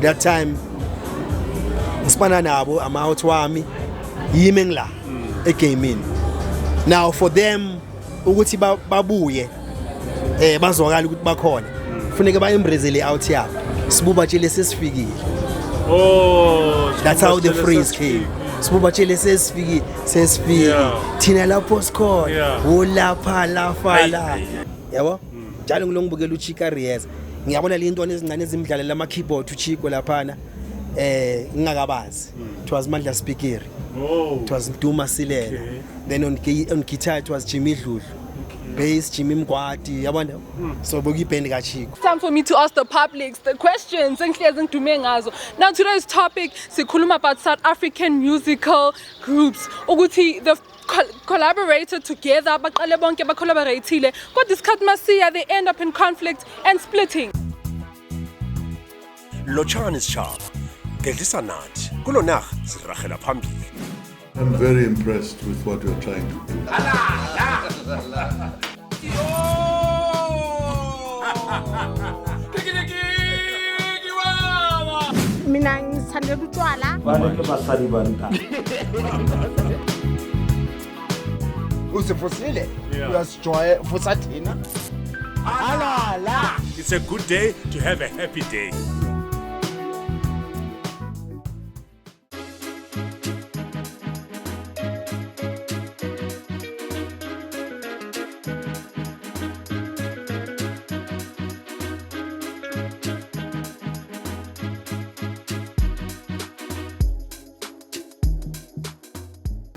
that time ngisibana nabo ama-out wami yimi ngila egaming. Now for them ukuthi babuye bazwakala ukuthi bakhona kufuneka ba-embrace le out yabo Sbu batshele sesifikile. That's how the phrase came. Sbu batshele sesifikile thina lapho sikhona olapha lafa la yabo njalo ngilongibukela uChicco Reyes ngiyabona le ntwana ezincane ezimdlalela ama keyboard uChicco laphana ngingakabazi it was Mandla Speaker, it was Duma Silela, then on guitar it was Jimmy Dludlu, bass Jimmy Mkwati yabona so bokuyiband ka Chicco. Time for me to ask the public the questions engihlezi ngidume ngazo. Now today's topic sikhuluma about South African musical groups ukuthi the collaborated together baqale bonke ba collaborateile kodwa isikhathi masiya they end up in conflict and splitting. Lotshani isitshaba ngedlisa nathi kulo naga siragela phambili. I'm very impressed with what you're trying to do. Mina ngithanda utshwala. Bantu basali banta. Usefosile uyasijoya fosathina. Alala. It's a good day to have a happy day.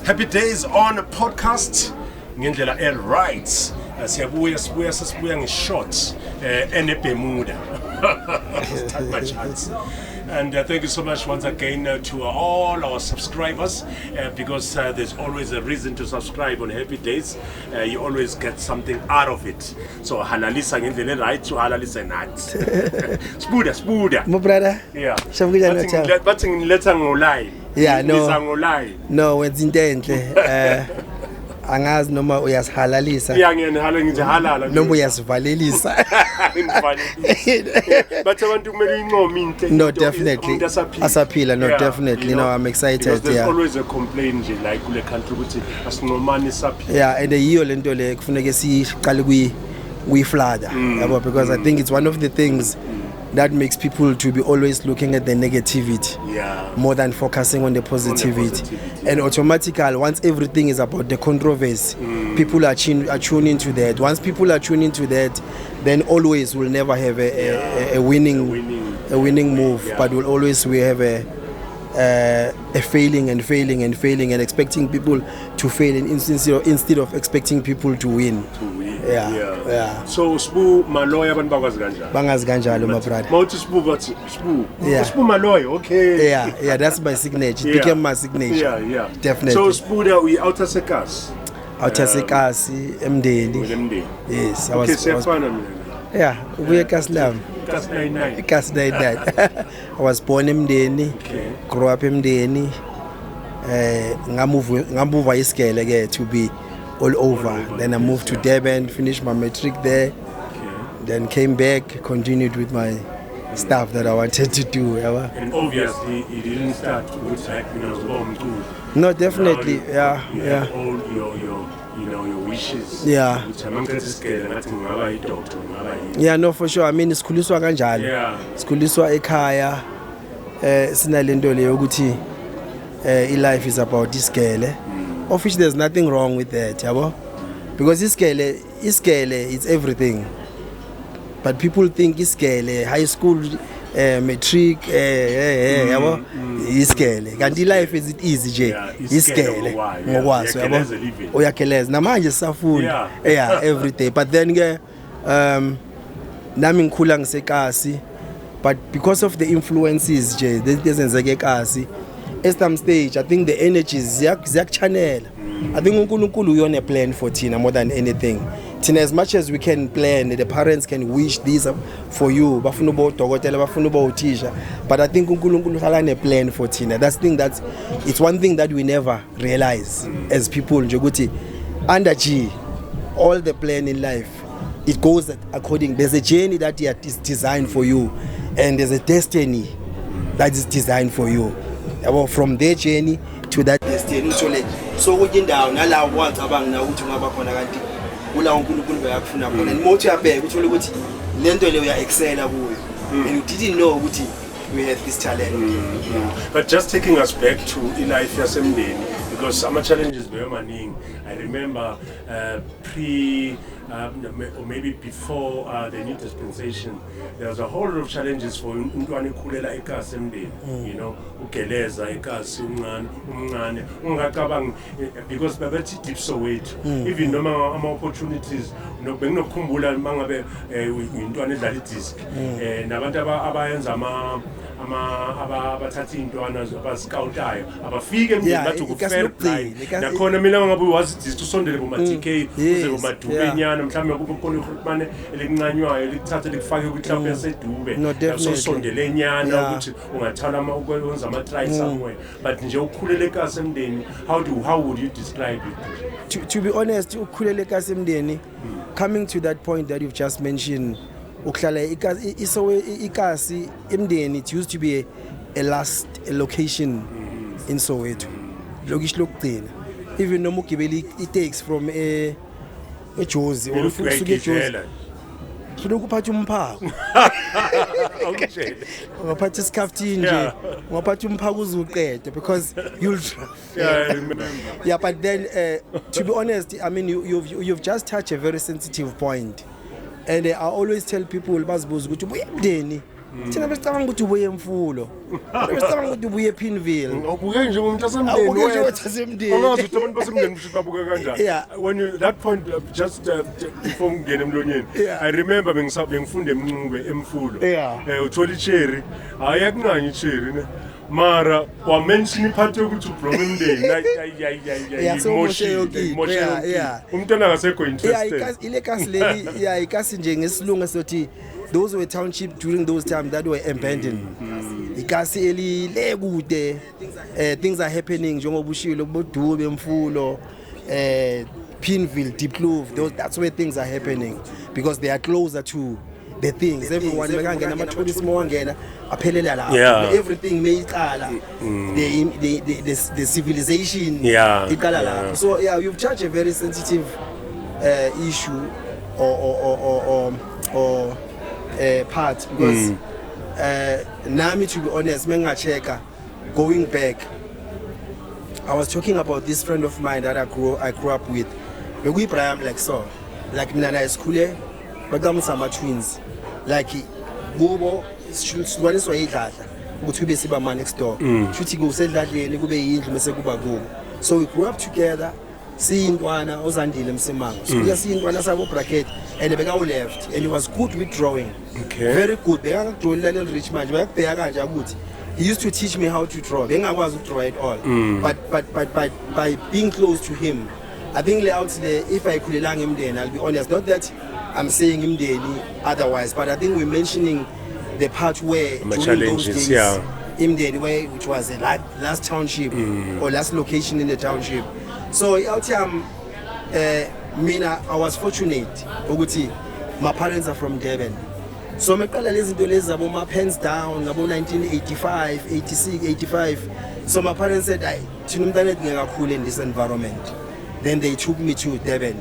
Happy Days on a podcast ngendlela right siyabuya nge-short ene-Bermuda. Take my chance. And thank you so much once again to all our subscribers because there's always a reason to subscribe on Happy Days. You always get something out of it. So halalisa ngendlela right to halalisa nathi. Sbuda. My brother. Yeah. But ngiletha ngolai. Yeah, no. Ngolai. No, wenza into enhle. Angazi noma uyasihalalisa. Yeah, ngiyahala halala. Noma uyasivalelisa. But abantu kumele inqome into. No, definitely. Asaphila, no, definitely. No, I'm excited. There's always a complaint like kule country ukuthi asinqomani saphila. Yeah, and yiyo lento le kufuneka siqale kuyiflada. Yabo, because I think it's one of the things that makes people to be always looking at the negativity more than focusing on the positivity. And automatically, once everything is about the controversy, people are tuning into that. Once people are tuning into that, then always we'll never have a winning move, but we'll always have a failing and expecting people to fail instead of expecting people to win. Yeah. So Sbu Malawyer abantu bangazi kanjalo my brother. Mawuthi Sbu bathi Sbu Malawyer, okay. Yeah, that's my signature. It became my signature. Yeah. Definitely. So Sbu there we outer sekasi. Outer sekasi emndeni. Yes, I was. Yeah, ubuye Kaslam. Kas99. I was born emndeni. Grew up emndeni. Ngamuva isikele ke to be all over. Then I moved to Durban, finished my matric there, then came back, continued with my stuff that I wanted to do. And obviously, you didn't start with No, definitely, yeah. Your wishes. Yeah. Yeah, no, for sure. I mean, sikhuliswa kanjalo. Yeah. Sikhuliswa ekhaya. Sinalento le yokuthi life is about isikele. Of which there's nothing wrong with that, yabo? Because iskele, it's everything. But people think iskele, high school, matric, yabo? Iskele. Kanti life is it easy, je? Iskele. Ngokwaso, yabo? Uyakeleza. Namanje safunda. Yeah, every day. But then nami ngikhula ngisekasi. But because of the influences, je, zenzeke kasi. At some stage, I think the energies channel. I think uNkulunkulu uyona a plan for Tina more than anything. Tina, as much as we can plan, the parents can wish this for you. Bafuna uba udokotela, bafuna uba uthisha. But I think uNkulunkulu uhlala a plan for Tina. It's one thing that we never realize as people. Njokuthi under G, all the plan in life, it goes according. There's a journey that is designed for you, and there's a destiny that is designed for you. From their journey to that destiny. So we get down nala what abang na uthi ngaba khona kanti kula uNkulunkulu bayakufuna khona and mothi yabheka uthole ukuthi lento le uya excella kuyo and you didn't know ukuthi we had this talent. But just taking us back to life yasemndeni, because some challenges were maning. I remember or maybe before the new dispensation, there was a whole lot of challenges for umntwana ekhulela ekhaya emndeni, you know, ugeleza ekhaya umncane ungacabanga because babethi deep Soweto, even noma ama opportunities benginokukhumbula mangabe intwana edlala idisc nabantu abayenza abathatha intwana abascoutayo abafike emndeni bathi ukufair blind nakhona mina ngabe wazi disc usondele kuma TK uze kuma Dubenyana mhlawumbe kube khona ihulumane elincanywayo likuthatha likufake kwiClub yaseDube so sondele nyana ukuthi ungathala ukwenza ama try somewhere, but nje ukhulela ekhaya emndeni, how would you describe it? To be honest, ukhulela ekhaya emndeni, coming to that point that you've just mentioned, uhlala ikasi emndeni, it used to be a last location in Soweto, lokish lokugcina. Even noma ugibela i-taxi from eJozi or usuke eJozi kulo kuphatha umphako ungaphatha isikafti nje ungaphatha umphako uzuqede because you'll I remember. Yeah, but then to be honest, I mean you've just touched a very sensitive point, and I always tell people bazibuza ukuthi ubuye emndeni thina besicabanga ukuthi ubuye emfulo besicabanga ukuthi ubuye ePinville ubuye nje umuntu asemndeni angazi ukuthi abantu basemndeni babuka kanjani. When you that point just before ngene emlonyeni, I remember bengifunda emncube emfulo uthola icherry ayakunqanya icherry ne mara wa mention iphathi ukuthi ublong emndeni umntwana akasekho interested ile kasi leli ikasi nje ngesilungu sothi those were township during those times that were abandoned. Ikasi elile kude things are happening njengoba ushilo kubodube emfulo Pinville, Diplove, that's where things are happening because they are closer to the things. Everyone bekangena ama tourists mongena aphelela la everything meyiqala the civilization iqala la. So you've touched a very sensitive issue or part because nami, to be honest, mengacheka going back, I was talking about this friend of mine that I grew up with. We Ibrahim like so, like mina na school bakamusama twins, like gobo siwaniswa idlala ukuthi ube siba man next door futhi kusedladleni kube yindlu bese kuba kubo. So we grew up together. Siyintwana ozandile Msimanga, so siyintwana sabo bracket and beka left, and he was good with drawing. Okay, very good. Beka draw little rich man bayakubheka kanje ukuthi he used to teach me how to draw. Bengakwazi to draw it all, but by being close to him, I think out there, if I could learn him then, I'll be honest, not that I'm saying him daily otherwise, but I think we're mentioning the part where during those days, him daily way, which was the last township or last location in the township. So out here, I was fortunate ukuthi my parents are from Durban. So meqala lezi zinto lezi zabo ma pens down ngabo 1985, 86, 85. So my parents said, "Thina umntana ngekakhulu in this environment." Then they took me to Durban.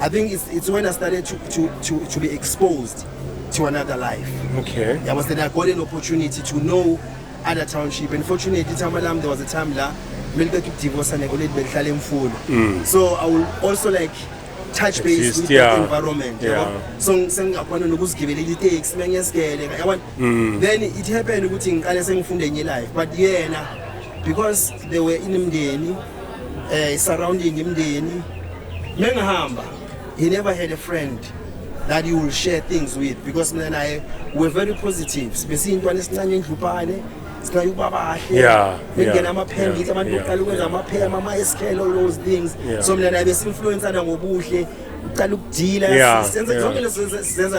I think it's when I started to be exposed to another life. Okay. I was then I got an opportunity to know other township. Unfortunately, there was a time la divorce and I so I will also like touch base with the environment. So then it happened with life. But because they were in Mdeni, surrounding Mdeni, he never had a friend that you will share things with because then I were very positive. All those things. So I was influenced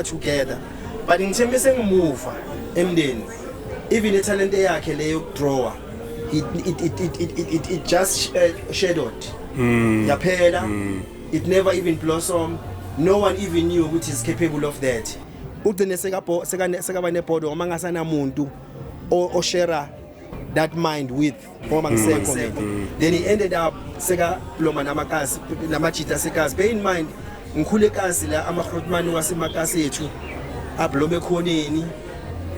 together. But in terms of move, even the talent they drawer, it just shadowed. It never even blossomed. No one even knew which is capable of that. or share that mind with then he ended up seka loma namakasi namachita sekazi. Bear in mind ngikhule kazi la amahrotman wasemakasi ethu ablome khoneni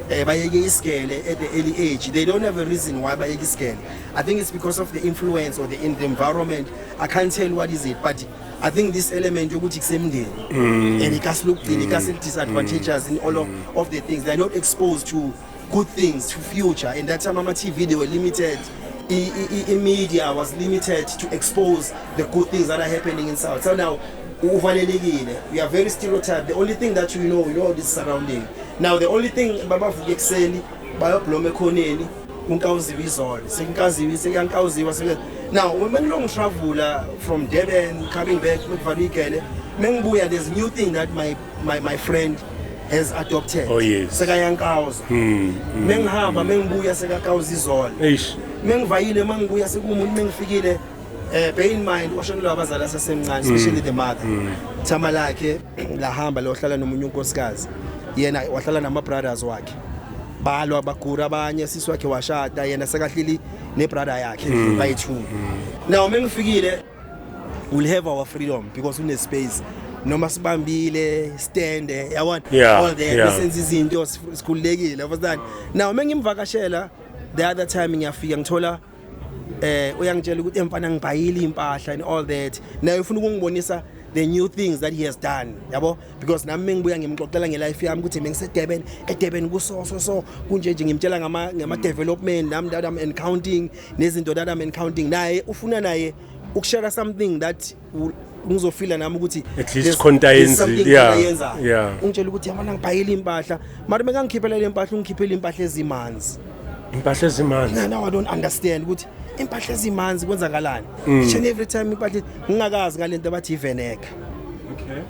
bayeke iskele at the early age. They don't have a reason why bayeke iskele. I think it's because of the influence or the environment. I can't tell what is it, but I think this element yokuthi kusemndeni and it has looked disadvantages in all of the things. They're not exposed to good things, to future. And that time TV, they were limited. Media was limited to expose the good things that are happening in South. So now, we are very stereotyped. The only thing that you know this surrounding. Now, the only thing Baba Fugekseli, Bayoplome Koneni, now, when long travel from Devon, coming back to Varikele, Mengbuya, there's a new thing that my friend has adopted. Oh yes. Sekayang cows. Menghamba mengbuya seka cows izolo. Mengvayile mengbuya sekumuntu mengfikile. Bear in mind washonela abazali sasemncane, especially the mother. Thama lakhe lahamba lohlala nomunye unkosikazi. Yena wahlala nama brothers wakhe. Balwa bagura abanye sisi wakhe washada yena sekahlili ne brother yakhe bayi2. Now mengifikile we'll have our freedom because une space. Noma sibambile stand yabona all the sense izinto sikhulekile understand. Now mengimvakashela the other time ngiyafika ngithola uyangitshela ukuthi emfana ngibhayile impahla and all that. Now ufuna ukungibonisa the new things that he has done yabo because nami mengibuya ngimxoxela ngelife yami ukuthi mengisedeben eDurban kuso kunje nje ngimtshela ngama development nami that I'm encountering nezinto that I'm encountering naye ufuna naye ukushare something that ngizofila nami ukuthi at least contains yeah ungitshela ukuthi yabona ngibhayile impahla mara mengangikhiphela le impahla ungikhiphela impahla ezimanzi now I don't understand ukuthi impahla ezimanzi kwenzakalani each and every time impahla ngingakazi ngalento abathi iveneka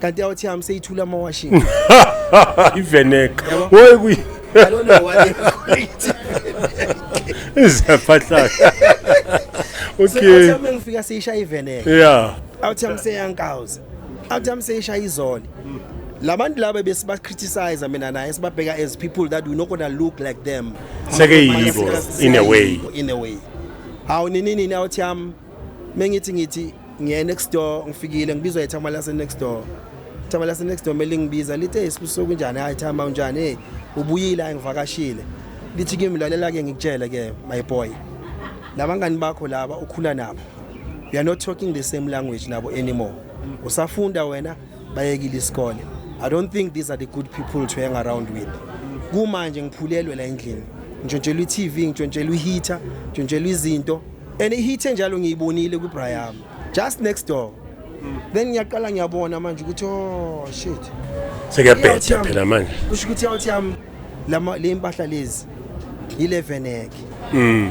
kanti awuthi yami seyithula ama washing iveneka woyi I don't know what they call it izaphatha okay so ngifika seyishaya iveneka yeah awuthi yami seyankawuza awuthi yami seyishaya izolo labantu laba besiba criticize mina naye sibabheka as people that we not gonna look like them sekeyibo in a way how nini awuthi yami mengithi ngiye next door ngifikile ngibizwa ithama la next door mele ngibiza lithi isibusuku kunjani hayi thama unjani ubuyile ngivakashile lithi kimi lalela ke ngikutshela ke my boy labangani bakho laba ukhula nabo we are not talking the same language nabo anymore usafunda wena bayekile isikole. I don't think these are the good people to hang around with. Kumanje ngiphulelwe la endlini ngitshontshelwa iTV ngitshontshelwa iheater ngitshontshelwa izinto and iheater njalo ngiyibonile ku Brian just next door then ngiyaqala ngiyabona manje ukuthi oh shit sekuyabhetha phela manje kusho ukuthi awuthi yami le impahla lezi 11 yake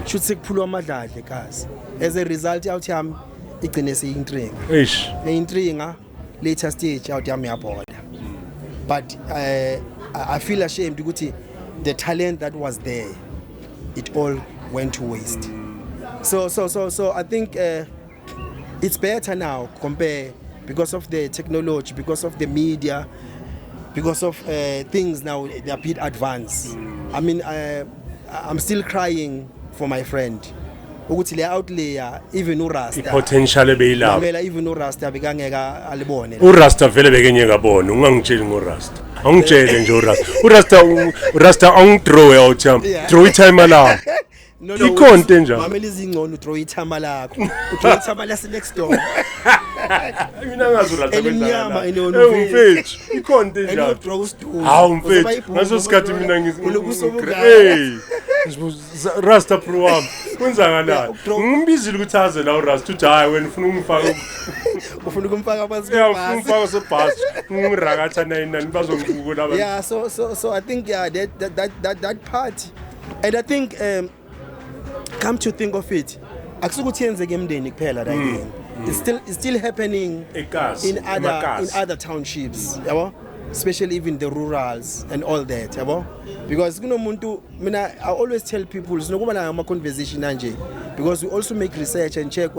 shothi sekuphulwa amadladle kazi as a result awuthi yami igcine seyintringa intringa later stage awuthi yami yabhoda but I feel ashamed ukuthi the talent that was there it all went to waste. So I think it's better now compare because of the technology, because of the media, because of things now they are a bit advanced. I mean I'm still crying for my friend ukuthi le outlayer even uRasta potential ebeyilapha vela even uRasta bekangeka alibone uRasta vele bekenye ngabona ungangitsheli ngoRasta angitshele nje uRasta angithrow out yami throw itime la no ikhonto njalo mamela izingcono throw itime lakho throw itime la next door mina ngazi uRasta elimnyama mfethu ikhonto njalo hawu mfethu ngaso sikhathi mina hey Rasta pro wami kwenzakalani ngimbizile ukuthi aze la uRasta uthi hayi wena ufuna ukumfaka phansi ufuna umfaka sebhasi ngirakatha nani bazongibuka laba yeah so I think yeah that part and I think come to think of it akusukuthi yenzeke emndeni kuphela right now it's still happening in other townships yabo especially even the rurals and all that yabo because kunomuntu mina I always tell people sinokuba na ama conversation anje because we also make research and check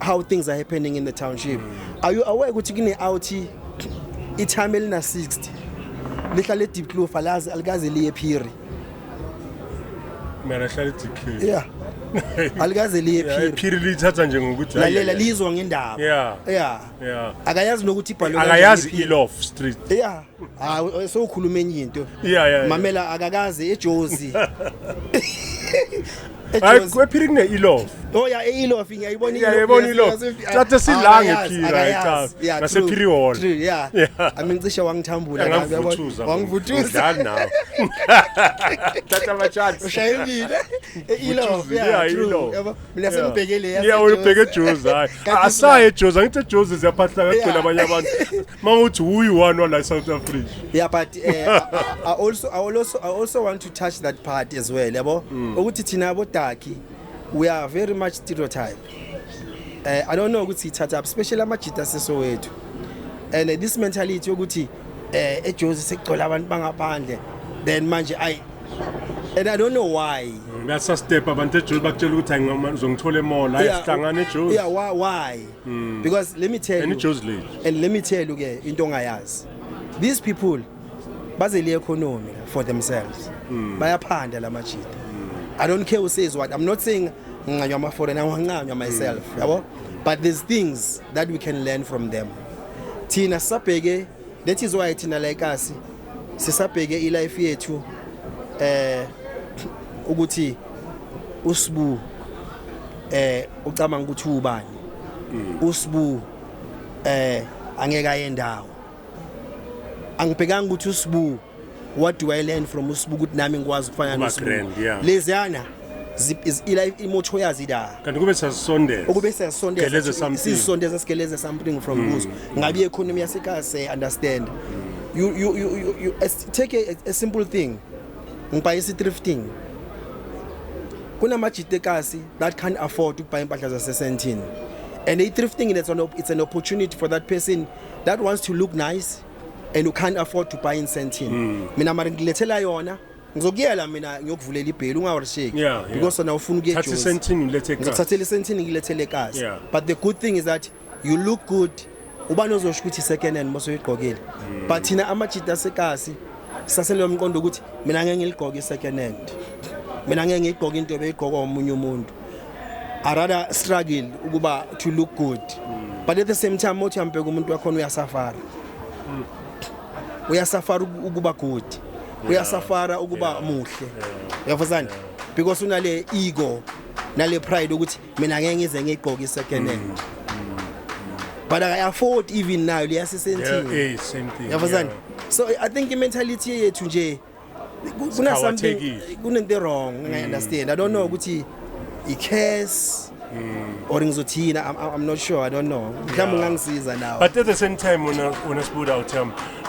how things are happening in the township. Are you aware ukuthi kine outi itime elina 60 lihlale deep clove alazi alikaze liye phiri mina hlala TK yeah alikaze liye phiri lithatha nje ngokuthi lalela lizwa ngendaba yeah akayazi nokuthi ibhalwe akayazi ilof street yeah so ukhuluma enye into mamela akakaze eJozi hayi kwephiri kune ilof ilof ngiyayibona ilof thatha silange phira ekhaya ngasephiri wall yeah amincisha wangithambula wangivuthuza dlala nawe thatha amachance ushayelile ilof yabo mina sengibhekele ubheke eJozi hayi asaye eJozi angithi eJozi ziyaphahla kagcwele abanye abantu mawuthi uyi-one wala South Africa but I also want to touch that part as well yabo ukuthi thina abodaki we are very much stereotype. I don't know ukuthi ithatha especially amajita sesowethu and this mentality yokuthi eJozi sekugcola abantu bangaphandle then manje and I don't know why ngasa step abantu eJozi bakutshela ukuthi ngizongithola emall hayi sihlangana eJozi why because let me tell you and let me tell you ke into ongayazi these people bazeli economy for themselves bayaphanda lamajita I don't care who says what. I'm not saying nganyama foreigner nganyama myself, yabo. But there's things that we can learn from them. Tina sapege, that is why tina like us sisapege ilife yethu ukuthi usbu ucabanga ukuthi ubani. Usbu angeka yendawo. Angibhekanga ukuthi usbu what do I learn from usbu ukuthi nami ngikwazi ukufana nosbu leziyana is ilife imocho yazi da kanti kube sasondeza sizondeza sigeleze something from kuzo ngabe economy yasekhaya understand you take a simple thing ngipayisa thrifting kuna majitekasi that can't afford ukubuy impahla zasesentini and thrifting it's an opportunity for that person that wants to look nice and you can't afford to buy in sentini mina mara ngilethela yona ngizokuyela mina ngiyokuvulela ibheli ungawarisheki because na ufuna ukuye eJozi sentini ngizothathela sentini ngilethele kasi but the good thing is that you look good ubani ozosho ukuthi second hand mase uyigqokile but thina amajita sekasi sasele umqondo ukuthi mina ngeke ngiligqoke second hand mina ngeke ngigqoke into ebeyigqokwa umunye umuntu I rather struggle ukuba to look good but at the same time uthi ambeka umuntu wakho uyasafara ukuba good uyasafara ukuba muhle uyafuzana because unale ego nale pride ukuthi mina ngeke ngize ngigqoke second hand but I afford even now liyasisentini same thing uyafuzana so I think mentality yethu nje kuna something kunento wrong I understand I don't know ukuthi i-case or ngizothina I'm not sure I don't know mhlawumbe ngangisiza now but at the same time when I spoke out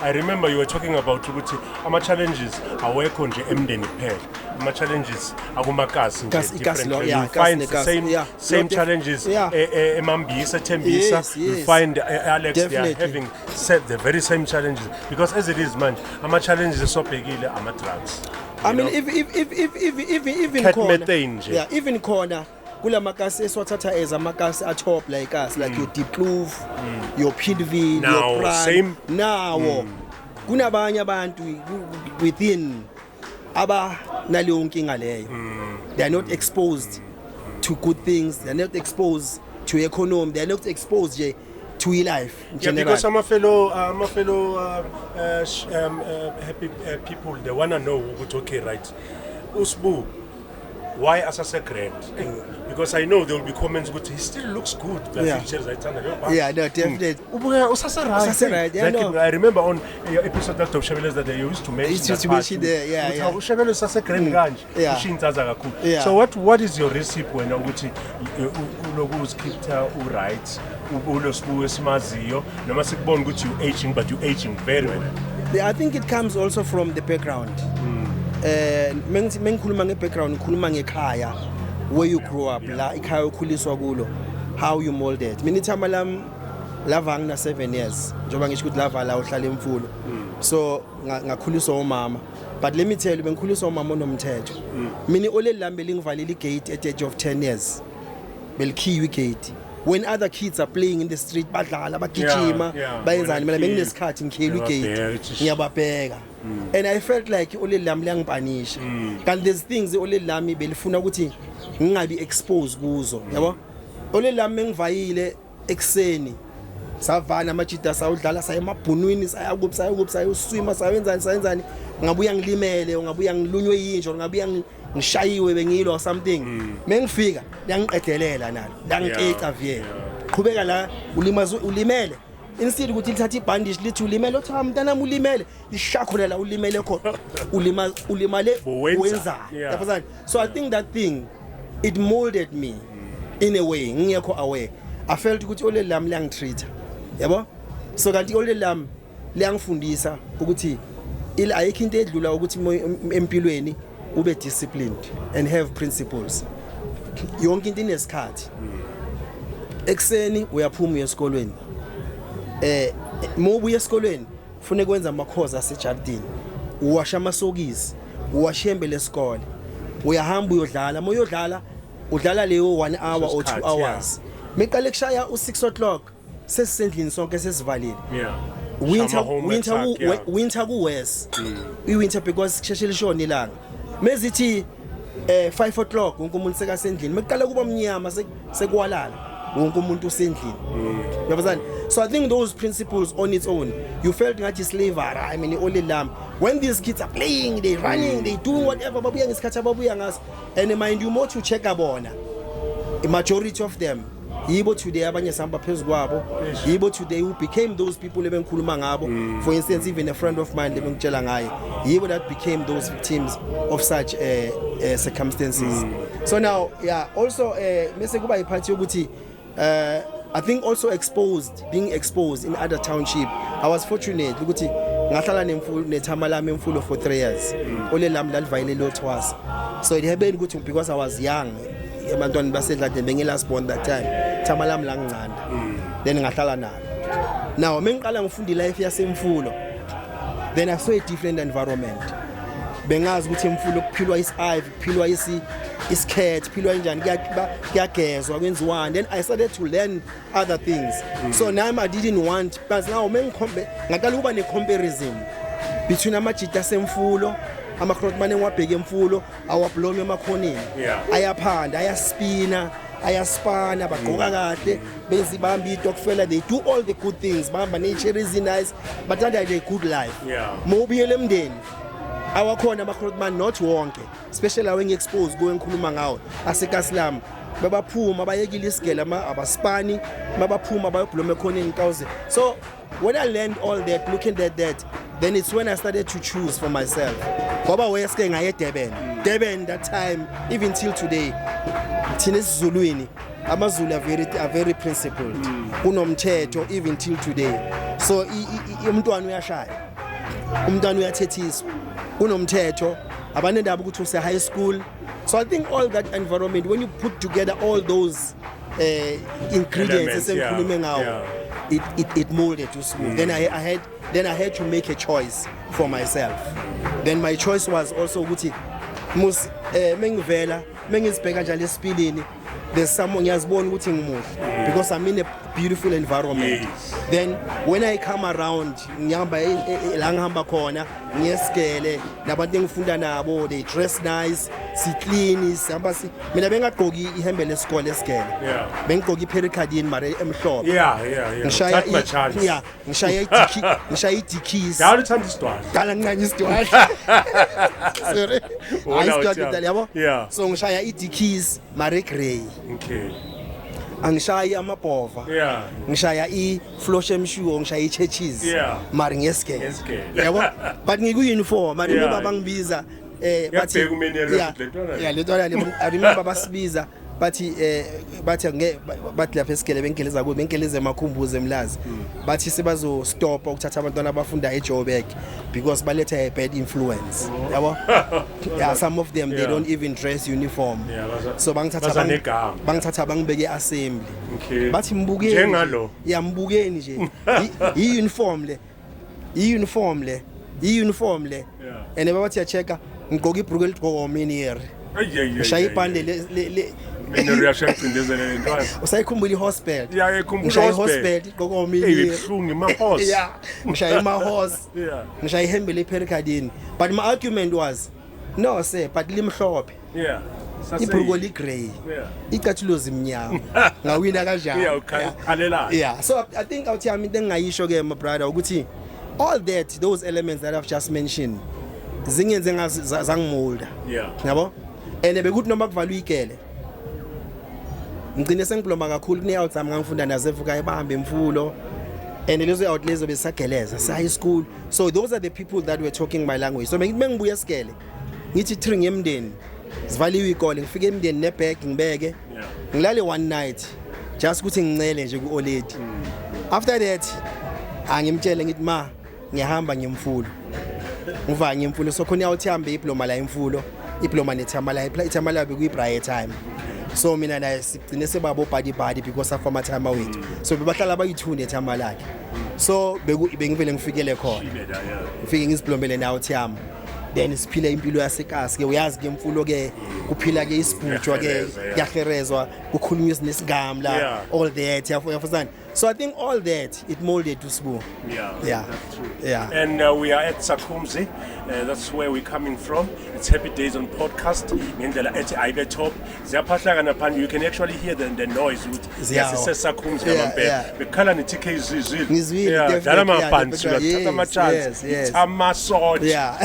I remember you were talking about ukuthi ama challenges awekho nje emndeni kuphela ama challenges akumakasi nje different you find the same challenges eMambisa Thembisa you find Alex they are having the very same challenges because as it is man ama challenges esobhekile ama drugs I mean even corner kulamakasi eswathatha as amakasi atop like us like your Deep Kloof your Pidvin your Prime nawo kunabanye abantu within aba naleyo nkinga leyo they are not exposed to good things they are not exposed to economy they are not exposed to life in general because some fellow happy people they want to know ukuthi okay right usbu why asase grand because I know there will be comments but he still looks good no definitely right I remember on your episode that of Shabele that they used to mention Shabele sase grand kanje ushintaza kakhulu so what is your recipe when ukuthi ulokuzikhipha right ulosbu esimaziyo noma sikubona ukuthi you aging but you aging very well I think it comes also from the background mengikhuluma ngebackground ngikhuluma ngekhaya where you grow up la ikhaya ukhuliswa kulo how you molded mina ithama lam lava ngina 7 years njoba ngisho ukuthi lava la uhlala emfulo so ngakhuliswa umama but let me tell you bengikhuliswa umama onomthetho mina olelambe lingivalela igate at age of 10 years belikhiwe igate when other kids are playing in the street badlala bagijima bayenzani mina benginesikhathi ngikhela igate ngiyababheka and I felt like ole lami liyangipanisha kanti there's things ole lami belifuna ukuthi ngingabi exposed kuzo yabo ole lami ngivayile ekseni savana amajita sawudlala sayemabhunwini sayuswima sayenzani ngabuya ngilimele ngabuya ngilunywe yinjo ngabuya ngishayiwe bengilo or something mengifika yangiqedelela nalo yangiceca vye qhubeka la ulimele instead ukuthi lithatha ibandage lithi ulimele uthi mntanami ulimele lishakhulela ulimele khona ulimale wenza yabona so I think that thing it molded me in a way ngiyekho aware I felt ukuthi ole lami liyangitreat yabo so kanti ole lami liyangifundisa ukuthi ayikho into edlula ukuthi empilweni ube disciplined and have principles yonke into inesikhathi ekseni uyaphuma esikolweni mobuya esikolweni ufune kwenza amakhoza asejardini uwasha amasokisi uwashembe lesikole uyahamba uyodlala moyodlala udlala leyo 1 hour or 2 hours meqale kushaya u6 o'clock sesisendlini sonke sesivalile winter ku west iwinter because kusheshela lishona ilanga mezithi 5 o'clock wonke umuntu sekasendlini meqale kuba mnyama sekwalala wonke umuntu usendlini yabazani so I think those principles on its own you felt ngathi slavery I mean ole lamb when these kids are playing they running they doing whatever babuya ngesikhathi babuya ngaso and mind you more to check abona a majority of them yibo today abanye samba phezulu kwabo yibo today who became those people ebengikhuluma ngabo for instance even a friend of mine lebengitshela ngaye yibo that became those victims of such circumstances so now yeah also mase kuba iphathi ukuthi I think also being exposed in other township I was fortunate ukuthi ngahlala nethama lami emfulo for 3 years ole lami lalivayile lo twice so it happened ukuthi because I was young abantwana basedladeni bengelast born that time thama lami la ngicanda then ngahlala nalo now mengiqala ngifunda life yasemfulo then I saw a different environment bengazi ukuthi emfulo kuphilwa isive kuphilwa iskhet kuphilwa kanjani kuyagezwa kwenziwani then I started to learn other things so now I didn't want but now mengikhombe ngaqala ukuba ne comparison between amajita semfulo amakrotmane ngwabheke emfulo awablomi emakhoneni ayaphanda ayaspana bagqoka kahle benzi bamba itokfela they do all the good things bamba nature is nice but they have a good life mobile emndeni awakhona amakrotmane not wonke especially when exposed go enkhuluma ngawo asekasilam babaphuma bayekile isigela abaspani babaphuma bayobloma ekhoneni kawuze so when I learned all that looking at that then it's when I started to choose for myself ngoba weske ngaye Durban that time even till today thina esizulwini amazulu are very principled kunomthetho even till today so umntwana uyashaya umntwana uyathethiswa kunomthetho abanendaba ukuthi use high school so I think all that environment when you put together all those ingredients esengikhulume ngawo it molded to smooth then I had to make a choice for myself then my choice was also ukuthi mengivela mengizibheka njalo esipilini there's someone ngiyazibona ukuthi ngimuhle because I'm in a beautiful environment then when I come around ngihamba la ngihamba khona ngiyesikele nabantu engifunda nabo they dress nice si clean sihamba mina bengagqoki ihembe lesikole esikele bengigqoki ipericardine mare emhlophe ngishaya idikis dawuthi uthanda isidwala qala nqanya isidwala sorry ayisitwala yabo so ngishaya idikis mare grey angishaya amabhova ngishaya iflosh emshuo ngishaya ichurches mari ngeske yabo but ngiku uniform mari baba ngibiza bathi letona I remember basibiza bathi lapha esikele benkeleza kubo benkeleze emakhumbuzo emlazi bathi sebazo stop ukuthatha abantwana abafunda eJoburg because baletha a bad influence yabo some of them they don't even dress uniform so bangithatha bangibeke assembly bathi mbukeni njengalo mbukeni nje i-uniform le and bathi ya checka ngigqoka ibhruku eligqoko mini here ngishaya ibhande Mina reaction cindezele lentwana. Usayikhumbula ihospital. Yeah, ikhumbula Ngishaya ihospital. ihospital qokomini. Eyibuhlungu ima-horse. Yeah. Ngishaya ima-horse. Yeah. Ngishaya ihembe lepericardini. But my argument was, no sir, but limhlophe. Yeah. Ibhuruko li-grey. Yeah. Icathulozi mnyama. Ngawina kanjani. Yeah, ukhalela. Yeah. So I think awuthi yami into engayisho ke my brother ukuthi all that, those elements that I've just mentioned, zingenze ngazangimolda. Yeah. Yabo? And bekuthi noma kuvalwa igele. Ngicine sengiploma kakhulu kune-out zami ngangifunda nasevuka ebambe imfulo. And lezo out lezo besageleza sa high school. So those are the people that were talking my language. So mengibuya esigele ngithi thring emndeni. Sivaliwe ikole ngifike emndeni nebag ngibeke. Ngilale one night just ukuthi ngicele nje ku-oledi. After that angimtshele ngithi ma ngiyahamba ngiyemfulo. Ngiva ngiyemfulo so khona uyawuthambe idiploma la imfulo. Idiploma nethamala ithamala bekuyi-bright time. So mina naye sigcine sebabo body because of my time awethu. So bebahlala bayi2 nethama lakhe. So bengivele ngifikele khona. Ngifike ngiziplombele nawo thiyama. Then siphila impilo yasekasi ke uyazi ke imfulo ke kuphila ke isibhujwa ke yaherezwa kukhulunywa isinesingamla all that yafuzana. So I think all that it molded to Sbu. Yeah. That's true. Yeah. And we are at TKZEE. That's where we're coming from. It's Happy Days on podcast. Ngendlela ethi ayibe top. Ziyaphahlakana phansi. You can actually hear the noise with TKZEE amampela. Bekhala ne TKZEE. Ngizwile definitely. Dala mabhansi bathatha ama-chance. It's amasoja.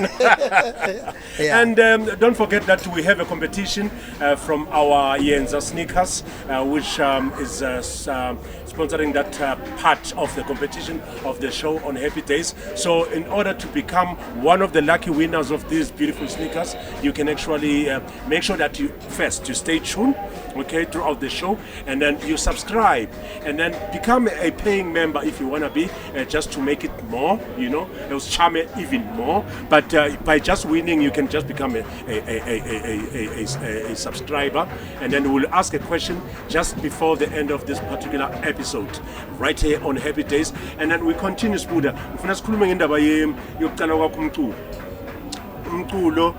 Yeah. And don't forget that we have a competition from our Yenza sneakers, which is sponsoring that part of the competition of the show on Happy Days. So in order to become one of the lucky winners of these beautiful sneakers, you can actually make sure that you stay tuned, okay, throughout the show, and then you subscribe, and then become a paying member if you want to be, just to make it more, it was charm it even more. But by just winning, you can just become a subscriber, and then we'll ask a question just before the end of this particular episode, right here on Happy Days. And then we continue Sbuda. Ufuna sikhulume ngendaba yokuqala kwakho umculo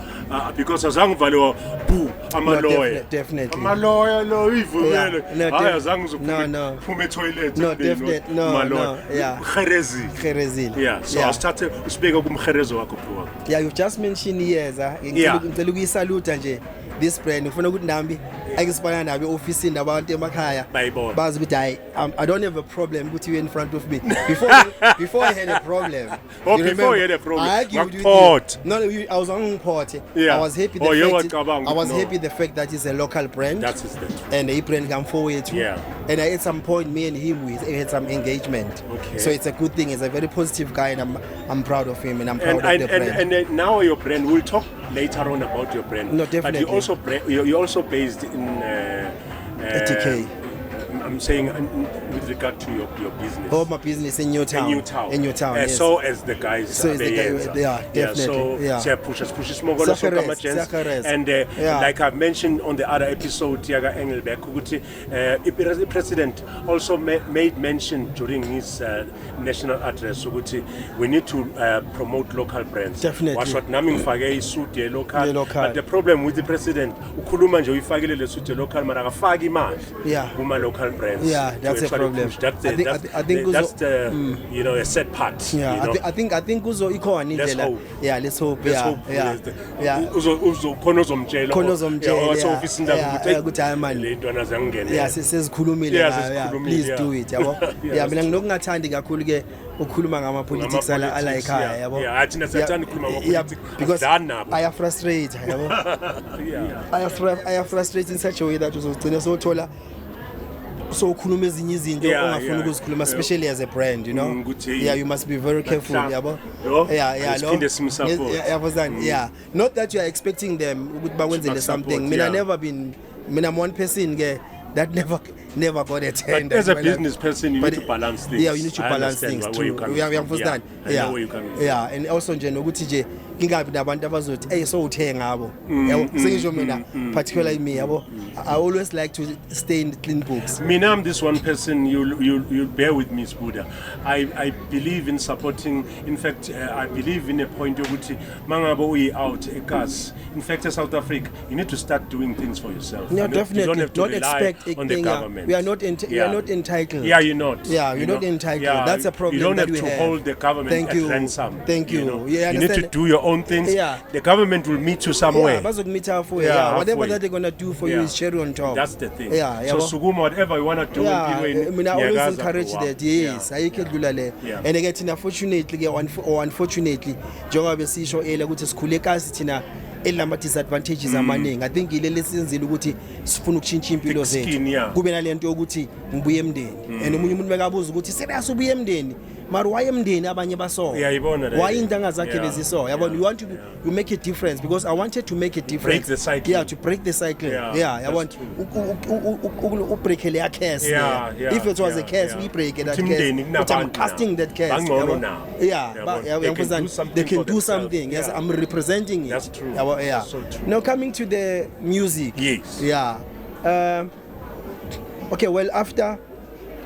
because azangivaliwa bu amalawyer. Definitely. Amalawyer lo ivumele. Hayi azange No. toilet. No, definitely. No. Yeah. Kherezile. Yeah. So I started usibeka kumkherezo wakho bro. Yeah, you just mentioned years. Ngicela ukuyisalute nje this brand. Ngifuna ukuthi nami ayisibana nabe office nabantu emakhaya. Bazi ukuthi I don't have a problem with you in front of me. Before I had a problem. Before you had a problem. I argued with you. No, I was on port. Yeah. I was happy the fact that it's a local brand. That's it. And the brand come forward too. Yeah. And at some point me and him we had some engagement. Okay. So it's a good thing. He's a very positive guy and I'm proud of him and I'm proud of the brand. And now your brand, we'll talk later on about your brand. No, definitely. But you're also based in TK. I'm saying with regard to your business. Oh, my business in your town. In your town. Yes. So as the guys. So as the guys, definitely. So push more and like I've mentioned on the other episode, Tiaga Engelberg, the president also made mention during his national address. We need to promote local brands. Definitely. Local. But the problem with the president, local brands. Yeah, that's a problem. I think that's the a sad part. Yeah, I think uzo ikhona indlela. Yeah, let's hope. Yeah. Yeah, sesikhulumile la. Please do it, yabo. Yeah, mina nginokungathandi kakhulu ke ukukhuluma ngama politics ala ekhaya, yabo. Yeah, athina siyathanda ukukhuluma ngama politics. Because I am frustrated, yabo. I am frustrated in such a way that uzogcina sothola so ukhuluma ezinye izinto ongafuna ukuzikhuluma, especially as a brand, yeah, you must be very careful, yabo. Yeah, not that you are expecting them ukuthi bakwenzele something. Mina I'm one person that never got a tender. But as a business person, you need to balance things. Yeah, you need to balance things too. Yeah, Yeah, and also nje nokuthi nje ngingabi nabantu abazothi hey so uthenga ngabo yabo sengisho mina particularly me yabo I always like to stay in the clean books. Mina, I'm this one person, you'll bear with me, Sbuda. I believe in supporting, in fact, I believe in a point of which mangabo we out a cars. In fact, in South Africa, you need to start doing things for yourself. No, definitely. You don't have to not rely expect on the government. We are not we are not entitled. Yeah, you're not. Yeah, you're not entitled. Yeah, that's a problem. You don't that have to hold the government at ransom. Thank you. You need to do your own things. Yeah. The government will meet you somewhere. Yeah, whatever that they're gonna do for you is cherry on top. That's the thing. Yeah, so Suguma, whatever you want to do, I mean, I always encourage that. Yes, I can do that. And again, unfortunately or unfortunately, njengoba besisho ukuthi sikhule kasi thina elama disadvantages amaningi. I think ile lesenzile ukuthi sifuna ukushintsha impilo zethu. Kube nalento ukuthi ngibuye emndeni. And umunye umuntu bekabuza ukuthi serious ubuye emndeni. Mara why emndeni abanye baso? Why intanga zakhe beziso? Yabona, you want to make a difference because I wanted to make a difference. Break the cycle. Yeah, to break the cycle. Yeah, I want to break the curse. If it was a curse, we break that curse. But I'm casting that curse. They can do something. Yes, I'm representing it. That's true. Yeah. So true. Now coming to the music. Yes. Yeah. Okay, well, after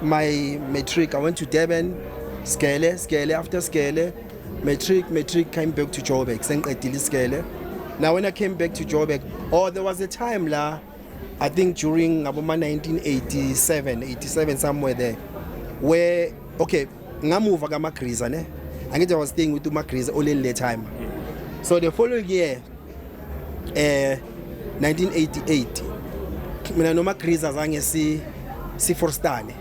my matric, I went to Durban. Skele, after Skele, matric came back to Joburg, Skele. Now when I came back to Joburg, there was a time I think during about 1987 somewhere there, where ngamuva kaMakriza ne, I was staying with Makriza only in the time. So the following year, 1988, mina no Makriza zange si forstane.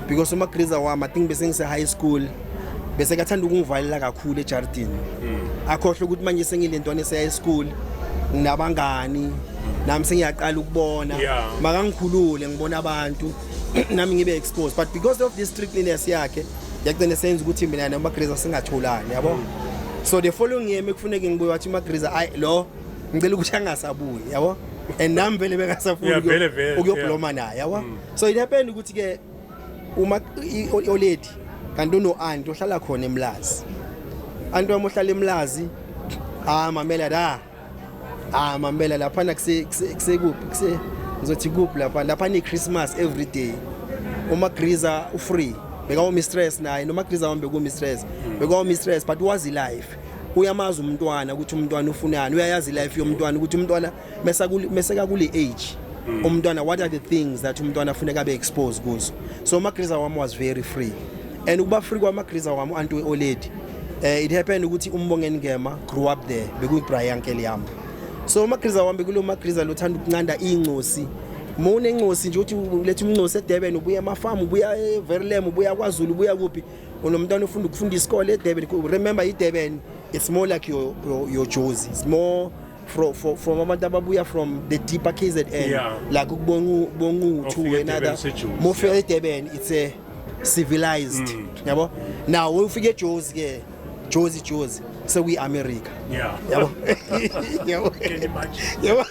Because uMakriza wami I think bese high school bese kathanda ukungivalela kakhulu eJardini akhohle ukuthi manje sengilentwana ese high school nabangani nami sengiyaqala ukubona makangikhulule ngibona abantu nami ngibe exposed, but because of this strictness yakhe yakugcina senza ukuthi mina noMakriza singatholani yabo. So the following year mekufuneka ngibuye wathi uMakriza lo ngicela ukuthi angasabuyi yabo, and nami vele bengasafuni ukuyobloma naye yabo. So it happened ukuthi ke uma oledi kanti uno anti ohlala khona eMlazi, anti wami ohlala eMlazi mamela mamela lapha kusekuphi ngizothi kuphi lapha ni Christmas every day. uMakriza ufree bekawo mistress naye noMakriza wami bekuwo mistress but wazi life, uyamazi umntwana ukuthi umntwana ufunani, uyayazi life yomntwana ukuthi umntwana meseka kule age umntwana what are the things that umntwana funeka be exposed kuzo. So uMakriza wami was very free, and ukuba free kwaMakriza wami anti oledi it happened ukuthi uMbongeni Ngema grew up there bekuyi Brian Keliyam. So uMakriza wami kulo Makriza lothanda ukunqanda incosi, mone incosi nje uthi ulethe umncosi eDurban, ubuya emafarm, ubuya eVerlem, ubuya kwaZulu, ubuya kuphi, unomntwana ufunda ukufunda isikole eDurban. Remember iDurban, it's more like your Jozi, it's more from abantu ababuya from the deeper KZN, like Bongu to another more for Durban, it's a civilized yabo. Now we forget Jozi, so we America yabo. Can you imagine?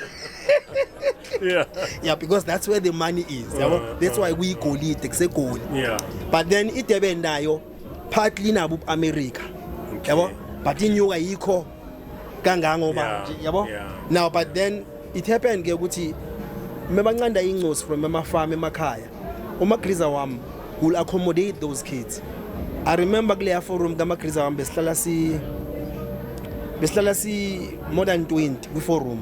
Yeah, because that's where the money is. That's why we call it goal. But then it Durban nayo partly nabu America yabo, but in you ayikho kangango manje yabo. Now but then it happened ke ukuthi mebanqanda incosi from emafarm emakhaya, uMakriza wami will accommodate those kids. I remember kule forum kaMakriza wami besihlala si more than 20 kwi forum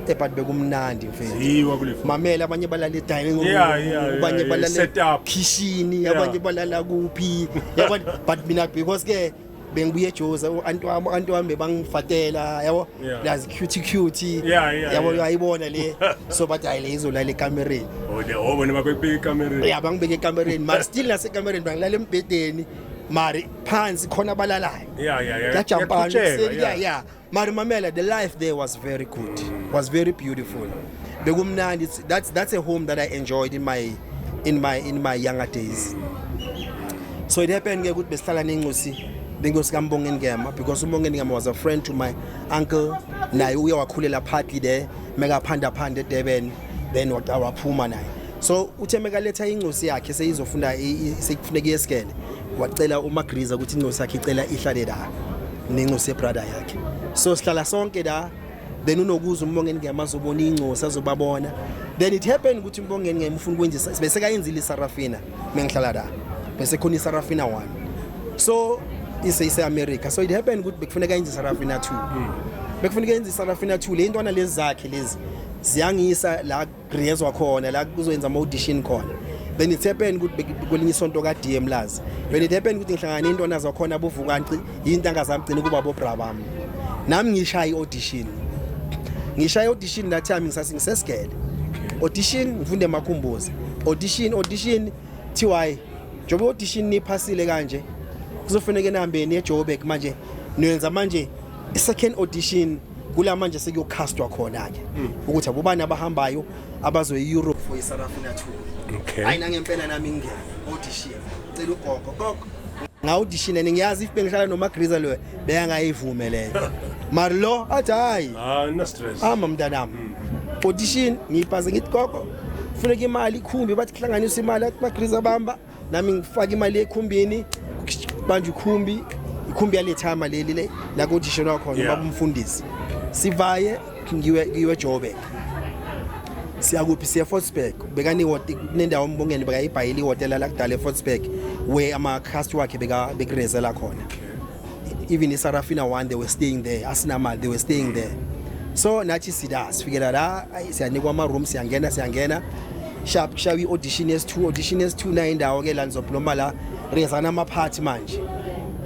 but bekumnandi mfethu, mamela abanye balala edining room, abanye balala kitchen, abanye balala kuphi yabo. But mina because ke bengibuye eJoza anti wami bangifatela yabo, yazi cute yabo, uyayibona le. So but ayile izolala ekamereni, bona bakubeka ekamereni, bangibeka ekamereni, but still nase ekamereni bangilala embedeni mari phansi khona balalayo. Mari mamela, the life there was very good, was very beautiful. Bekumnandi, that's a home that I enjoyed in my younger days. So it happened ke ukuthi besihlala nengosi kaMbongeni Ngema, because uMbongeni Ngema was a friend to my uncle, naye uye wakhulela partly there, mega phanda eDurban, then waphuma naye. So uthe mekaletha ingosi yakhe seyizofunda sekufuneka yesikele, wacela uMakriza ukuthi ingosi yakhe icela ihlale la nencosi brother yakhe. So sihlala sonke la, then unokuza umbongeni ngiyamazobona incosi azobabona. Then it happened ukuthi umbongeni ngiyimfuna ukwenza bese kayenzile iSarafina mengihlala la. Bese khona iSarafina 1. So ise America. So it happened ukuthi bekufuneka yenze iSarafina 2. Bekufuneka yenze iSarafina 2 le ntwana lezi zakhe lezi ziyangisa la grezwa khona la kuzoyenza ama audition khona. Then it happened ukuthi kwelinye isonto ka DM lazi. When it happened ukuthi ngihlangana intwana zakhona bovukanci intanga zamgcina kuba bo brabam. Nami ngishaya audition. Ngishaya audition that time ngisasingisesigele. Audition ngifunde emakhumbuzi. Audition TY. Jobe audition niphasile kanje. Kuzofanele nihambeni eJoburg manje niyenza manje i-second audition kula manje sekuyocastwa khona ke ukuthi abobani abahambayo abazo eEurope for iSarafina 2. Okay. Ayina ngempela nami ngene audition. Cela ugogo. Nga audition ngiyazi if bengihlala noMagriza lo beyangayivume leyo. Mara lo athi hayi. No stress. Mntanami. Audition ngiphaze ngithi gogo. Kufuneka imali ikhumbi bathi hlanganisa imali athi Magriza bamba nami ngifaka imali ekhumbini manje ikhumbi yalethama leli la audition wakho ngoba umfundisi sivaye ngiwe Joburg siyakuphi siya Fortsburg bekani kunendawo umbongeni bekayibhayili hotel la kudala eFortsburg where ama cast wakhe bekurezela khona. Even iSarafina 1 they were staying there, asinamali they were staying there. So nathi sifikela la siyanikwa ama rooms siyangena sharp shawi audition S2 na indawo ke la nizophuma la rezana ama party manje.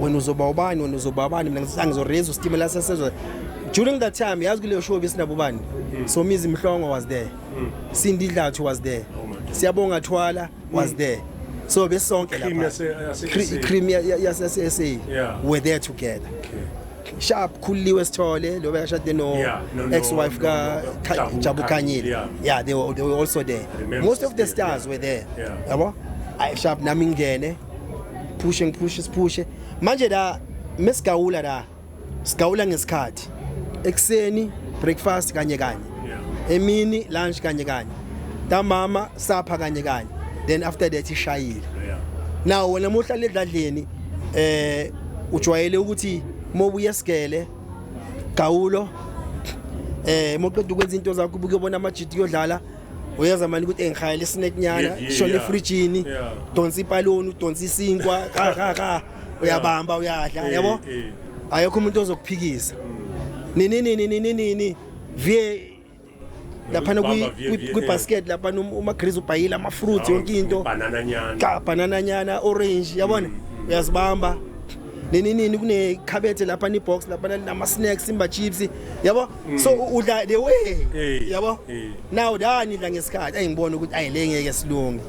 Wena uzoba ubani mina ngizoreza ustimela sesezwe. During that time yazi kuleyo show besinabo bani. So Mizi Mhlongo was there. Cindy Dlathu was there. Siyabonga Thwala was there. So besonke lapha. Cream yase were there together. Sharp Khuliwe Sithole lo bekashade no ex-wife ka Jabukanyile. Yeah, they were also there. Most of the stars were there. Yabo? Sharp nami ngene pushing manje da mesigawula da sigawula ngesikhathi ekseni breakfast kanye emini lunch kanye da mama sapha kanye then after that ishayile now wena muhlala edladleni ujwayele ukuthi mobuya sigele gawulo moqeda ukwenza into zakho ubuke ubona amajidi yodlala uyaza manje ukuthi engikhayela snack nyana shona efrijini donsa ipaloni udonsa isinkwa ka uyabamba uyadla yabo ayikho umuntu ozokuphikisa nini vie lapha kwi basket lapha uMagriza ubhayila ama fruits yonke into banana nyana orange yabona uyazibamba nini kune khabethe lapha ni box lapha nama snacks simba chips yabo so udla the way yabo now dani la ngesikhathi ayingibona ukuthi ayile ngeke silunge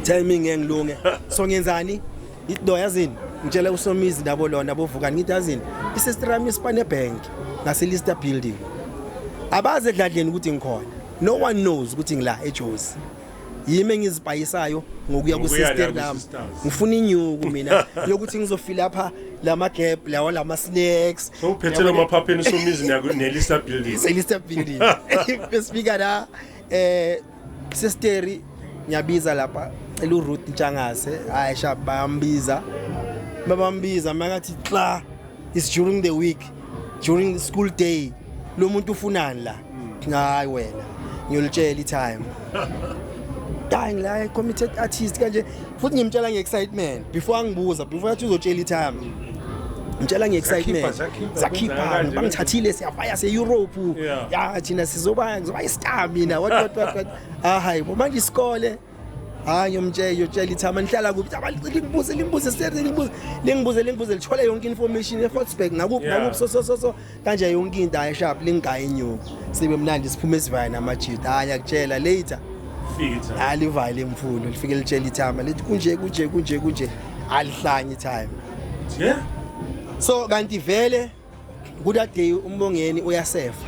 timing ngengilunge so ngenzani ido yazini ngitshela uSomizi nabo lona bovukani ngithi yazini isister yami iSpane Bank ngase Lister building abaze edladleni ukuthi ngikhona no one knows ukuthi ngila eJozi yimi ngizibhayisayo ngokuya ku sister nami ngifuna inyuku mina yokuthi ngizofila lapha lama gap lawo lama snacks so uphethela amaphapheni Somizi neLister building Lister building besifika la sister ngiyabiza lapha eluRuth Ntshangase ayisha babambiza makathi kla is during the week during the school day lo muntu ufunani la hayi wena ngiyolitshela itime dying la committed artist kanje futhi ngimtshela ngeexcitement before athi uzotshela itime ngitshela ngeexcitement zakhipha bangithathile siyavaya se-Europe ya thina sizoba istar mina what hayi manje isikole hayi ngiyotshela itime nihlala kuphi lingibuze lithole yonke information eFortsburg ngakuphi so kanje yonke into ayisharp lingayi inyuku sibe mnandi siphume esivaya namajita hayi akutshela later alivale emfundo lifike litshela itime lithi kunje alihlanye itime so kanti vele that day umbongeni uyasefa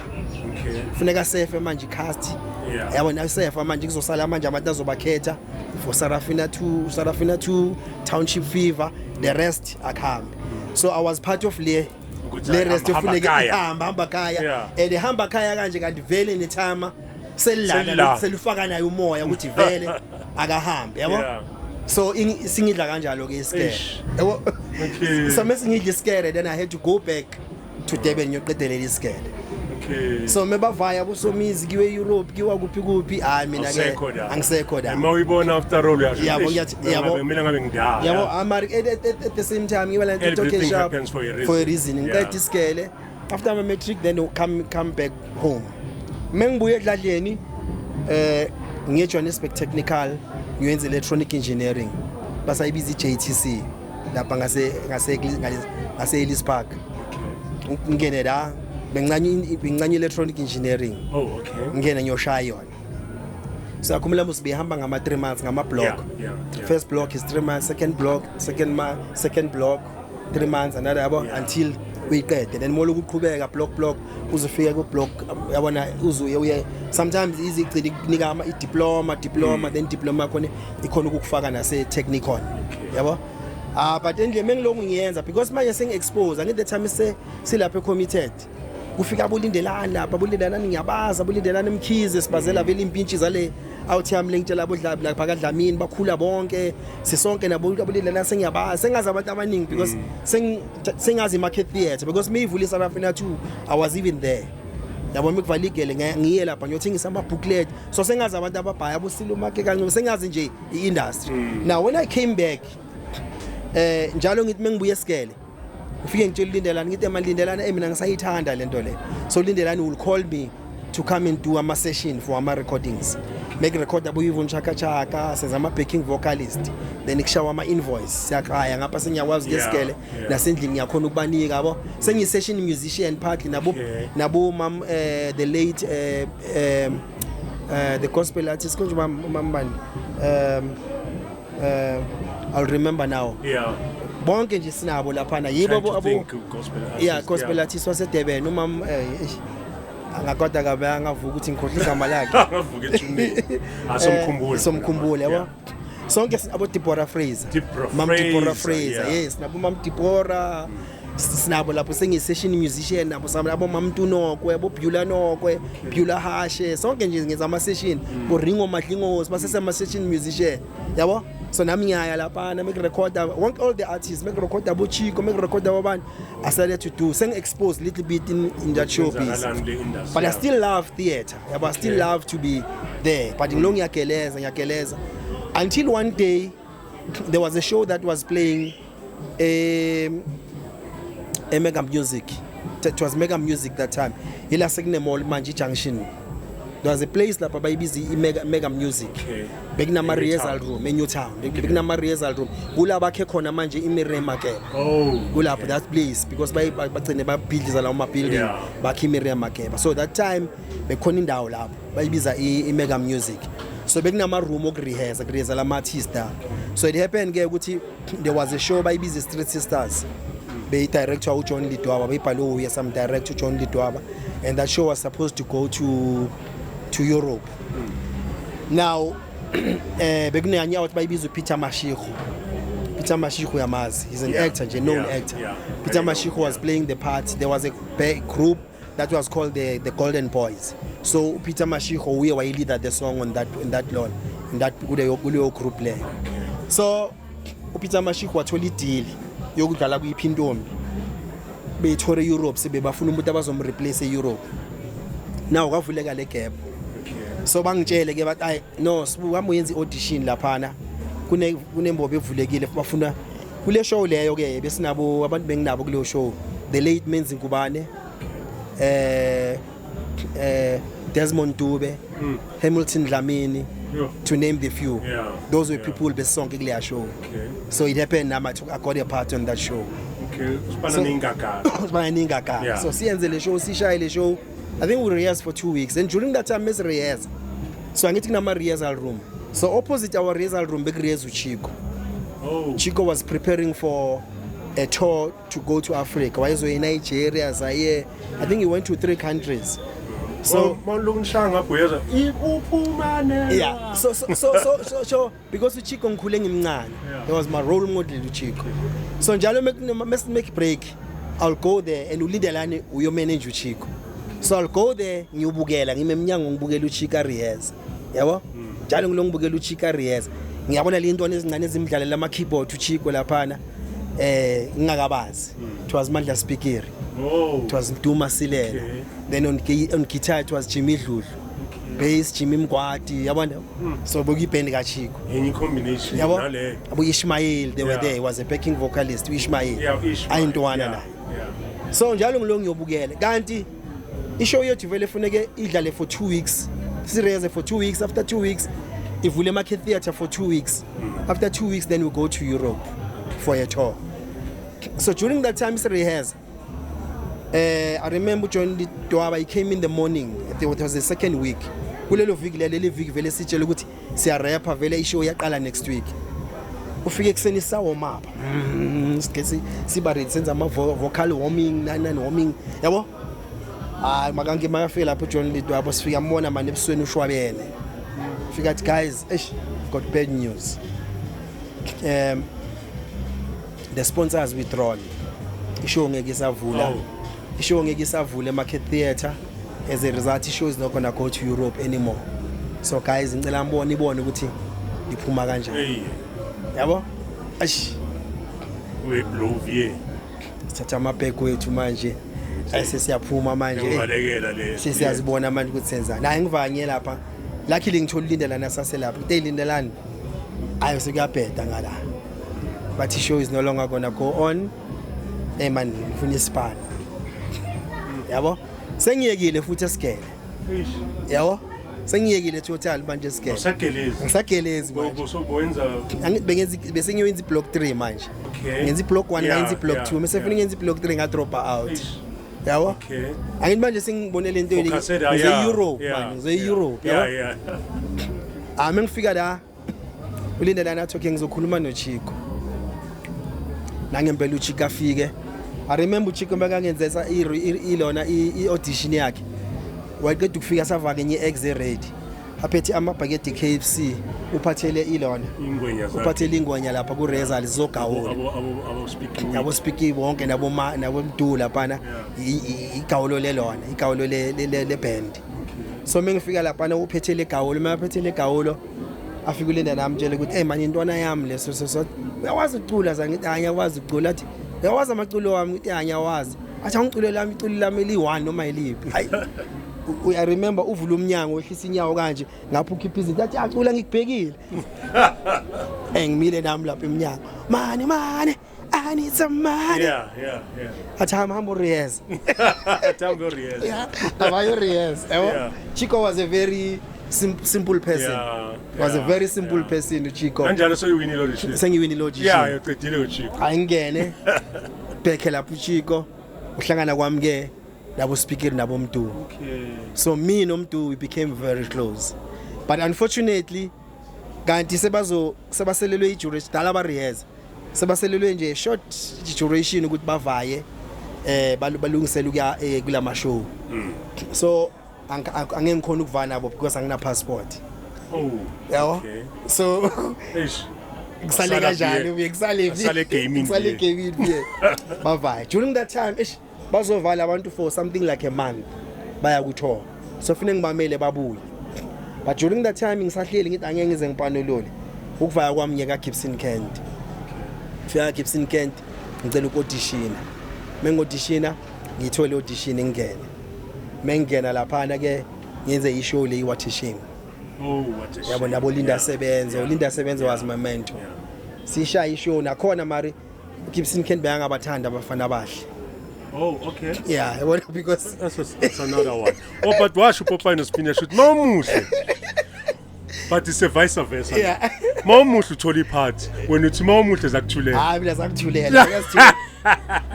kufuneka sefe manje cast yabona sefa manje kuzosala manje abantu azobakhetha for Sarafina 2 Township Fever the rest akhambe so I was part of le rest ufuneka ihamba khaya ehamba khaya kanje kanti vele nethama selilala selifaka nayo umoya ukuthi vele akahambe yabo so singidla kanjalo ke isikele yabo Okay. So mase ngidle isikele, then I had to go back to Durban ngiyoqedelela isikele. Okay. So mebavaya busomizi kiwe Europe kiwa kuphi mina ke angisekho da. Mawuyibona after all uyasho. Yabo ngiyathi yabo mina ngabe ngidala. Yabo amari at the same time ngiba la nto talking sharp for a reason. Ngiqeda isikele after my matric then come back home. Mengibuye edladleni ngiye Johannesburg Technical ngiyenza electronic engineering. Basayibiza iJTC lapha ngase Ellis Park. Ngene la bengincane electronic engineering. Oh, okay. Ngene ngiyoshaya yona. So akumela musibehamba ngama 3 months ngama block. Yeah. First block is 3 months, second block 3 months another until uyiqede. Then molo ukuqhubeka block uzofika ku block yabona uzuye sometimes easy kunika ama diploma then diploma khona ikhona ukufaka nase technicon. Yabo? But endle mengilongu ngiyenza because manje sengi-expose angithi the time silapha committed kufika abulindelani lapha abulindelani ngiyabaza abulindelani Mkhize sibazela vele impintshi zale out yami lengitshela abodla lapha kaDlamini bakhula bonke sisonke nabo abulindelani sengiyabaza sengazi abantu abaningi because sengazi market theatre because me ivula South Africa 2 I was even there yabo mikuvala igele ngiye lapha ngiyothengisa ama booklet so sengazi abantu ababhaya abosilumake kanje sengazi nje i-industry. Now when I came back njalo ngithi mengibuye esikele ufike ngitshela Lindelani ngithi Lindelani mina ngisayithanda lento le so Lindelani will call me to come and do ama session for ama recordings make record abo even chaka senza ama backing vocalist then kushawa ama invoice siyaqaya ngapha sengiyakwazi ngesikele nasendlini ngiyakhona ukubanika yabo sengi session musician partly nabo mam the late the gospel artist konje mambani I'll remember now. Yeah. Bonke nje sinabo lapha na yibo abo gospel artist waseDurban umam angakoda kabe angavuka ukuthi ngikhohle igama lakhe. Angavuka ethuneni. Somkhumbule yabo. Sonke abo Deborah Fraser. Deborah Fraser. Yes, nabo mam Deborah. Sinabo lapho sengi-session musician nabo abo Mamtunokwe abo Bula Hashe sonke nje ngenza ama-session bo Ringo Mahlingozi basesema-session musician yabo so nami ngiyaya lapha make recorder all the artists make recorder abo Chicco make recorder abantu I started to do exposed little bit in that showbiz but I still love theatre yabo I still love to be there but ngilongi ngiyageleza until one day there was a show that was playing Mega Music. It was Mega Music that time. Ila sekune mall manje junction. There was a place lapha bayibiza Mega Music. Bekuna ama rehearsal room in Newtown. Bekuna ama rehearsal room. Kula bakhe khona manje imirema ke. Oh. Kula that place because bagcine ba build la uma building bakhe imirema ke. So that time bekhona indawo lapho bayibiza Mega Music. So bekuna ama room okurehearsa ama artists da. So it happened ke ukuthi there was a show bayibiza Street Sisters. Be director uJohn Lidwaba beyibhalo uya some director uJohn Lidwaba and that show was supposed to go to Europe. Now bekunanya ukuthi bayibiza uPeter Mashiko yamazi he's an actor nje known actor. Peter Mashiko was playing the part. There was a group that was called the Golden Boys. So Peter Mashiko uye wayilida the song in that kuleyo group le. So uPeter Mashiko wathola ideal yokudlala kuyiphintombi beyithore Europe sebebafuna umuntu abazomreplace eEurope. Now kwavuleka le gap. So bangitshele ke bathi ay no Sbu hamba uyenza audition laphana kunembobo evulekile bafuna kule show leyo ke besinabo abantu benginabo kuleyo show the late Menzi Nkubane Desmond Dube Hamilton Dlamini to name the few. Those were people besonke kuleya show. So it happened I got a part on that show. So siyenze le show sishaye le show I think we rehearsed for 2 weeks and during that time we rehearsed. So angithi kunama rehearsal room. So opposite our rehearsal room bekureheza uChicco. Chicco was preparing for a tour to go to Africa. Wayezo in Nigeria, Zaire. I think he went to 3 countries. So yeah. So because uChicco ngikhule ngimncane. He was my role model uChicco. So njalo make break. I'll go there and uLindelani uyo manage uChicco. So I'll go there ngiyobukela ngimemnyango ngibukela uChicco rehearse. Yabo? Njalo ngilongibukela uChicco rehearse. Ngiyabona le ntwana ezincane ezimdlalela ama keyboard uChicco laphana. ngingakabazi. It was Mandla Spikiri. It was Duma Silela. Then on guitar it was Jimmy Dludlu. Bass Jimmy Mkwati, yabona. So boki band ka Chicco. Any combination nale. Abu Ishmael, they were there. He was a backing vocalist, Ishmael. Yeah, Ishmael. Ayintwana na. So njalo ngilongo ngiyobukela. Kanti ishow yethu vele funeke idlale for 2 weeks. Serious for 2 weeks. After 2 weeks, ivule market theater for 2 weeks. After 2 weeks, then we go to Europe for a tour. So during that time, I remember John Dwaba, he came in the morning. It was the second week. Kulelo week vele sitshela ukuthi siya rapper vele ishow yaqala next week. Ufike kuseni sawo map. Sikesi sibaready senza ama vocal warming, nani warming. Yabo? Ah, makange makafika lapho John Dwaba sifika mbona manje ebusweni ushwabene. Fika athi guys, got bad news. The sponsors withdrawn. Ishow ngeke isavula. Ishow ngeke isavula market theater. As a result, ishow is not gonna go to Europe anymore. So guys, ngicela mbone ibone ukuthi liphuma kanjani. Yabo? We blovier. Sithatha amabhek wethu manje. Ayisesiyaphuma manje. Sesiyazibona manje ukuthi senzani. Hayi ngivanye lapha. Luckily ngithola Lindelani saselapha. Uthe Lindelani ayo sekuyabheda ngala. But the show is no longer gonna go on. Hey man, ngifuna isipani. Yabo? Sengiyekile futhi esigele. Yabo? Sengiyekile total manje esigele. Ngisagelezi manje. So bowenza bese ngiyenza block 3 manje. Ngenza block 1 ngenza block 2. Mase funa ngenza block 3 nga drop out. Yabo? Okay. Angithi manje sengibone lento yini. Europe manje, Europe. Yeah. Mengifika la uLindelani athoke ngizokhuluma noChicco. Nangempela uChicco afike. I remember uChicco bekangenza ilona iaudition yakhe. Waqeda ukufika savaka enye exe ready. Aphethe amabhakede KFC uphathele ilona. Uphathele ingwenya lapha ku Rezal zogawula. Abo speaking bonke nabomdula lapha igawulo lelona, igawulo le band. So mengifika lapha uphethele igawulo, maphethele igawulo afike uLindelani amtshela ukuthi man intwana yami leso uyawazi ucula zangithi angiyawazi ucula athi uyawazi amaculo wami ukuthi angiyawazi athi angiculo lami iculo lami li1 noma iliphi hayi I remember uvula umnyango wehlisa inyawo kanje ngapha ukhipha izinto athi acula ngikubhekile engimile nami lapha emnyango mani I need some money. Yeah. Athi hamba Reyes. Tango Reyes. Yeah. Abayo Reyes. Chicco was a very simple person. Was a very simple person uChicco. Kanjalo soyiwinile audition. Sengiwinile audition. Yeah, uqedile uChicco. Ayingene. Bheke lapha uChicco. Uhlangana kwami ke labo speaker nabo Mdu. Okay. So me noMdu we became very close. But unfortunately kanti sebaselelwe iduration dala ba Reyes. Sebaselelwe nje short duration ukuthi bavaye balungisela ukuya kulama show. So angeke ngikhona ukuvana nabo because angina passport. Yabo? Okay. So ngisale kanjalo ngisale gaming bavaye. During that time bazovala abantu for something like a month baya ku tour. So fune ngibamele babuye. But during that time ngisahleli ngithi angeke ngize ngipanelole ukuvaya kwami nyeka Gibson Kent. Fika Gibson Kent ngicela ukodishina. Mengodishina ngithole audition ngene. Mengena lapha na ke ngenze ishow le iwatishing. What a shame. Yabo nabo Linda Sebenza was my mentor. Sishaya ishow nakhona mari Gibson Kent bayangabathanda abafana abahle. Okay. Yeah, because that's another one. But washo Popeye no Spinach shoot mawumuhle. But it's a vice versa. Yeah. Mawumuhle uthola iphathi wena uthi mawumuhle zakuthulela. Hayi mina zakuthulela ngiyazithulela.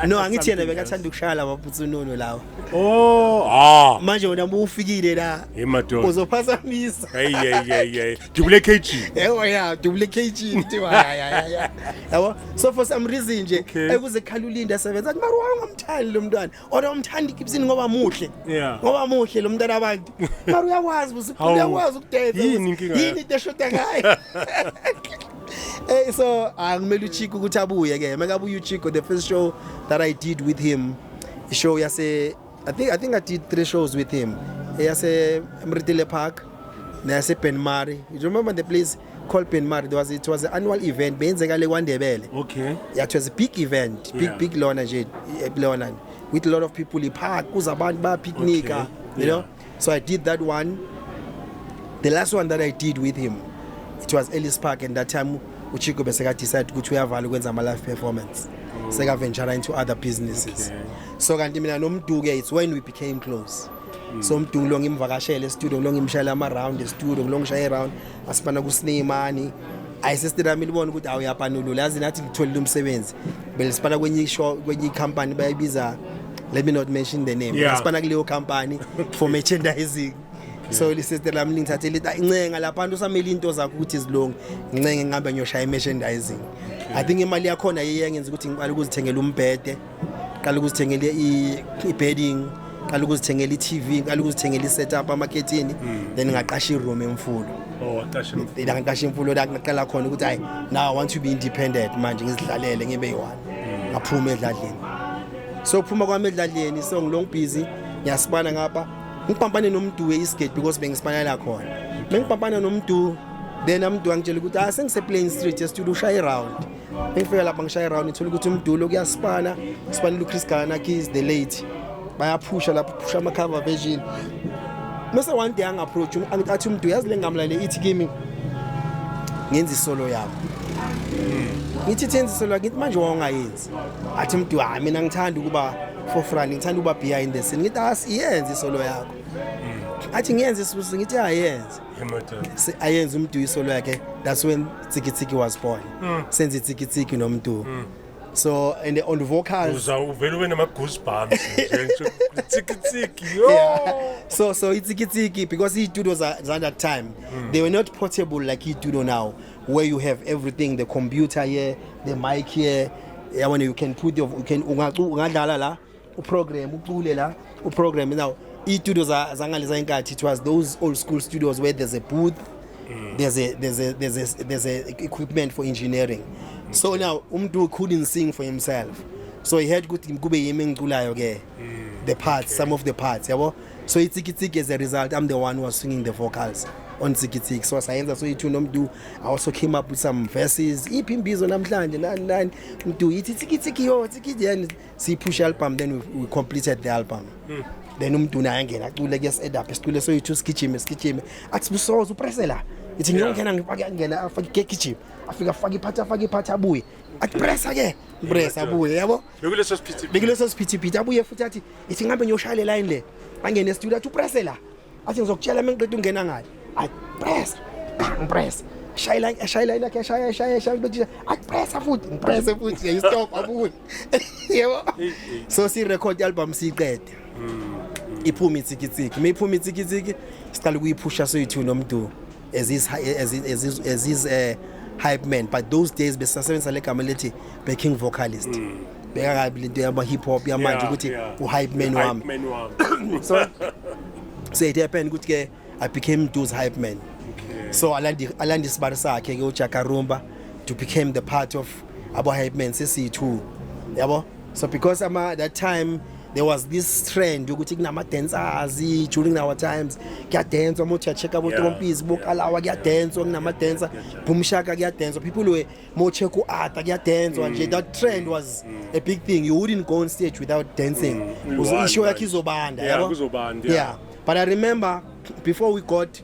No angithena bekathanda ukushaya abaphuthununu lawo. Manje wena ubufikile la. Emadoda. Uzophasamisa. Hey. Double KG. Yeah, double KG mthiwa. Yabo. So for some reason nje ekuze khala uLinda Sebenza mara wangamthandi lo mntwana. Ora umthandi Gibson ngoba muhle. Ngoba muhle lo mntwana abantu. Mara uyakwazi uyakwazi ukudetha. Yini deshoda ngayo. So angimela uChicco ukuthi abuye ke makabuye uChicco the first show that I did with him show yase I think I did 3 shows with him yase Mritile Park nase Benmari. You remember the place called Benmar. It was an annual event. Benzekale kwaNdebele. Okay. Yeah, it was a big event. Big lona nje lona with a lot of people in park. Kuzabantu ba picnic, you know. So I did that one. The last one that I did with him, it was Ellis Park, and that time Chicco beseka decided ukuthi uyavala ukwenza ama live performance. Seka venture into other businesses. So kanti mina nomduke it's when we became close. So umduke lo ngimvakashele studio lo ngimshayela ama round studio lo ngishaya around asibana ku Sneemani. Ayisesitira mina libona ukuthi awuyapanulula yazi nathi ngitholile umsebenzi. Belisipana kwenye show kwenye company bayibiza, let me not mention the name. Asipana kuleyo company for merchandising. So lisesitira lami ngithathe lithi incenga lapha abantu samele into zakho ukuthi izilonge incenga ngihambe ngiyoshaya merchandising. I think imali yakho na yengenza ukuthi ngiqale ukuzithengela umbhede, qala ukuzithengela i-bedding, qala ukuzithengela i-TV, qala ukuzithengela i-setup amaketini, then ngaqasha i-room emfulo. Waqasha imfulo. La ngaqasha imfulo la ngaqala khona ukuthi hayi now I want to be independent manje ngizidlalele ngibe yi-one. Ngaphuma edladleni. So phuma kwami edladleni so ngilong busy ngiyasibana ngapha ngiphampane nomuntu we-Eastgate because bengisipanyela khona. Bengiphampana nomuntu then umuntu angitshela ukuthi sengise Plain Street studio ushaya around. Ngifika lapha ngishaya around ngithola ukuthi umdulo kuyasipana sipanela uChris Kanakis the late bayaphusha lapha phusha ama cover version. Mase one day angiapproach angithi umuntu yazi lengamlale ithi kimi ngenza isolo yami. Ngithi thenza isolo ngithi manje wangayenzi. Athi umuntu mina ngithanda ukuba for front ngithanda ukuba behind the scene. Ngithi asiyenze isolo yakho. Athi ngiyenze isibusi ngithi ayenze. Ayenze umuntu isolo yakhe. That's when TKZEE was born. Senze TKZEE nomuntu. So and on the vocals uvela ube nama goosebumps nje TKZEE yeah. So TKZEE because itudos at that time they were not portable like itudo now where you have everything, the computer here, the mic here, when you can put your ungadlala la uprogram ucule la uprogram. Now itudos zangaleza inkathi it was those old school studios where there's a booth, there's a equipment for engineering. So now umuntu couldn't sing for himself, so he had good kube yimi ngiculayo ke the parts, some of the parts yabo. So TKZEE as a result I'm the one who was singing the vocals on TKZEE. So sayenza so itu nomdu I also came up with some verses iphimbizo namhlanje nani mdu ithi TKZEE yo TKZEE si push album, then we completed the album. Then umdu na yangena acule ke set up isicule so itu skitchime athi busoza upressela ithi ngiyongena ngifake ngena afake kitchen afika fake iphatha abuye athi pressa ke pressa abuye yabo bekuleso siphithiphithi abuye futhi athi ithi ngambe ngiyoshayela line le angene studio athi upressela athi ngizokutshela mengiqeda ungena ngayo athi press shayela lakhe shaya ukuthi athi pressa futhi you stop abuye yabo. So si record album siqede iphuma iTKZEE meyiphuma iTKZEE siqala ukuyiphusha so yithu nomdu as his hype man, but those days besasebenza legama lethi backing vocalist bekabi into yaba hip hop yamanje ukuthi uhype man wami. So it happened ukuthi ke I became those hype man. So alandi isibari sakhe ke uJakarumba to became the part of abo hype man sesi2 yabo. So because that time there was this trend ukuthi kunama dancers during our times kya dance umuntu check abo Tompisi bokalawa kya dance kunama dancer Bumshaka kya dance people were mo check art kya dance nje. That trend was a big thing. You wouldn't go on stage without dancing. Usho yakhe izobanda yabo. Yeah, but I remember before we got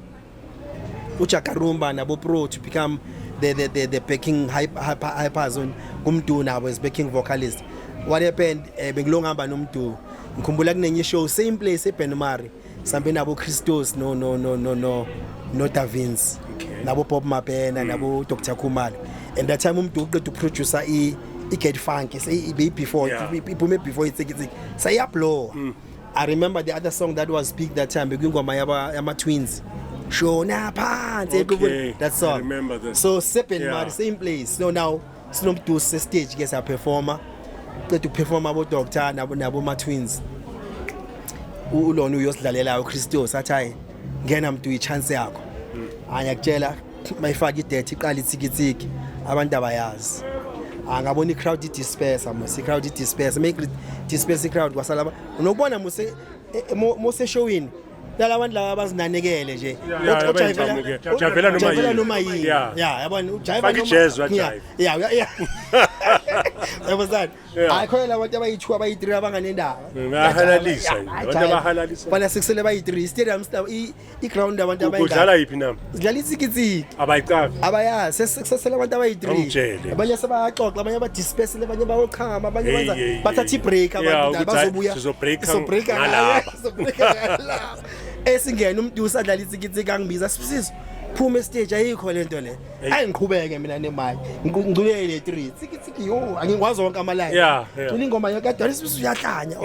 uJakarumba nabo Pro to become the backing hypers on kumduna was backing vocalist. What happened bengilongamba nomdu ngikhumbula kunenye show same place eBenmari sambe nabo Christos no Dayz nabo Bob Mapena nabo Dr Khumalo, and that time umdu uqeda uproducer Get Funk say before iphume before iTKZEE sayablow. I remember the other song that was big that time bekungoma yama Twins Shona phansi that song. I remember that. So Benmari same place. So now sinomdu stage ke sa performer to perform about Doctor nabo ma Twins ulona uyosidlalela uChristos athi hayi ngena mntu ichance yakho angiyakutshela mayifaka idethi iqala iTKZEE abantu abayazi angabona iCrowd disperse disperse make disperse iCrowd kwasala unokubona mose showini Lalabantu laba abazinanekele nje. Ujayivela noma yini. Yeah, yabona ujayiva noma. Jazz wa jive. Yeah. Yabona. Ayikho labantu abayi2 abayi3 abanganendaba. Bayahalalisa. Abantu abahalalisa. Bana sikusele bayi3 stadium i-ground abantu abayidlala. Udlala yipi nami? Sidlala iTKZEE. Abayicafi. Abayazi sesele abantu Ungitshele. abayi3. Abanye sebayaxoxa, abanye badisperse, abanye bayochama, abanye benza bathatha i-break abantu bazobuya. Sizobreaka ngalapha. Esingena umuntu usadlala iTKZEE kangibiza sisizo. Phuma stage ayikho lento le. Ayiqhubeke mina nemali. Ngicule le 3. Tsikitsiki yo, angikwazi wonke ama-line. Yeah. Ingoma yakade sisizo uyahlanya.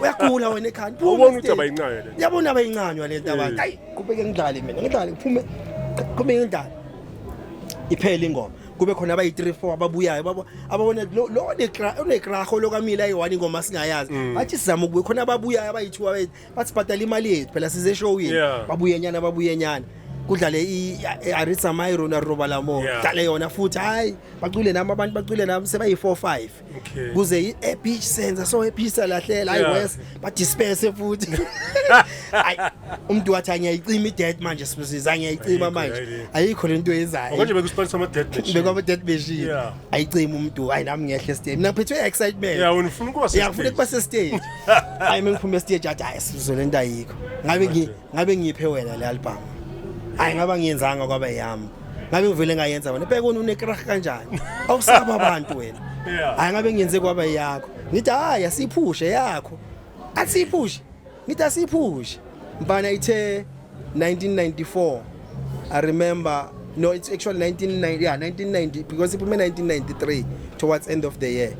Uyagula wena ekhaya. Ubona ukuthi abayincane le. Yabona abayincanywa lento abantu. Hayi, qhubeke ngidlale mina. Ngidlale uphume. Qhubeke ngidlale. Iphela ingoma. Kube khona abayi3-4 ababuyayo ababona lo nekraho lokamila ayi1 ingoma singayazi athi sizama ukube khona ababuyayo abayi2 bathi bhatala imali yethu phela size show yini babuye nyana kudlale iAritza Mayro na Robalamo dlale yona futhi hayi bacule nami abantu bacule nami sebayi4-5 kuze eBeach Senza so ephisa lahlela hayi west badisperse futhi hayi umuntu wathi angiyayicima idead manje sibisiza angiyayicima manje ayikho lento ezayo konje bekuspanisa ama dead match bekwa dead machine ayicima umuntu hayi nami ngiyahle stage mina phethwe excitement wena ufuna ukuba stage ufuna ukuba stage hayi mengiphume stage athi hayi sizolenta ayikho ngabe ngiphe wena le album hayi ngaba ngiyenzanga kwaba yami ngabe ngivele ngayenza wena bheka unekrah kanjani awusaba abantu wena hayi ngabe ngiyenze kwaba yakho ngithi hayi asiphushe yakho asiphushe ngithi asiphushe mbana ithe 1994 I remember no it's actually 1990 because iphume 1993 towards end of the year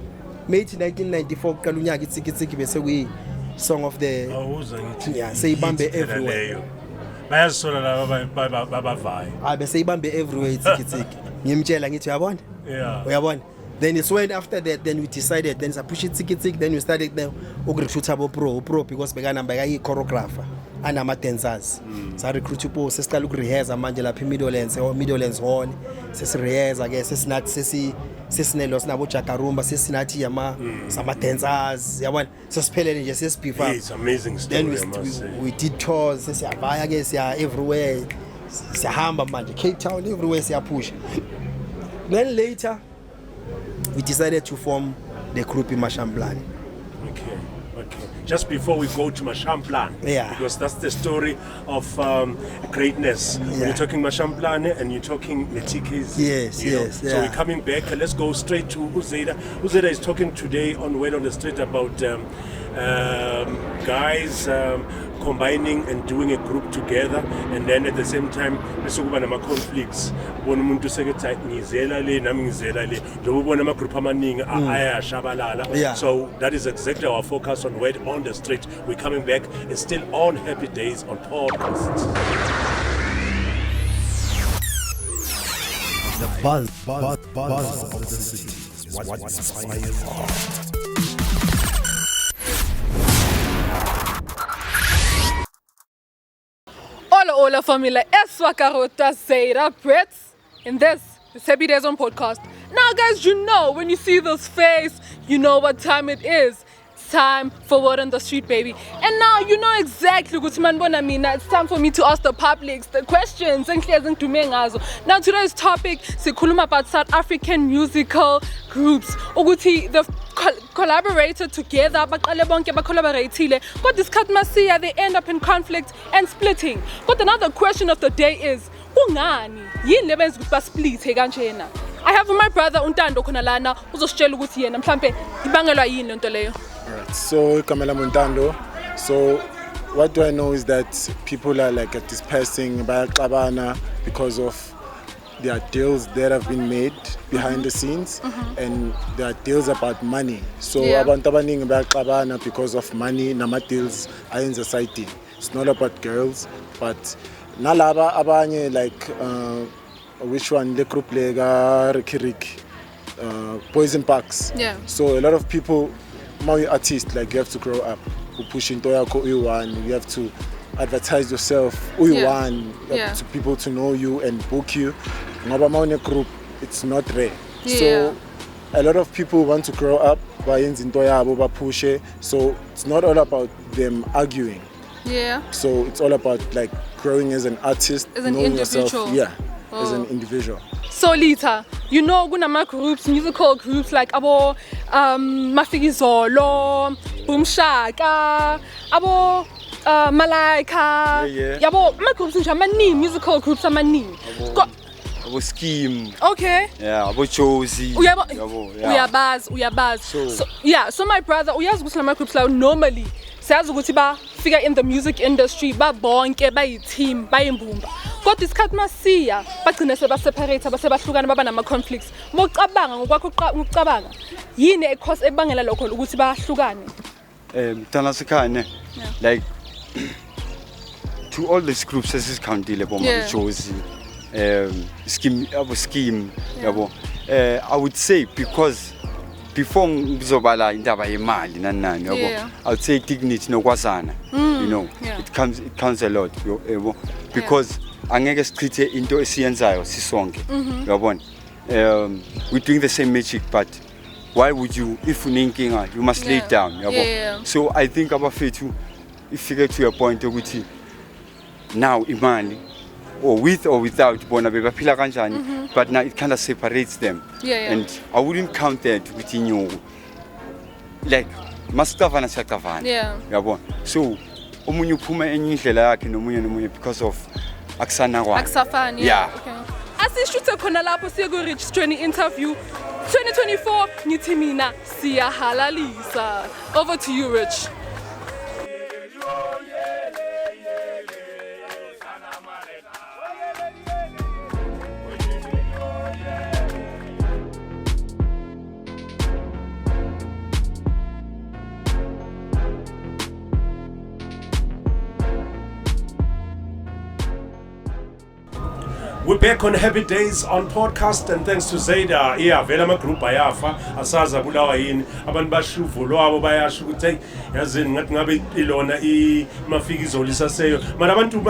May 1994 qala unyaka iTKZEE bese kuyi song of the seyibambe everywhere bayazisola laba babavayo bese ibambe everywhere iTKZEE ngimtshela ngithi uyabona then it's when after that then we decided then sapush iTKZEE then we started now ukurecruit abo pro because bekanamba kayi choreographer anama dancers sa recruit upo sesiqala ukurehearse manje lapha eMidlands Hall sesirehearse ke sesinathi sesinelo sinabo Jakarumba sesinathi sama dancers yabona sesiphelele nje sesibhifa it's amazing story then we did tours sesiyabaya ke siya everywhere siyahamba manje Cape Town everywhere siyapush then later we decided to form the group in Mashamplan. Okay. Just before we go to Mashamplan, because that's the story of greatness. When you're talking Mashamplan and you're talking the TKZEE. Yes. So we're coming back. Let's go straight to Uzeda. Uzeda is talking today on Word on the Street about guys combining and doing a group together, and then at the same time besokuba nama conflicts bona umuntu sekethi ngizela le nami ngizela le njengoba ubona ama group amaningi ayashabalala. So that is exactly our focus on Word on the Street. We're coming back. It's still on Happy Days on Podcast. The buzz of the city is what inspires. Hola familia, Eswakarota Zayda Brits. In this, it's Happy Days on Podcast. Now guys, you know when you see this face, you know what time it is. It's time for Word on the Street, baby. And now you know exactly what man bonamina. It's time for me to ask the public the questions. Now today's topic, sikhuluma about South African musical groups. Ukuthi the collaborated together, baqale bonke bacollaboratile. But this masiya, they end up in conflict and splitting. But another question of the day is, kungani yini lebenza ukuthi basplithe kanjena? I have my brother Untando khona lana uzositshela ukuthi yena mhlambe ibangelwa yini lento leyo. Alright, so Kamela Montando. So what do I know is that people are like dispersing bayaxabana because of there are deals that have been made behind the scenes, and there are deals about money. So abantu abaningi bayaxabana because of money nama deals ayenza side. It's not about girls, but nalaba abanye like which one the group lega Rikirik Poison Parks. So a lot of people, my artists, like you have to grow up. You push into you have to advertise yourself. To people to know you and book you. Ngoba group, it's not rare. So a lot of people want to grow up. So it's not all about them arguing. Yeah. So it's all about like growing as an artist, As an knowing individual. yourself. Yeah, as an individual. So Lita, you know kunama groups, musical groups like abo Mafikizolo, Boomshaka, abo Malaika. Yeah. Yabo ama groups nje amaningi, musical groups amaningi. Abo Scheme. Okay. Yeah, abo Josie. Uyabazi. So my brother, uyazi ukuthi lama groups lawo normally siyazi ukuthi bafika in the music industry babonke bayi-team bayimbumba. Kodwa isikhathi masiya bagcina sebaseparate basebahlukana baba nama conflicts. Mokucabanga ngokwakho ukucabanga yini ecause ebangela lokho ukuthi bahlukane? Mtana Sekhane. Like to all these groups as is countile bomama Josie. Scheme yabo. I would say because before ngizobala indaba yemali nani yabo, I would say dignity nokwazana. You know, it counts a lot yabo, because angeke sichithe into esiyenzayo sisonke yabona. We're doing the same magic, but why would you, if unenkinga, you must lay it down yabo. So I think abafethu ifike to a point ukuthi now imali or with or without bona bebaphila kanjani, but now it kind of separates them. And I wouldn't count that within you, like masicavana siyacavana yabona. So omunye uphuma enye indlela yakhe nomunye because of akusana kwakhe Akusafani. Okay. Asishuthe khona lapho siye ku Rich 20 interview 2024 ngithi mina siyahalalisa. Over to you, Rich. We're back on Happy Days on podcast, and thanks to Zayda. Yeah, vela ma group bayafa asaza bulawa yini abantu bashuvu lwabo bayasho ukuthi yazini ngathi ngabe ilona iMafikizolo isaseyo. But abantu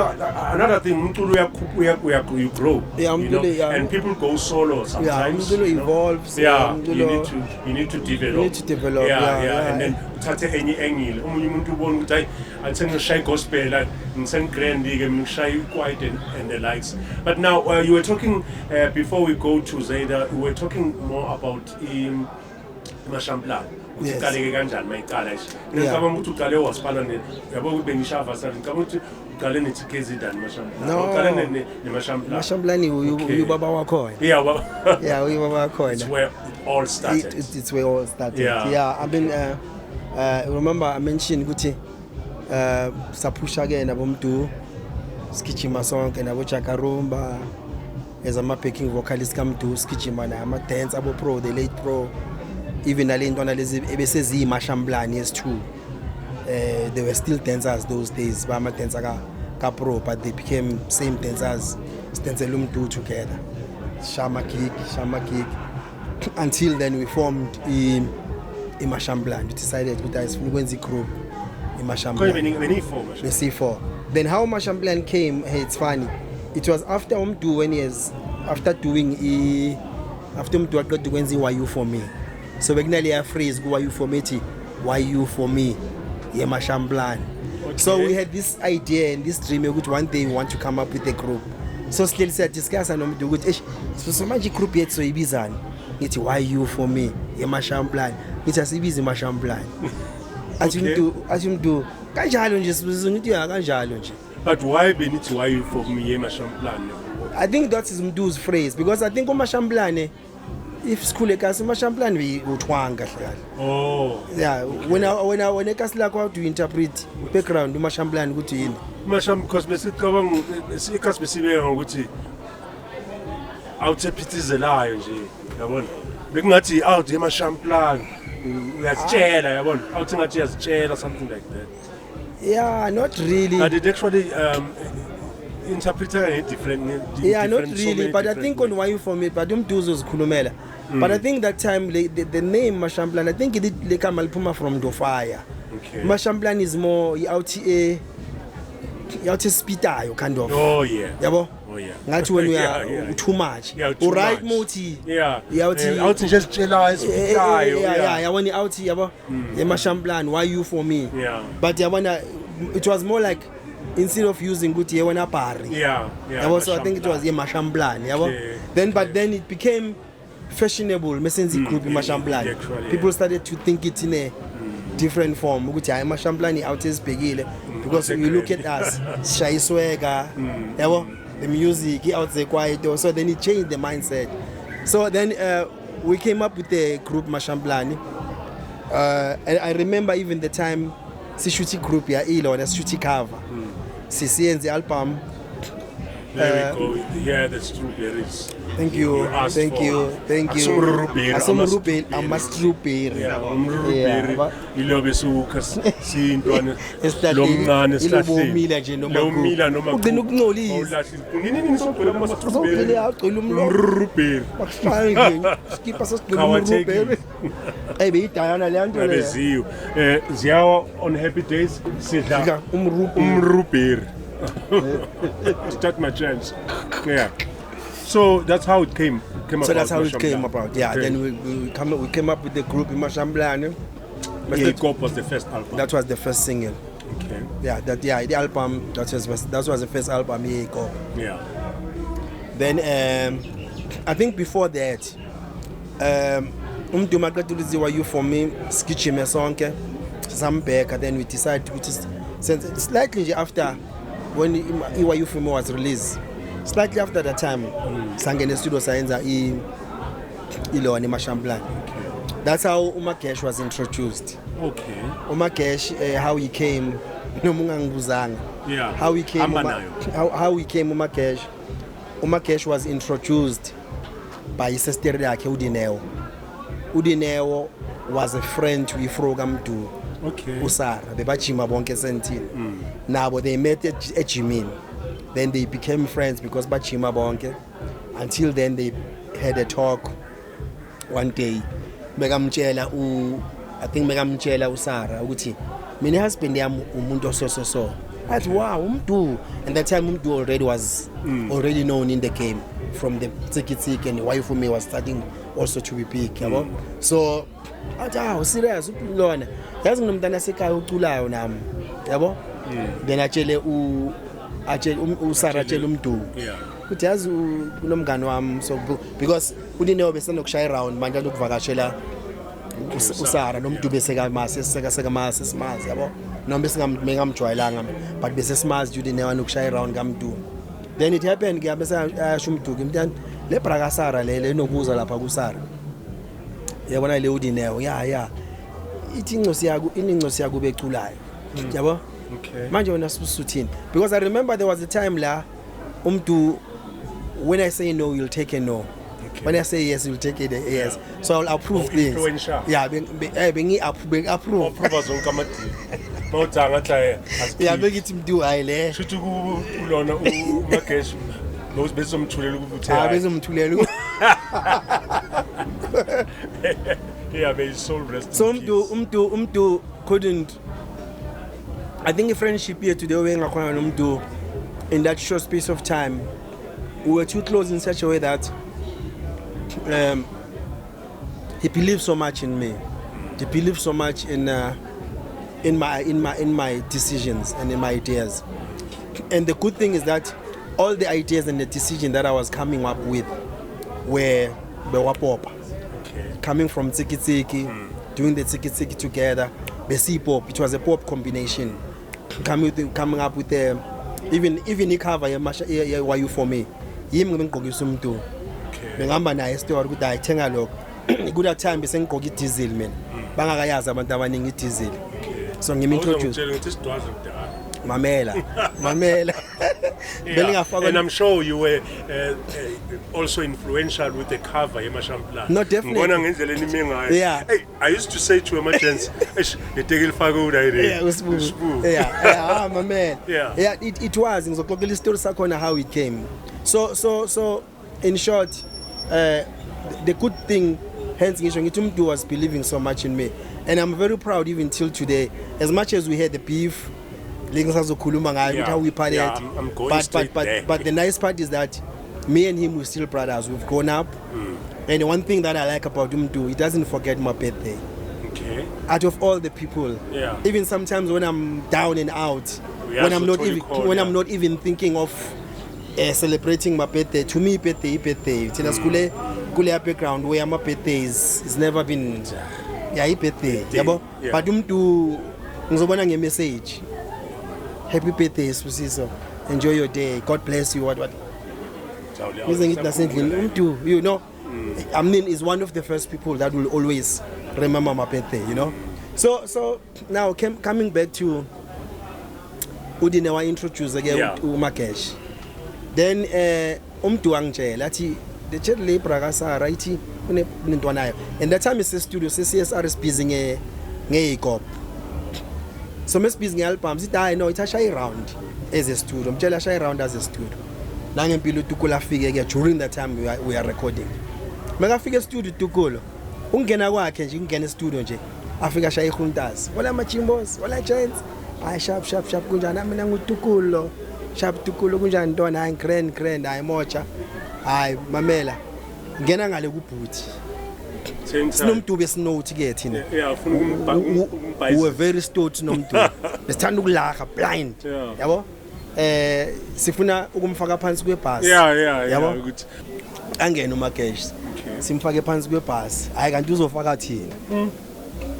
another thing umculo you grow. Yeah, you know? And people go solo sometimes. Yeah, evolves. Yeah, you need to develop. You need to develop. Yeah. And then uthathe enye engile. Omunye umuntu ubona ukuthi ayi athenge shy gospel, ngisen grand ke shy quiet and the likes. But now you were talking before we go to Zayda, we were talking more about Mashamplan. Yes. Uqaleke kanjani mayiqala nje. Ngicabanga ukuthi uqale wasipana ne yabo bengishava sana. Ngicabanga ukuthi uqale ne TKZEE than Mashamplan. Uqale ne Mashamplan. Mashamplan uyubaba wakho. Yeah, well, yeah, uyubaba wakho. It's where it all started. It's where it all started. Yeah. I mean remember I mentioned ukuthi sapusha ke nabomdu skijima sonke nabo Chakarumba as ama backing vocalist kamdu skijima na ama dance abo pro, the late pro, even nale ntwana lezi ebesezi Mashamblani S2. They were still dancers those days, ba ama dancer ka pro, but they became same dancers, dancela umdu together. Shama kick until then we formed Mashamblani. We decided to ukwenza group Mashamblani. The C4. Then how Mashamplan came, hey, it's funny. It was after Umdu when he is after doing after Umdu got to when why you for me. So originally a phrase go why you for me, why you for me, yeah Mashamplan. Okay. So we had this idea and this dream which one day we want to come up with a group. So still said discuss and Umdu good. So much group yet so ibizan. It's why you for me, yeah Mashamplan. It's as ibizi Mashamplan. Assume kanjalo nje sizokuthi kanjalo nje. But why benithi why you for me Mashamplan? I think that is Mdu's phrase because I think Mashamplan if school ekasi Mashamplan we utwanga kahle. Oh. Yeah, when ekasi lakho how to interpret background Mashamplan ukuthi yini? Masham because besicabanga ikasi besibeka ukuthi awuthephithizelayo nje yabona. Bekungathi out Mashamplan uyazitshela yabona. Awuthi ngathi uyazitshela something like that. Yeah, not really. But it actually interpreted it differently. Yeah, not really. But I think on why you for me, but Mdu's Kulumela. But I think that time the name Mashamplan, I think it did come Alpuma from Dofaya. Okay. Mashamplan is more out spitayo kind of. Oh yeah. Yabo? Oh yeah. Ngathi when we are too much. Yeah, too right much. moti. Yeah. Out just jealous. Yeah, when you out yabo. Mashamplan, why you for me? Yeah. But yabona it was more like instead of using Guti Yewena Pari. Yeah. So I think it was Mashamblani. Okay. But then it became fashionable. Mesenzi group Mashamblani. People started to think it in a different form. Guti Mashamblani out is Pegile. Because you look at us, Shai Swagger, the music out there quiet. So then it changed the mindset. So then we came up with the group Mashamblani. And I remember even the time Sishuti group ya ilo na Sishuti cover. The album. There we go. Yeah, that's true. There is. Thank you. Asumrubeli amastrubeli. Yeah, ilobe suka sintwana lomncane sihlahleni nje noma lomila noma ugcina ukuncolisa nini nisobhela kuma strubeli aqila umrubeli bakufanga skipa sasigcina umrubeli ebe idayana le nto le beziyo ziyawa on happy days sidla umrubeli start my chance. Yeah. So that's how it came so that's how it came about. Yeah. Okay. Then we came up with the group in Mashamblani. Hip-hop was the first album. That was the first single. Okay. Yeah, the album that was the first album hip-hop. Yeah. Then I think before that you for me skitchime sonke sambeka, then we decided to slightly after when Iwayu for me was released. Slightly after that time, Sangene Studio Sayenza Lindelani Mkhize. That's how Umakesh was introduced. Okay. Umakesh, how he came, yeah. How he came, Umakesh. Umakesh was introduced by his sister Udineo. Udineo was a friend to Ifrogam to Usara, the Bachima Bonke Sentin. Now they met at Jimin. Then they became friends because Bachima Bonke. Until then they had a talk one day. Megamchela Usara uthi mina husband yam umuntu so. I thought, wow, Umdu. And that time Umdu already was already known in the game from the TKZEE, and why for me was starting also to be big, So I thought, serious Lona. Yazi nomntana sekhaya uculayo nami. Yabo? Then Usara atshela Umdu. Kuthi yazi kunomngane wami so because udineo besenokushaya around manje lokuvakashela Usara nomntu besekamase seka simazi yabo noma singamjwayelanga but bese simazi udineo anokushaya around kamntu. Then it happened ke bese ayasho umduki mntana le braka Sara le enokuza lapha kuSara yabona le udineo ya ithi incosi yakho beculayo yabo. Okay. Manje wena sisuthini because I remember there was a time la umntu when I say no you'll take a no. Okay. When I say yes you'll take it a yes. So I'll approve things. Yeah, bengi approve. Zonke amadini. Bawuthanga hla yeah, bekithi mntu hayile. Shuthi kulona uMakesh bezomthulela ukubuthe. Bezomthulela. Yeah, may his soul rest. So umntu couldn't. I think a friendship here today in that short space of time we were too close in such a way that he believed so much in me. He believed so much in my decisions and in my ideas. And the good thing is that all the ideas and the decisions that I was coming up with were pop. Coming from TKZEE, doing the TKZEE together, pop. It was a pop combination. Coming up with even a cover why you for me. Yimi ngibengqokisa umuntu. Bengihamba naye store ukuthi ayithenga lokho. Good time bese ngigqoka iDiesel mina. Bangakayazi abantu abaningi iDiesel. So ngimi introduce. Mamela. And I'm sure you were also influential with the cover Mashamblani. No, definitely. Yeah. Hey, I used to say to emergency, Sbu. Yeah, my man. Yeah, it was. Ngizokhokhela story sakhona how it came. So in short, the good thing, hence ngisho was believing so much in me, and I'm very proud even till today. As much as we had the beef, how we parted, but the nice part is that me and him we're still brothers. We've grown up, and one thing that I like about him too, he doesn't forget my birthday. Okay. Out of all the people, Yeah. even sometimes when I'm down and out, We when also I'm not told you even call, when yeah. I'm not even thinking of celebrating my birthday. To me, birthday. Tina skule background where my birthday is never been. Yeah, birthday. Yabo. Yeah. But umntu ngizobona nge-message. Happy birthday, Sbusiso. Enjoy your day. God bless you. What? You know, I mean, is one of the first people that will always remember my birthday, you know. So now coming back to Udinewa introduce again Umakesh. Then umntu angitshela athi the chat labor akasa right unentwanayo. And that time is studio CSR is busy ngeikop. So mes busy ngealbum sithi hayi no itha shy round as a studio. Mtshela shy round as a studio. Nangempilo uTukula afike ke during that time we are recording. Makafika studio uTukula. Ungena kwakhe nje ungena studio nje afika shaya ihuntazi. Wala machimbos, wala giants. Hayi sharp kunjani mina nguTukulo. Sharp Tukulo kunjani ntwana hayi grand hayi mocha. Hayi mamela. Ngena ngale kubhuthi. Sinomdube sinothi ke thina. Yeah, ufuna ukumbayisa. We were very stout nomdube. Besithanda ukulakha blind. Yabo? Sifuna ukumfaka phansi kwebhasi. Yeah, yabo ukuthi angena uMakesh simfake phansi kwebhasi hayi kanti uzofaka thina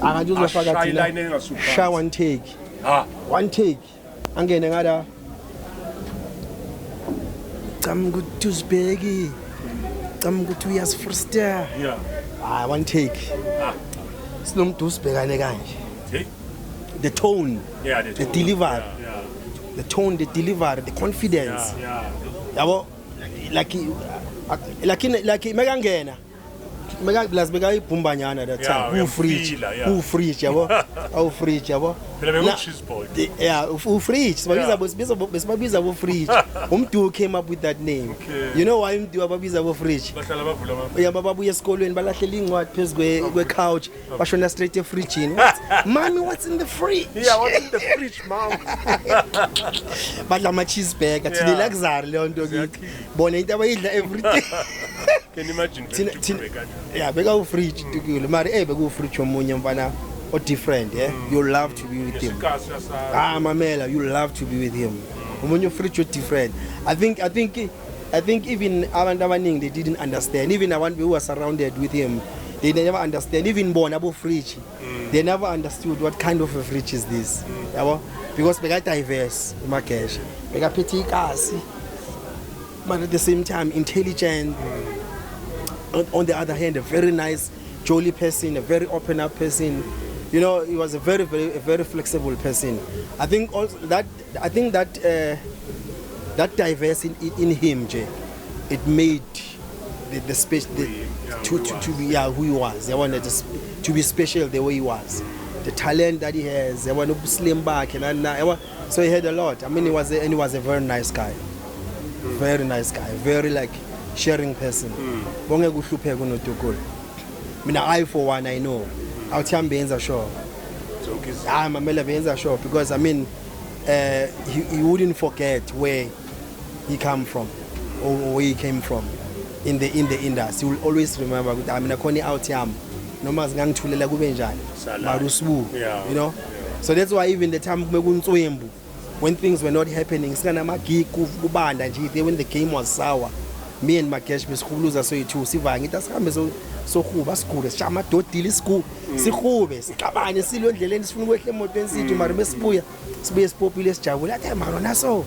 akanti uzofaka thina sha one take angene ngada cam ukuthi uzibheki cam ukuthi uyasifrustera one take sinomntu usibhekane kanje the tone the delivery the tone, the delivery, the confidence. Yabo, like megangena. Plus bega ipumbanyana that time. Who free, yabo? How free, yabo? Yeah, who free? Babiza wo free. Umntu came up with that name. You know why umntu babiza wo free? Yeah, bababuya esikolweni balahlela incwadi phezulu kwe couch. Bashona straight e-fridge in. Mommy, what's in the fridge? Yeah, what's in the fridge, mom? Badla ama cheeseburger, thina luxury leyo nto kithi. Bona into abayidla everything. Can you imagine? Yeah, beka u-fridge tukule. Mari beka u-fridge omunye mfana o different, yeah. You love to be with him. Mamela, you love to be with him. Omunye u-fridge o different. I think even abantu abaningi they didn't understand. Even abantu who were surrounded with him, they never understand. Even bona abo fridge, they never understood what kind of a fridge is this. Yabo? Because beka diverse uMakesh. Beka phethe ikasi. But at the same time intelligent. On the other hand, a very nice, jolly person, a very open up person. You know, he was a very flexible person. I think also that diverse in him, Jay, it made the space to be who he was. They wanted to be special the way he was. The talent that he has, they want to slim back and so he had a lot. I mean, he was a very nice guy. Very nice guy. Very like sharing person. Bonge kuhluphe kunoTukula. Mina I for one I know. Awuthi benza sure. Mamela benza sure because I mean he wouldn't forget where he come from or where he came from in the industry. He will always remember ukuthi mina khona out yami noma ngangithulela kube njani. Mara Sbu, you know. So that's why even the time kuntswembu when things were not happening sikana magig kubanda nje when the game was sour. Me and Makesh besikhuluza so-2 siva ngithi asihambe so khuba sigule sisha amadodile isikhu sikhube siqabane silo endleleni sifuna ukwehle emotweni sithi mara besibuya sibuye sipopile sijabule athi mara naso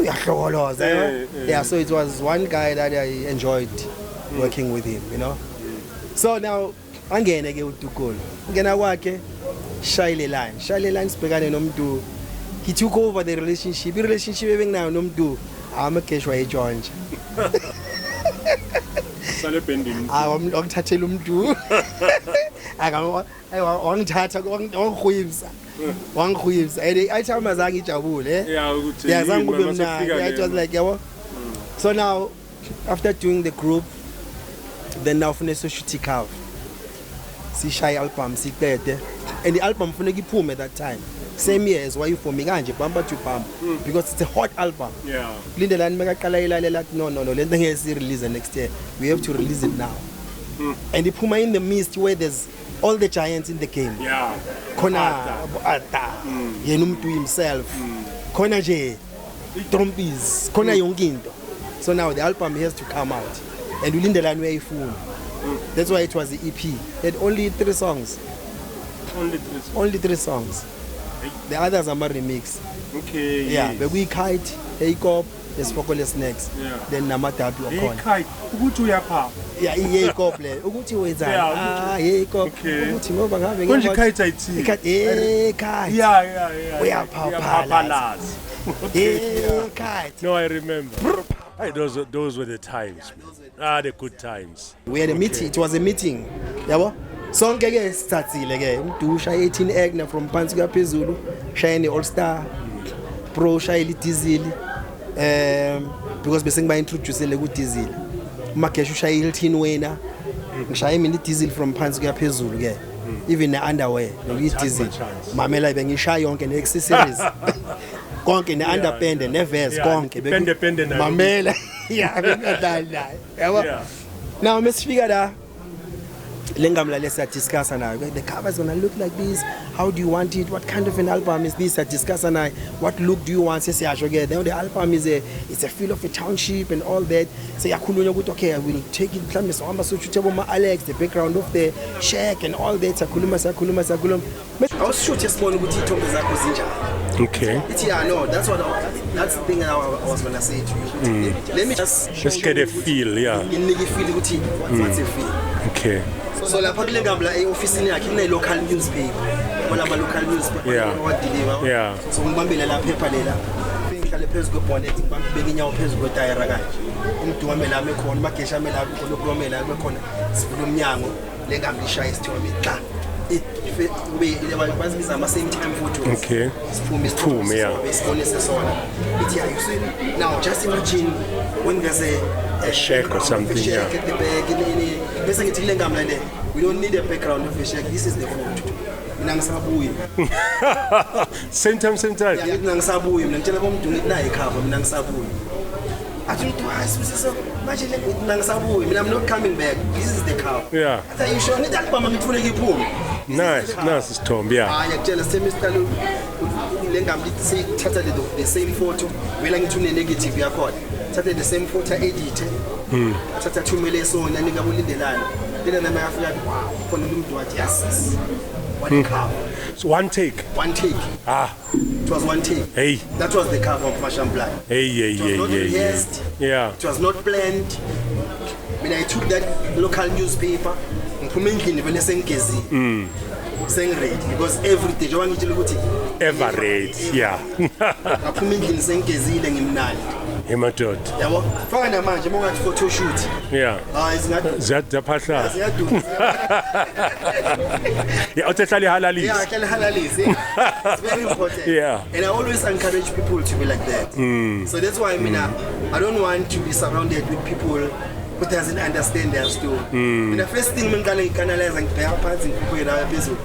uyahlokoloza yeah so it was one guy that I enjoyed working with him, you know. So now angene ke uTukula ngena kwakhe shayile line sibhekane nomntu he took over the relationship ebenginayo nomntu Makesh wayejonja sale pending wangithathela umuntu wangithatha wangihwibsa and athi amazange ijabule ukuthi yazange kube mnandi it was like yabo. So now after doing the group then now fune so shoot cover sishaya album siqede and the album funeka iphume at that time same year as why you for me kanje bumper to bumper because it's a hot album. Lindelani makaqala ilalela no lento ngeke si release next year, we have to release it now. And iphuma in the midst where there's all the giants in the game. Yeah. Kona Ata, Yenumtu himself, Kona J, Trumpis, Kona Yongindo. So now the album has to come out. And Lindelani Mkhize. That's why it was the EP. It had only 3 songs. Only 3 songs. The others are my remix. Okay. Yeah, but we kite, hey cop, let's focus next. Yeah. Then Namatapi Hey, Kai, ukuthi uyapha. Yeah, hey cop le. Ukuthi wenzani? Hey cop. Ukuthi ngoba ngabe Konje kite ayithi. Hey kite. Yeah. Uyapapalaza. Hey kite. No, I remember. Hey, those were the times. The good times. We had a meeting. It was a meeting. Yabo? Sonke ke sithathile ke. Umdu shaya 18 egg from phansi kuya phezulu. Shaya ne All Star. Pro shaya iDayz. Because bese ngiba introduce le ku Dayz. Umagesha ushaya Hilton winner. Ngishaya mina iDayz from phansi kuya phezulu ke. Even the underwear iDayz. Mamela bengishaya yonke ne accessories. Konke ne underpende ne vest konke. Pende na. Mamela. Yeah, yabo. Now mesifika la lengamla lesa discuss now. The cover is gonna look like this. How do you want it? What kind of an album is this? I discuss and what look do you want? Say then the album is it's a feel of a township and all that. Say okay, I will take it. Alex, the background of the shack and all that. Sakuluma. I was shooting small Okay. No, that's the thing I was gonna say to you. Let me just get a feel, yeah. What's a feel? Okay. So la phakile ngabla e-office yakhe kune local newspaper. Yabona ama local newspaper wadeliver. Yeah. So ngibambele la paper lela. Ngihlale phezulu kwebonnet ngibambeke inyawo phezulu kwetayera kanje. Umdu wami la mekhona magesha ami la khona ukromela bekhona sivula umnyango lengamba ishaya isithombe xa. Bazibiza ama-same time photos. Okay. Siphume, yeah. Yeah, you see, now just imagine when there's a shack or something, shack at the back. We don't need a background of a shack. This is the photo. Same time. I'm not coming back. This is the car. Yeah. You sure need that mama Nice Tom, yeah. I just tell Mr. the same photo. We like to negative yakho. The same photo edit. Thatha thumele sona nika Lindelani. Then I Africa for the yes. One car. So one take. It was one take. Hey. That was the cover of Fashion Black. Hey. It was not rehearsed. Yeah. It was not planned. When I took that local newspaper, saying read because every day you want to ever read, yeah. Hematod. Yabo fana manje mongathi photo shoot. Yeah. Ziyaphahla. Yeah, utehlali halalisi. Yeah, I can halalisi. It's very important. Yeah. And I always encourage people to be like that. So that's why I don't want to be surrounded with people who doesn't understand their story. The first thing ngikana analyze ngibheka phansi ngikuphela phezulu.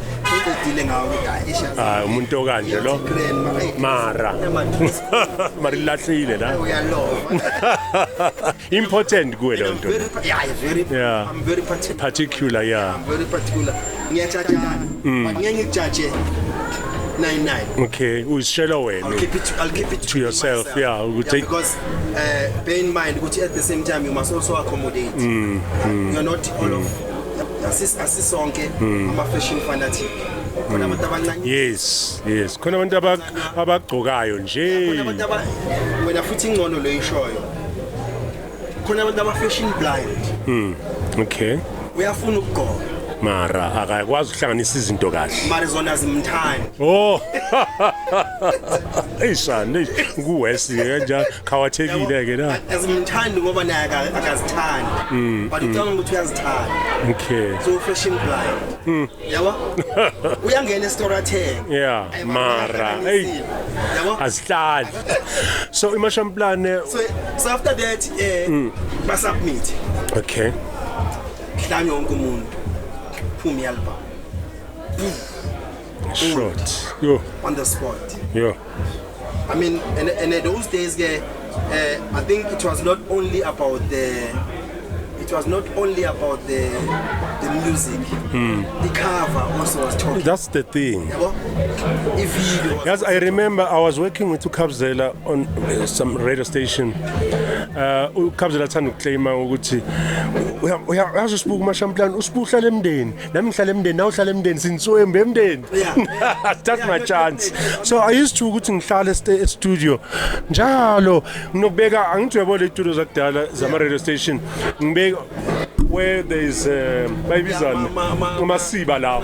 Umuntu okanje lo mara marilahlile la important kuwe lo nto. Yeah, I'm very particular, yeah. I'm very particular. Ngiyajajana ngeke ngijudge 99. Okay, uyishela wena. I'll keep it to yourself, myself. Yeah, we'll take because bear in mind at the same time you must also accommodate. You're not all of asisonke ama fashion fanatic. Yes. Khona abantu abagcokayo nje. Wena futhi ingcono lo yishoyo. Khona abantu aba fashion blind. Okay. Uyafuna ukugqoka. Mara akakwazi ukuhlanganisa izinto kahle. Mara zona zimthanda. Oh. Eyishane kuwesi kanje khawathekile ke na. Azimthandi ngoba naye akazithandi. But ucanga ukuthi uyazithanda. Okay. So fashion blind. Yabo? Uyangena e-store athenga. Yeah, mara. Hey. Yabo? Asihlali. So imashamplan so after that ba submit. Okay. Hlanye wonke umuntu. Phumi album. Short. Yo. On the spot. Yo. I mean, and those days, I think it was not only about it it was not only about the music. The cover also was talking. That's the thing. If Yes, I remember I was working with TKZEE on some radio station. TKZEE thanda ukuclaima ukuthi uyazi Sbu mashamplan uSbu uhlala emndeni nami ngihlala emndeni nawe uhlala emndeni sintswembe emndeni. That's my chance. So I used to ukuthi ngihlale studio njalo nginokubeka angithi uyabona le studio zakudala zama radio station ngibeka where there is bayibizana umasiba la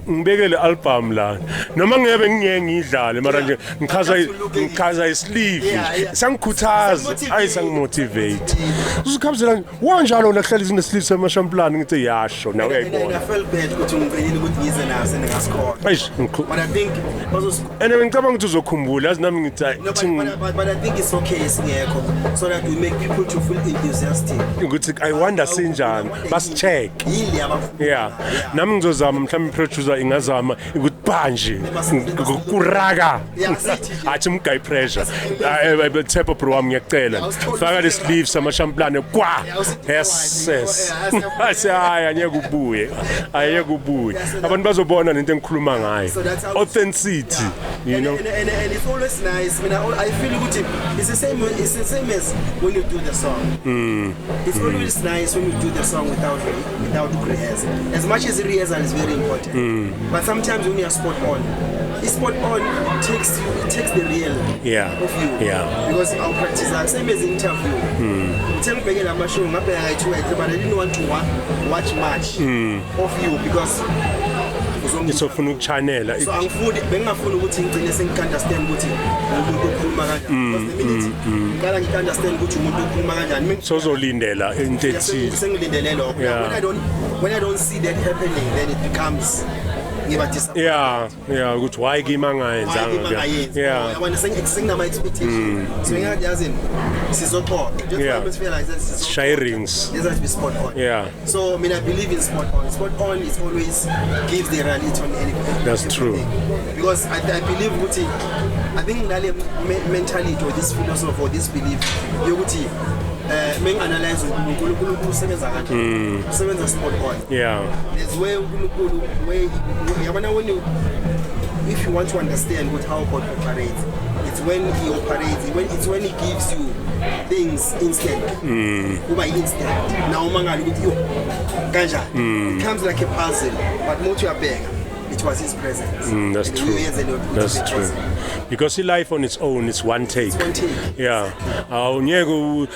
ngibeke le album la noma ngebe ngiyidlale mara nje ngichaza isleeve sangikhuthaza ayisangimotivate usikhambisela wanjalo nahlala izine sleeve semashamplani ngithi yasho nawe uyayibona I felt bad ukuthi ngicela ukuthi ngize nayo sengaskora but I think also ngicabanga ukuthi uzokhumbula yazi nami ngithi but I think it's okay singekho so that we make people to feel enthusiastic ukuthi I wonder sinjani bas check yeah nami ngizozama mhlawumbe producer ingazama ukuthi banje kuraka athi mguy pressure type of program ngiyacela faka le sleeve samashamplane kwa yes ayeke ubuye abantu bazobona into engikhuluma ngayo authenticity you know and it's always nice I feel ukuthi it's the same as when you do the song it's always nice when you do the song without rehearsal. As much as the rehearsal is very important, but sometimes when you are spot on takes the real of you. Because our practice are same as interview. Tell me about show, but I didn't want to watch much of you because it's often channel. So I'm bengafuna ukuthi ngicine sengiunderstand ukuthi umuntu ukhuluma kanjani. Because the minute ngala ngiunderstand ukuthi umuntu ukhuluma kanjani. Sozolindela into ethi sengilindele lokho. When I don't see that happening, then it becomes ukuthi why ngima ngayenzanga yabona senginama expectations so ngiyazi sizoxoxa just feel like this sharings this has to be spot on so I believe in spot on is always gives the reality on anything. That's true because I believe ukuthi I think nale mentality or this philosophy or this belief yokuthi mengi-analyze uNkulunkulu usebenza kanjani usebenza spot on there's way uNkulunkulu yabona if you want to understand how God operates it's when he operates when he gives you things instantly kuba instant na uma ngabe ukuthi kanjani it comes like a puzzle but more to abheka it was his presence. That's true. That's true. Because life on its own is one take. Yeah. Awunyeke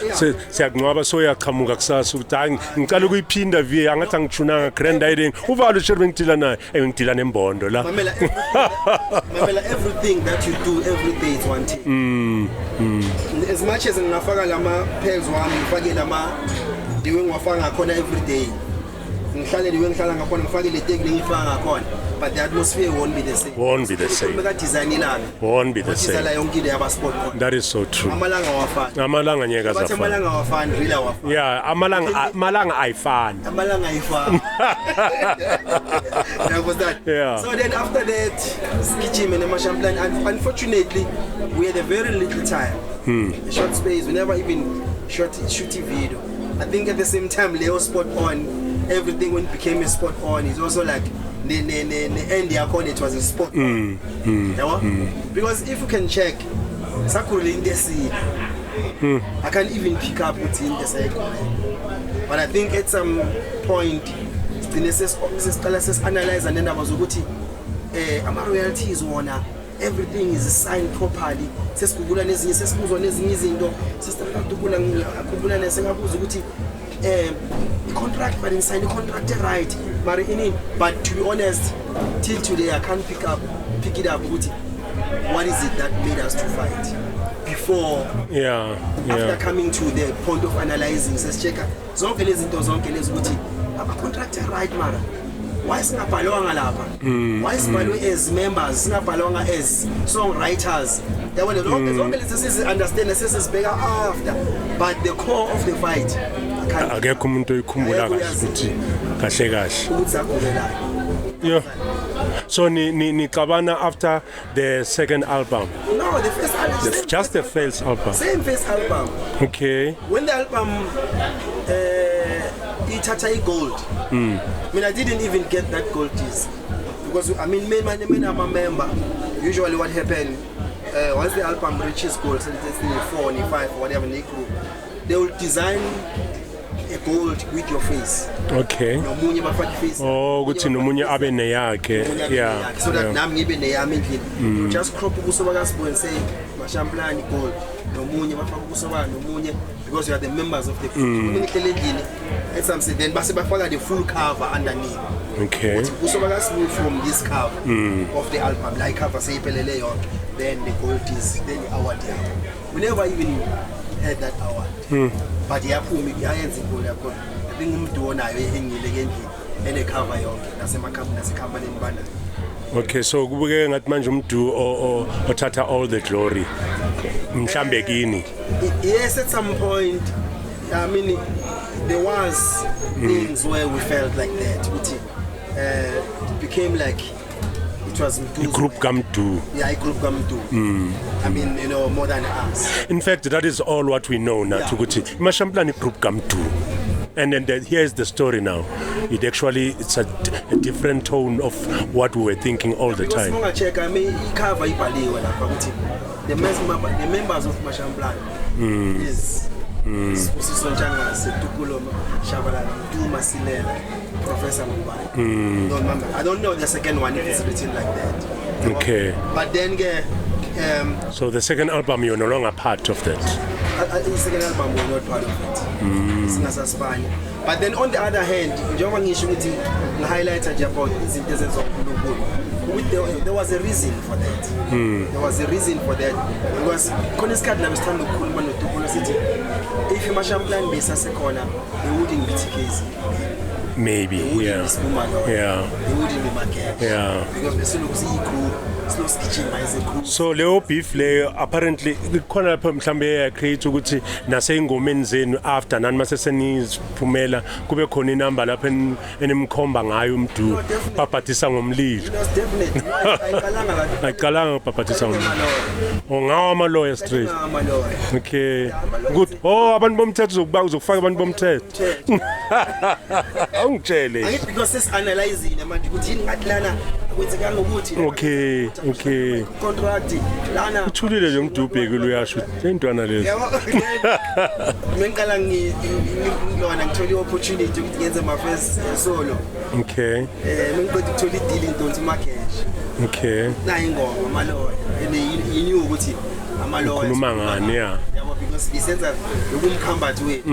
siyaqhwaba soyaqhamuka kusasa ukuthi hayi ngicela ukuyiphinda vie angathi angijunanga grand idea. Uvalo sherbe ngidila naye ngidila nembondo la. Mamela everything that you do every day is one take. As much as ngafaka lama pegs wami ngifake lama diwe ngwafaka ngakhona every day. Ngihlale diwe ngihlala ngakhona ngifake le take ngifaka ngakhona. But the atmosphere won't be the same. Won't be the same. Won't be the same. That is so true. Amalanga nyeka zafana. Yeah, amalanga ayifani. Yeah. So then after that, skitching and Mashamplan, and unfortunately, we had a very little time. A short space. We never even shooting video. I think at the same time, Leo spot on. Everything when it became a spot on, it's also like the end it was a spot on. Because if you can check Sakura in the sea, I can't even pick up what's in the cycle. But I think at some point the analyze and then I was ama royalties wona everything is signed properly. Sesikubula nezinye sesikuzwa nezinye izinto akubula nesengabuza ukuthi contract but inside the contract right but to be honest till today I can't pick it up what is it that made us to fight before after coming to the point of analyzing says check zonke lezi zinto zonke lezi ukuthi aba contract right mara why singabhalwanga lapha why sibhalwe as members singabhalwanga as songwriters yabona zonke lezi understand sesibheka after but the core of the fight akekho umuntu oyikhumbula kahle ukuthi kahle ukuthi So ni kabana after the second album. No, the first album. Just the first album. Same first album. Okay. When the album Itata Gold. I mean, I didn't even get that gold disc because I mean, I'm a member. Usually, what happened once the album reaches gold, so it's 4, 5, whatever they group, they will design a gold with your face. Okay. Oh, good to know munye abe ne yakhe. Yeah. So that now maybe ne yami ndlini. Just crop ukusoba kaSbu and say mashamplani gold. No munye bafaka ukusoba no munye because you are the members of the group. And some say then base bafaka the full cover underneath. Okay. Ukusoba kaSbu from this cover of the album like cover say iphelele yonke. Then the gold is then the award. We never even had that award. But yaphumi yayenza inkolo yakho. I think umuntu onayo ehengile ngendlela ene cover yonke nasemakhambani nibana. Okay, so kubukeke ngathi manje umuntu othatha all the glory. Mhlambe kini. Yes, at some point I mean there was things where we felt like that. It became like it was a group come to. Yeah, a group come to. I mean, you know, more than us. In fact, that is all what we know now. Tukuti mashamplani group come to. And then here's the story now. It's a different tone of what we were thinking all the time. The members of Mashamplani is Professor Mubari. I don't know the second one if it's written like that. Okay. But then so the second album you're no longer part of that. The second album we're not part of it. It's not Spanish. But then on the other hand, highlighted about there was a reason for that. There was a reason for that because if you Mashamplani base as a corner, they wouldn't be TKZEE. Maybe, yeah. Sbu Malawyer. Yeah. They wouldn't be Market. Yeah. Because they still slow skitching as a group. So Leo beef layer apparently khona lapho mhlambe create ukuthi nasengomeni zenu after nani maseseni phumela kube khona inamba lapho enimkhomba ngayo umdu babhathisa ngomlilo. Definitely. Ayicalanga babhathisa ngomlilo. Ongawa Malawyer straight. Okay. Good. Oh, abantu bomthetho uzokufaka abantu bomthetho. Angitshele. Angithi because sesianalyzing manje ukuthi yini ngathi lana kwenzeka ngokuthi. Okay. Contract lana. Uthulile nje umdubheki uyasho intwana lezi. Ngiqala ngilona ngithole opportunity ukuthi ngenze my first solo. Okay. Mengiqeda ukuthola i-deal into Markesh. Okay. Na ingoma Malawyer. You knew ukuthi Malawyer. Khuluma ngani ya? Yabo because bisenza ukumkhambathi we.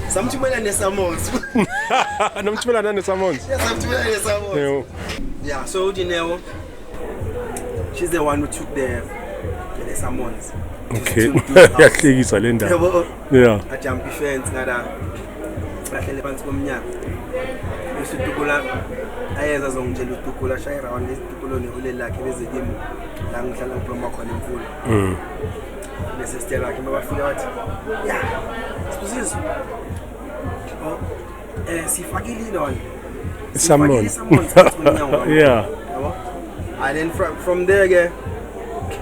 Samthumela neSammons. Nomthumela neSammons. Yes, samthumela neSammons. Yeah, so you know she's the one who took the Sammons. Okay. Yahlekisa le ndaba. Yeah. A jump fence ngada. Bahlele phansi komnyaka. Usitukula ayeza zongitshela utukula shaya around isitukulo nehole lakhe bezekimi la ngihlala ngiphuma khona imfulo. Bese sitela lakhe mabafika wathi yeah sibuzizwe sifakile lona Sammons. Yeah. And then from there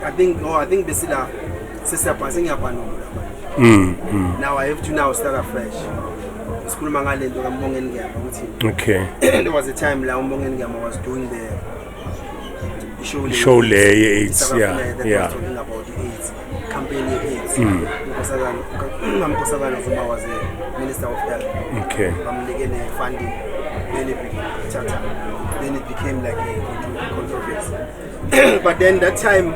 I think besila sesiyaphansi ngiyaphanula. Now I have to start afresh. Sikhuluma ngale nto kaMbongeni Ngiyama ukuthi Okay. There was a time la uMbongeni Ngiyama was doing the show AIDS. Yeah. Talking about the AIDS campaign AIDS. Nkosazana Zuma was the Minister of Health. Okay. Funding. Then it became like a controversy. But then that time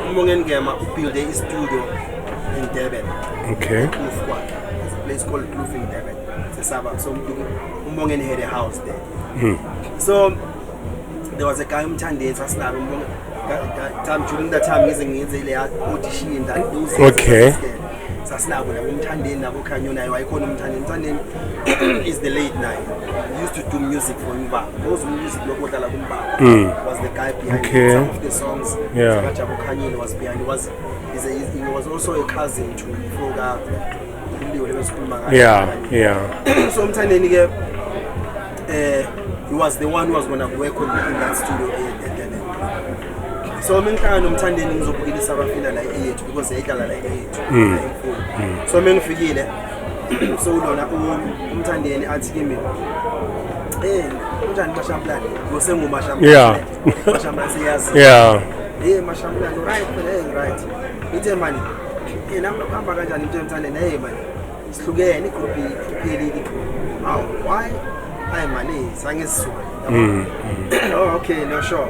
uMbongeni Ngiyama built a studio in Durban. Okay. It's a place called Kloof in Durban. It's a suburb. So Umbongeni had a house there. So there was a guy umthandeni sasinalo during that time ngize ile audition that those. Okay. Sasinabo la umthandeni nabo khanya nayo wayikhona umthandeni is the late night. He used to do music for Mba. Those music lokudlala kuMba was the guy behind some of the songs. Yeah. Jabo Khanyile was behind. He was also a cousin to Foga. Yeah. So umthandeni ke he was the one who was gonna work on in that studio so mengihlangana nomthandeni ngizobukilisa abafila la eyethu because yayihlala la eyethu so mengifikile so ulona umthandeni athi kimi unjani mashamplani ngosengumashamplani mashamplani siyazi mashamplani right ithe mani nami nokuhamba kanjani into emthandeni mani sihlukene igroup iphelile why mani sangesisuka okay no sure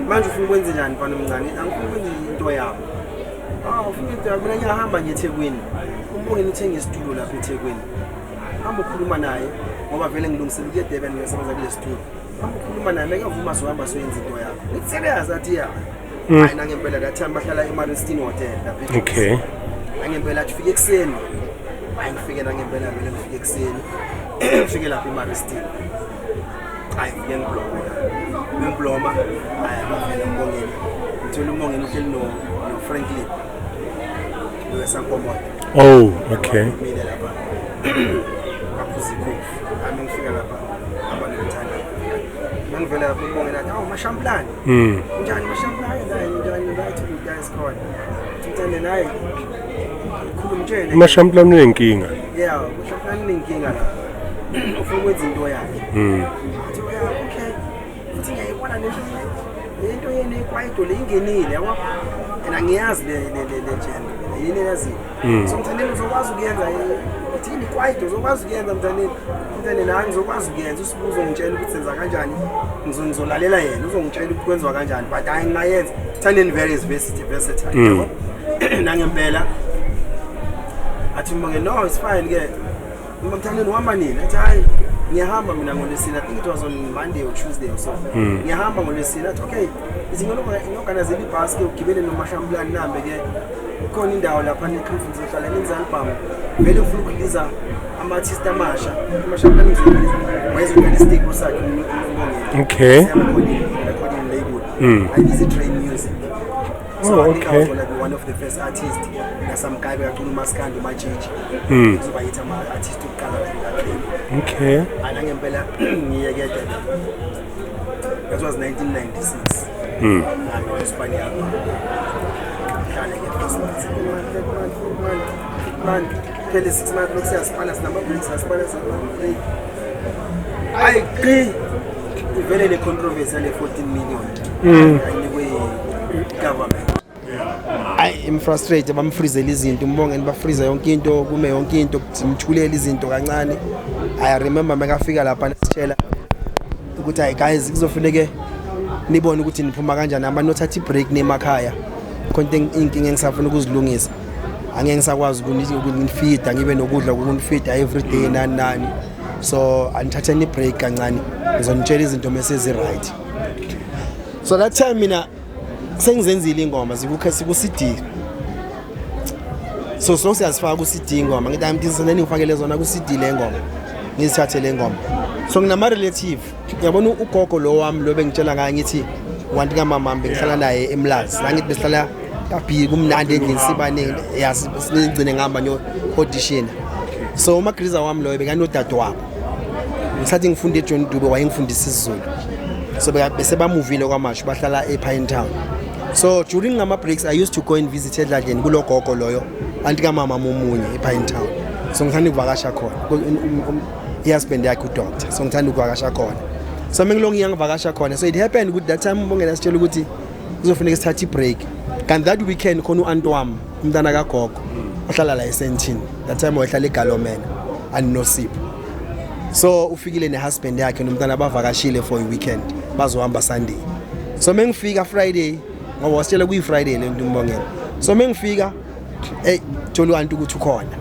manje ufuna ukwenza njani mfana omncane angifuni ukwenza into yami ufuna into yami mina ngiyahamba ngiye eThekwini umbonge nithenge isitulo lapha eThekwini hamba ukhuluma naye ngoba vele ngilungisela ukuya eDurban ngiyasebenza kule studio hamba ukhuluma naye mekavuma sohamba soyenza into yakho ngitseleyazi athi hayi nangempela that time bahlala eMaristine Hotel lapha okay nangempela athi fike ekseni hayi ngifike nangempela vele ngifike ekseni ngifike lapha eMaristine hayi ngibloma hayi bavela umbongeni ngithola umbongeni uhleli no Franklin wesankomo okay mina lapha aphuziko ami ngifika lapha abantu bethanda mangivela lapha umbongeni athi mashamplani njani mashamplani njani right you guys call ngithanda naye khulumtshele mashamplani unenkinga mashamplani unenkinga ufuna ukwenza into yakhe okay futhi ngiyayibona lento yena ekwayito le ingenile yabo and ngiyazi le jam yini yazi so mthandeni uzokwazi ukuyenza uthini kwayito uzokwazi ukuyenza mthandeni nami ngizokwazi ukuyenza usibuzo ngitshela ukuthi senza kanjani ngizolalela yena uzongitshela ukuthi kwenziwa kanjani but hayi ngayenza mthandeni very versatile yabo nangempela athi mbonge no it's fine ke mthandeni uhamba nini athi hayi ngiyahamba mina ngoLwesine I think it was on Monday or Tuesday or so ngiyahamba ngoLwesine athi okay izingonorganize ibhasi ke ugibele nomashamplani nambe ke khona indawo lapha neClifford sihlala nenza album vele ufuna ukuliza ama-artist amasha amashamplani wayezokala istage sakhe umbongeni okay recording label I visit train music so I think I was gonna be one of the first artists some guy bekacula uMaskandi uMajiji kuzobayitha ama-artist ukuqala la okay anangempela ngiyekede that was 1996 Espanya hlale ke Christmas man phela 6 months lokusiyasipana sinama breaks asipana break I agree vele le controversy le 14 million ayinikwe government imfrustrate bamfreezela izinto umbongeni bafreeza yonke into kume yonke into simthulela izinto kancane I remember makafika lapha nesitshela ukuthi hayi guys kuzofuneke nibone ukuthi niphuma kanjani abanothatha ibreak nemakhaya konke inkinga engisafuna ukuzilungisa angeke ngisakwazi ukunifeeda ngibe nokudla ukunifeeda every day nani so anithathe ni break kancane ngizonitshela izinto mesezi right so that time mina sengizenzile ingoma siku CD so siyasifaka ku CD ingoma ngithi amthisana ningifakele zona ku CD le ngoma ngizithathe le ngoma so nginama relative ngiyabona ugogo lo wami lo bengitshela ngaye ngithi wanti kamama bengihlala naye eMlazi la ngithi besihlala kabhi kumnandi endlini sibane yazi sinigcine ngihamba no audition so uMagriza wami lo bekanodade wabo ngisathi ngifunde eJohn Dube wayengifundisa isiZulu so bese bamuvile kwamasho bahlala ePine Town so during ngama breaks I used to go and visit eDladleni kulogogo loyo anti kamama momunye ePine Town so ngithanda ukuvakasha khona husband yakhe udoctor so ngithanda ukuvakasha khona so mengilongi ngiyangivakasha khona so it happened ukuthi that time umbongela sitshela ukuthi kuzofuneka sithathe break kanti that weekend khona uanti wami umntana kagogo ohlala la eSentini that time wayehlala eGalomena anoSipho so ufikile nehusband yakhe nomntana bavakashile for a weekend bazohamba Sunday so mengifika Friday ngoba wasitshela kuyi Friday le nto umbongela so mengifika thola uanti ukuthi ukhona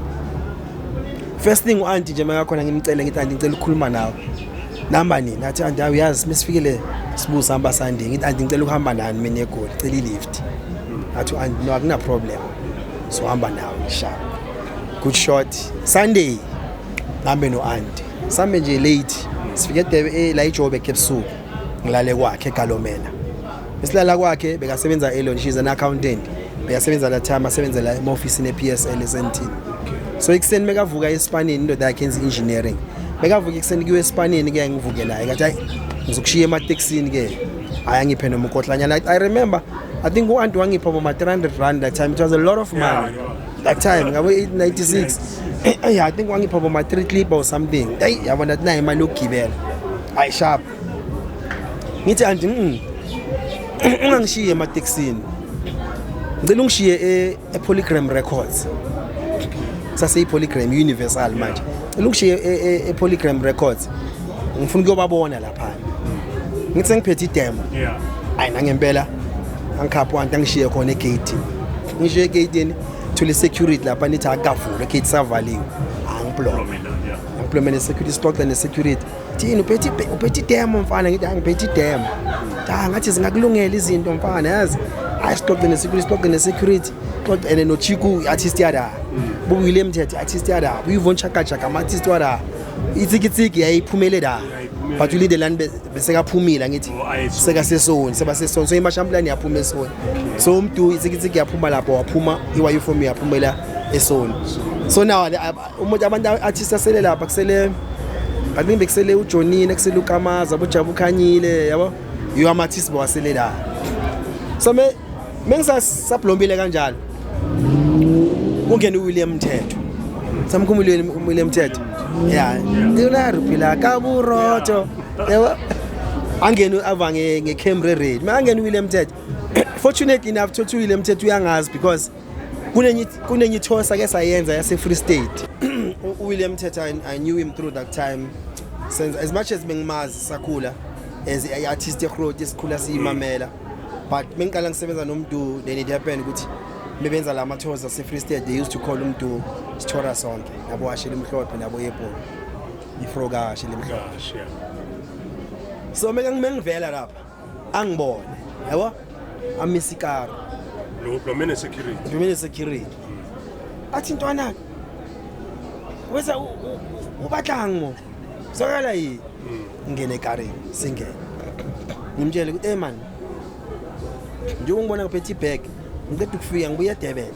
first thing uanti nje makakhona ngimcela ngithi anti ngicela ukukhuluma nawe namba nini athi anti uyazi mesifikile Sbu sihamba Sunday ngithi anti ngicela ukuhamba nani mina eGoli cela ilift athi anti no akuna problem so hamba nawe sharp good shot Sunday ngambe no anti sambe nje late sifike la eJobe eKepsuku ngilale kwakhe eGalomena esilala kwakhe bekasebenza Elon she's an accountant bekasebenza la time asebenza la office ne PSL eSentini so ekseni mekavuka eSpanini indoda yakhe enza engineering bekavuka ekuseni kuwe esipanini ke ngivuke naye ngathi hayi ngizokushiya emateksini ke ayangiphe noma ukohlanyana. I remember I think u-aunt wangipha boma 300 rand that time. It was a lot of money that time ngabo 896. Yeah, I think wangipha boma 3 clip or something. Hey yabona that nayi imali yokugibela ayi sharp. Ngithi anti ungangishiye emateksini ngicela ungishiye ePolygram Records sase iPolygram Universal manje ngicela ungishiye ePolygram Records ngifuna ukuyobabona lapha ngithi ngiphethe idemo ayi nangempela angikhapha anti angishiye khona egate ngishiye egate thule security lapha nithi akavule egate savaliwe angiplomela security stock and security thina uphethe idemo mfana ngithi angiphethe idemo ngathi zingakulungela izinto mfana yazi stock and security and no Chicco artist yada buyile mthethe artist yada uyivona chaka ama artist wada itsikitsiki yayiphumele da but uLindelani besekaphumila ngithi seka sesoni seba sesoni so imashamplani yaphuma esoni so umuntu itsikitsiki yaphuma lapho waphuma iwayifom yaphumela esoni so now umuntu abantu artist asele lapha kusele bathi bekusele uJonini kusele uKamaza abojabu khanyile yabo you am artist bawasele la so mengisaplombile kanjalo ungena uWilliam Mthetho samkhumulweni uWilliam Mthetho yeah nginaruphila kaburoto yabo angena avange ngecamera red mangena uWilliam Mthetho fortunately enough to uWilliam Mthetho uyangazi because kunenye thosa ke sayenza yase Free State uWilliam Mthetho I knew him through that time since as much as bengimazi sakhula as an artist ekhrothi esikhula siyimamela but mengikala ngisebenza nomuntu then it happened ukuthi bebenza la mathoza se Free State they used to call umuntu Sithora sonke nabo washela imhlophe nabo yebo ifroga washela imhlophe so mengivela lapha angibone yabo amisikaro lo plomene security athi ntwana wesa ubatlanga mo sokala yi ngene ekareni singene ngimtshele ukuthi man nje ungibona ngiphethe ibag ngicela ukufika ngibuya eDurban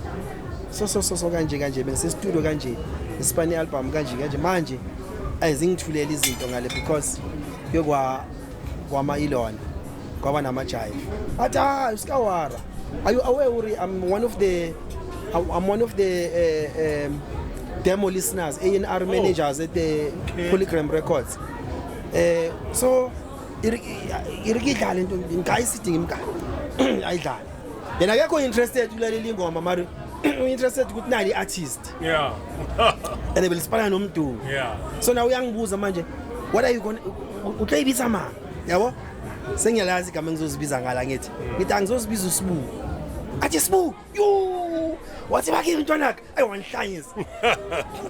so kanje bese studio kanje iSpani album kanje manje ayizingithulela izinto ngale because yokwa kwama ilona kwaba namajive athi usikawara are you aware uri I'm one of the demo listeners A&R managers at the Polygram Records so irikidlala into ngayisithi ngimkani ayidlala yena akekho interested ulalela ingoma mari interested ukuthi nali artist and belisipana nomuntu so now uyangibuza manje what are you going uhleyibisa ma yabo sengiyalazi igama engizozibiza ngala ngithi angizozibiza uSbu athi Sbu yo wathi bakhe intwanaka ayiwanhlanyisa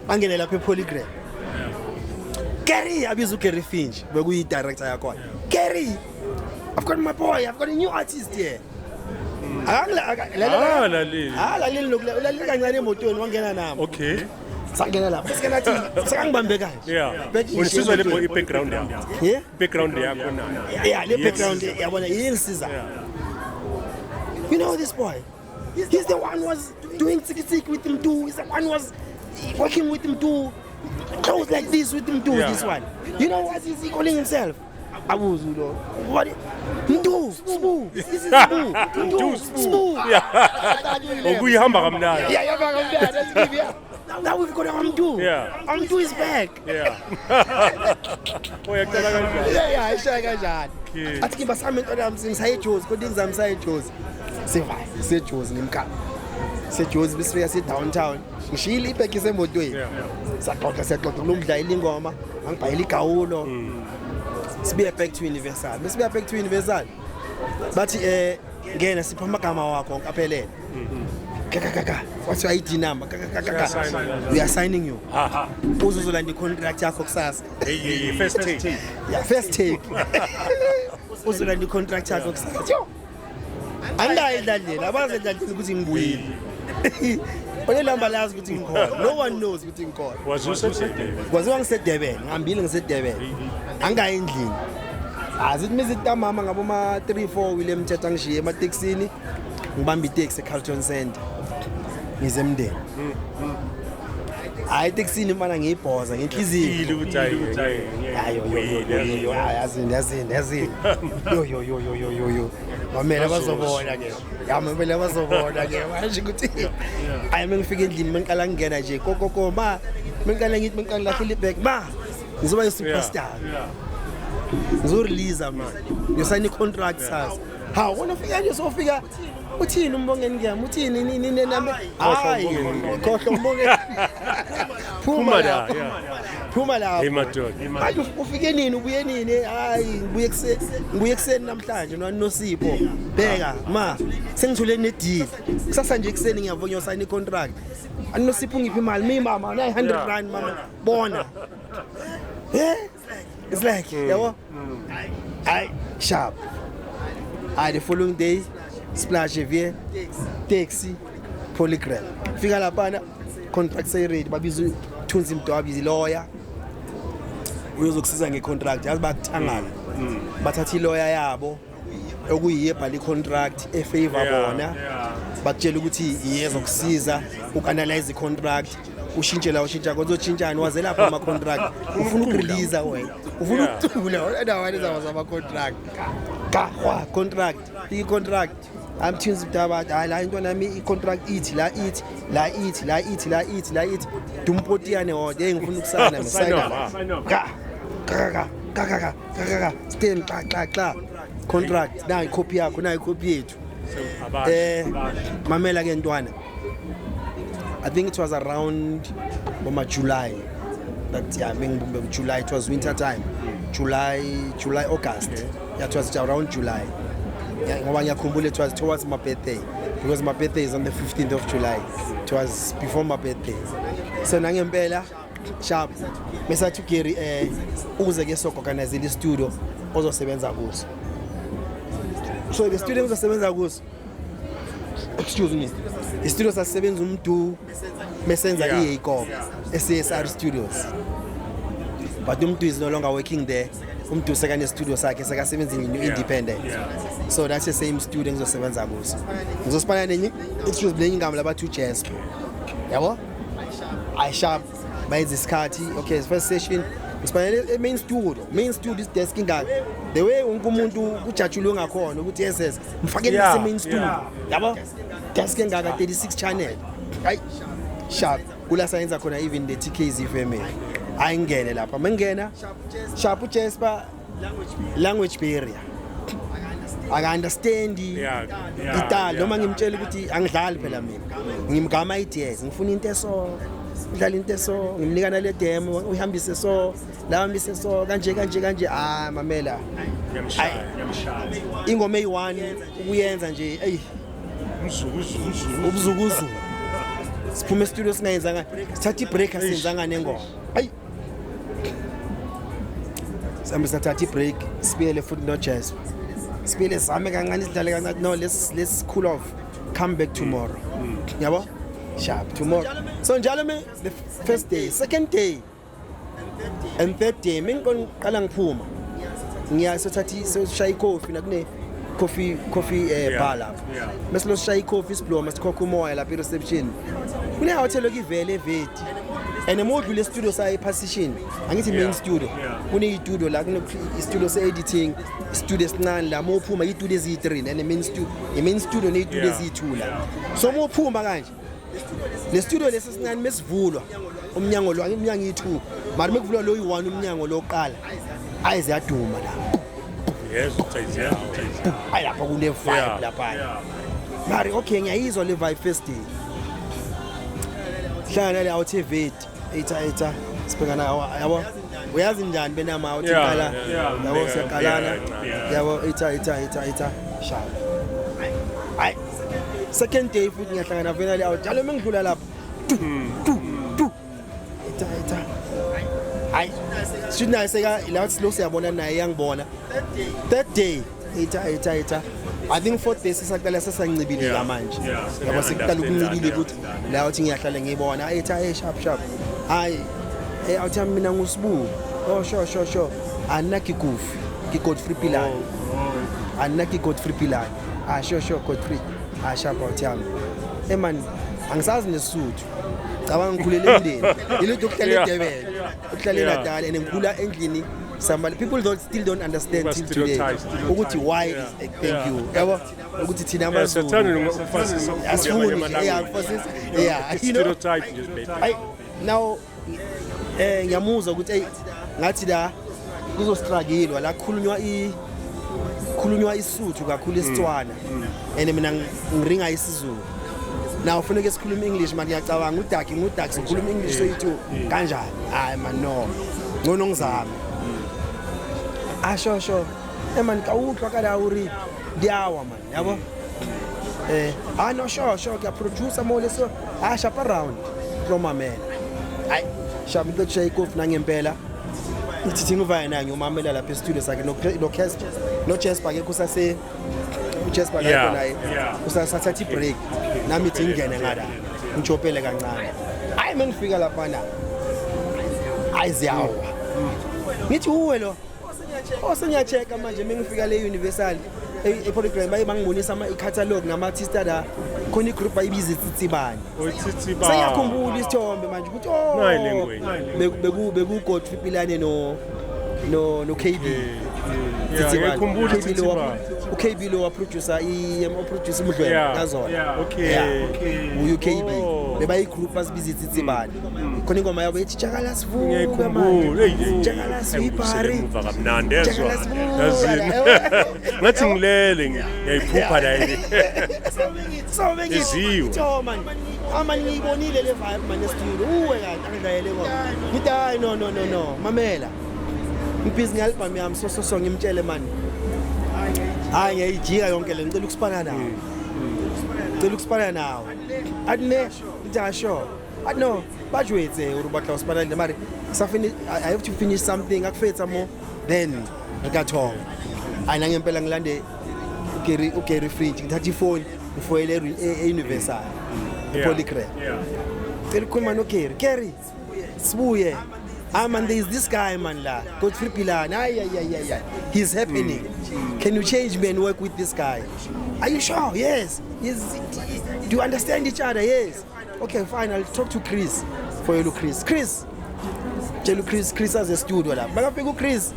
angene lapha ePolygram Gary abiza uGary Finch bekuyi director yakho Gary I've got my boy I've got a new artist here laleli lokulaleli kancane emotweni wangena nami okay sangena lapha sikenathi sakangibambe kanje unisizwa le background yakho background yakho na le background yabona yingisiza you know this boy he's the one was doing TKZEE with him too he's the one was working with him too close like this with him too this one you know what is he calling himself abuzu lo what Sbu this is Sbu okuyihamba kamnandi yahamba kamnandi let's give you now we've got Amdu is back oyacela kanjani ayishaya kanjani athi kiba sami into nami singisayejozi kodwa ingizami sayejozi sevaya sejozi ngimkhala sejozi bisifika se downtown ngishila ibheki semotweni saxoxa kulomdlala ingoma angibhayela igawulo sibuye back to Universal bathi ngena sipha amagama wakho aphelele kaka what's your ID number kaka we are signing you uzozolanda icontract yakho kusasa first take uzolanda icontract yakho kusasa andayidlalela abazedlalela ukuthi ngibuyile onelamba lazi ukuthi ngikhona no one knows ukuthi ngikhona kwaziwa ngiseDurban ngihambile ngiseDurban angayendlini azithi mizita mama ngabo ma 3-4 William Mthetho angishiye emateksini ngibamba itaxi eCarlton Center ngizemndeni hayi tekusini mana ngiyibhoza ngenhliziyo yazini yo mamela bazobona ke mamela bazobona ke manje ukuthi hayi mengifika endlini mengiqala ngena nje kokoko ma mengiqala ngithi mengiqala lahle back ma ngizoba yi-superstar ngizorelease man ngiyosayina i-contract sasa ha wona fika nje sofika uthini umbongeni ngiyami uthini nini nami hayi khohlo umbongeni phuma la hey madoda manje ufike nini ubuye nini hayi ngibuye kuseni namhlanje noSipho bheka ma sengithule ne-deal kusasa nje kuseni ngiyavona ngiyosayina i-contract anoSipho ngiphi imali mi mama nayi 100 rand mama bona it's like yabo I sharp the following day splash evie taxi polygram fika lapha contract say ready babiza Thunzi Mdwabizi lawyer uyozokusiza ngecontract yazi bakuthangala bathatha ilawyer yabo okuyiye bhali contract efavor bona bakutshela ukuthi iyezokusiza ukanalize icontract ushintshe la ushintsha kodwa waze lapha ama contract ufuna ukurelease wena ufuna ukuthula endaweni zama contract kahwa contract i-contract I'm Thunzi Mdwabizi hayi la into nami i-contract ithi la ithi dumpotiyane wode ngifuna ukusana ngisayina ka stem xa contract nayi copy yakho nayi copy yethu mamela ke ntwana I think it was around July that July it was winter time July August it was around July ngoba ngiyakhumbula it was towards my birthday because my birthday is on the 15th of July it was before my birthday so nangempela sharp mesathi Gary uze ke soorganize le studio ozosebenza kuso so the studio ozosebenza kuso excuse me the studio sasebenza umuntu mesenza iYacob SSR Studios but umuntu is no longer working there umuntu sekane studio sakhe sekasebenza independent so that's the same studio ngizosebenza kuso ngizosipana nenye excuse me ingamba labathu jazz yabo I sharp by this isikhathi okay first session ngisipanele main studio is desk ingaka the way wonke umuntu ujajule ngakhona ukuthi yes mfakele main studio yabo desk engaka 36 channel hayi sharp kula sayenza khona even the TKZEE family ayingene lapha mengena sharp uJesper language barrier aka understand itali noma ngimtshela ukuthi angidlali phela mina ngimgama ideas ngifuna into eso ngidlala into eso ngimnikana le demo uyihambise so la hambise so kanje mamela yamshaya ingoma eyi1 ukuyenza nje ey ubuzukuzu siphume studio singayenzanga sithatha ibreak asenzanga nengoma ayi sathatha ibreak sibuyele futhi no jazz sibuyele same kancane sidlale kancane no let's cool off come back tomorrow yabo sharp tomorrow so njalo the first day second day and third day mengiqala ngiphuma ngiyasothathi soshaya coffee nakune coffee bar lapha mesilo shaya coffee sibloma sikhokha umoya lapha reception kune hotel okivele eveti and emodlu le studio sayi position angithi main studio kune istudio la kune istudio se editing studio esincane la mophuma istudio ezi3 and main studio ne istudio ezi2 la so mophuma kanje le studio lesisincane mesivulwa umnyango lo iminyango i2 mari mekuvulwa lo yi1 umnyango lo oqala ayiziyaduma la yes utayizela ayi lapha kune vibe lapha mari okay ngiyayizwa le vibe first day hlangana le out event etha sibhekana yabo uyazi njani benama uthi qala yabo siyakalana yabo etha sharp ay second day futhi ngiyahlangana vena le out njalo mengidlula lapha etha ay sina seka la slow siyabona naye yangibona that day etha I think fourth day sisaqala sesancibile manje yabo sikuqala ukuncibile ukuthi la uthi ngiyahlala ngibona etha sharp hayi awuthi mina nguSbu oh sure anaki kufi Godfrey Pilani anaki Godfrey Pilani sure Godfrey sharp awuthi man angisazi nesuthu ngicabanga ngikhulele endeni ilutho ukuhlala eDurban ukuhlala eNatal and ngikhula endlini somebody people still don't understand till today ukuthi why thank you yabo ukuthi thina amazulu stereotype just better now ngiyamuzwa ukuthi ngathi la kuzostruggle la khulunywa isuthu kakhulu isitswana and mina ngiringa isiZulu now ufuneka sikhuluma English manje ngiyacabanga udaki sikhuluma English soyithu kanjani hayi man no ngcono ngizame sure man kawuhlwa kala uri diawa man yabo no sure ke producer mo leso shop around from my man ay shop into Chicco nangempela ithi ngivaya naye ngiyomamela lapha e-studio sakhe no Jasper ke kusase uJasper lapho naye usasathatha i-break nami ithi ngene ngala ngijopele kancane hayi mengifika lapha na ayiziyawa ngithi uwe lo osengiyacheka manje mengifika le Universal e-program bayibangibonisa i-catalog nama-artist la khona i-group ayibiza itsitsibani sengiyakhumbula isithombe manje ukuthi beku-Godfrey Pilane no KB uKB lo waproducer producer Mudlweni ngazona uKB bebayigroup asibiza itsitsibani khona ingoma yabo ethi jakala sivuka manje jakala sipari kamnandi ezwa ngathi ngilele ngiyayiphupha la yini so bengiziwe manje amanye ngiyibonile le vibe manje studio uwe kanti angidayele ngoma ngithi hayi no mamela ngibhizi nge-album yami so ngimtshele manje hayi ngiyayijika yonke le ngicela ukusipana nawo athi ne ngithi sure athi no bajwetse uri batla usipana le mari I have to finish something akufetha mo then ngikathonga ayina ngempela ngilande uGary Fridge ngithatha ifoni ngifoyele e-Universal Polycrem ngicela ukukhuluma noGary sibuye man, there is this guy man la Godfrey Pilane he's happening can you change me and work with this guy are you sure yes do you understand each other yes okay fine I'll talk to Chris for you Chris as a studio la bakafika uChris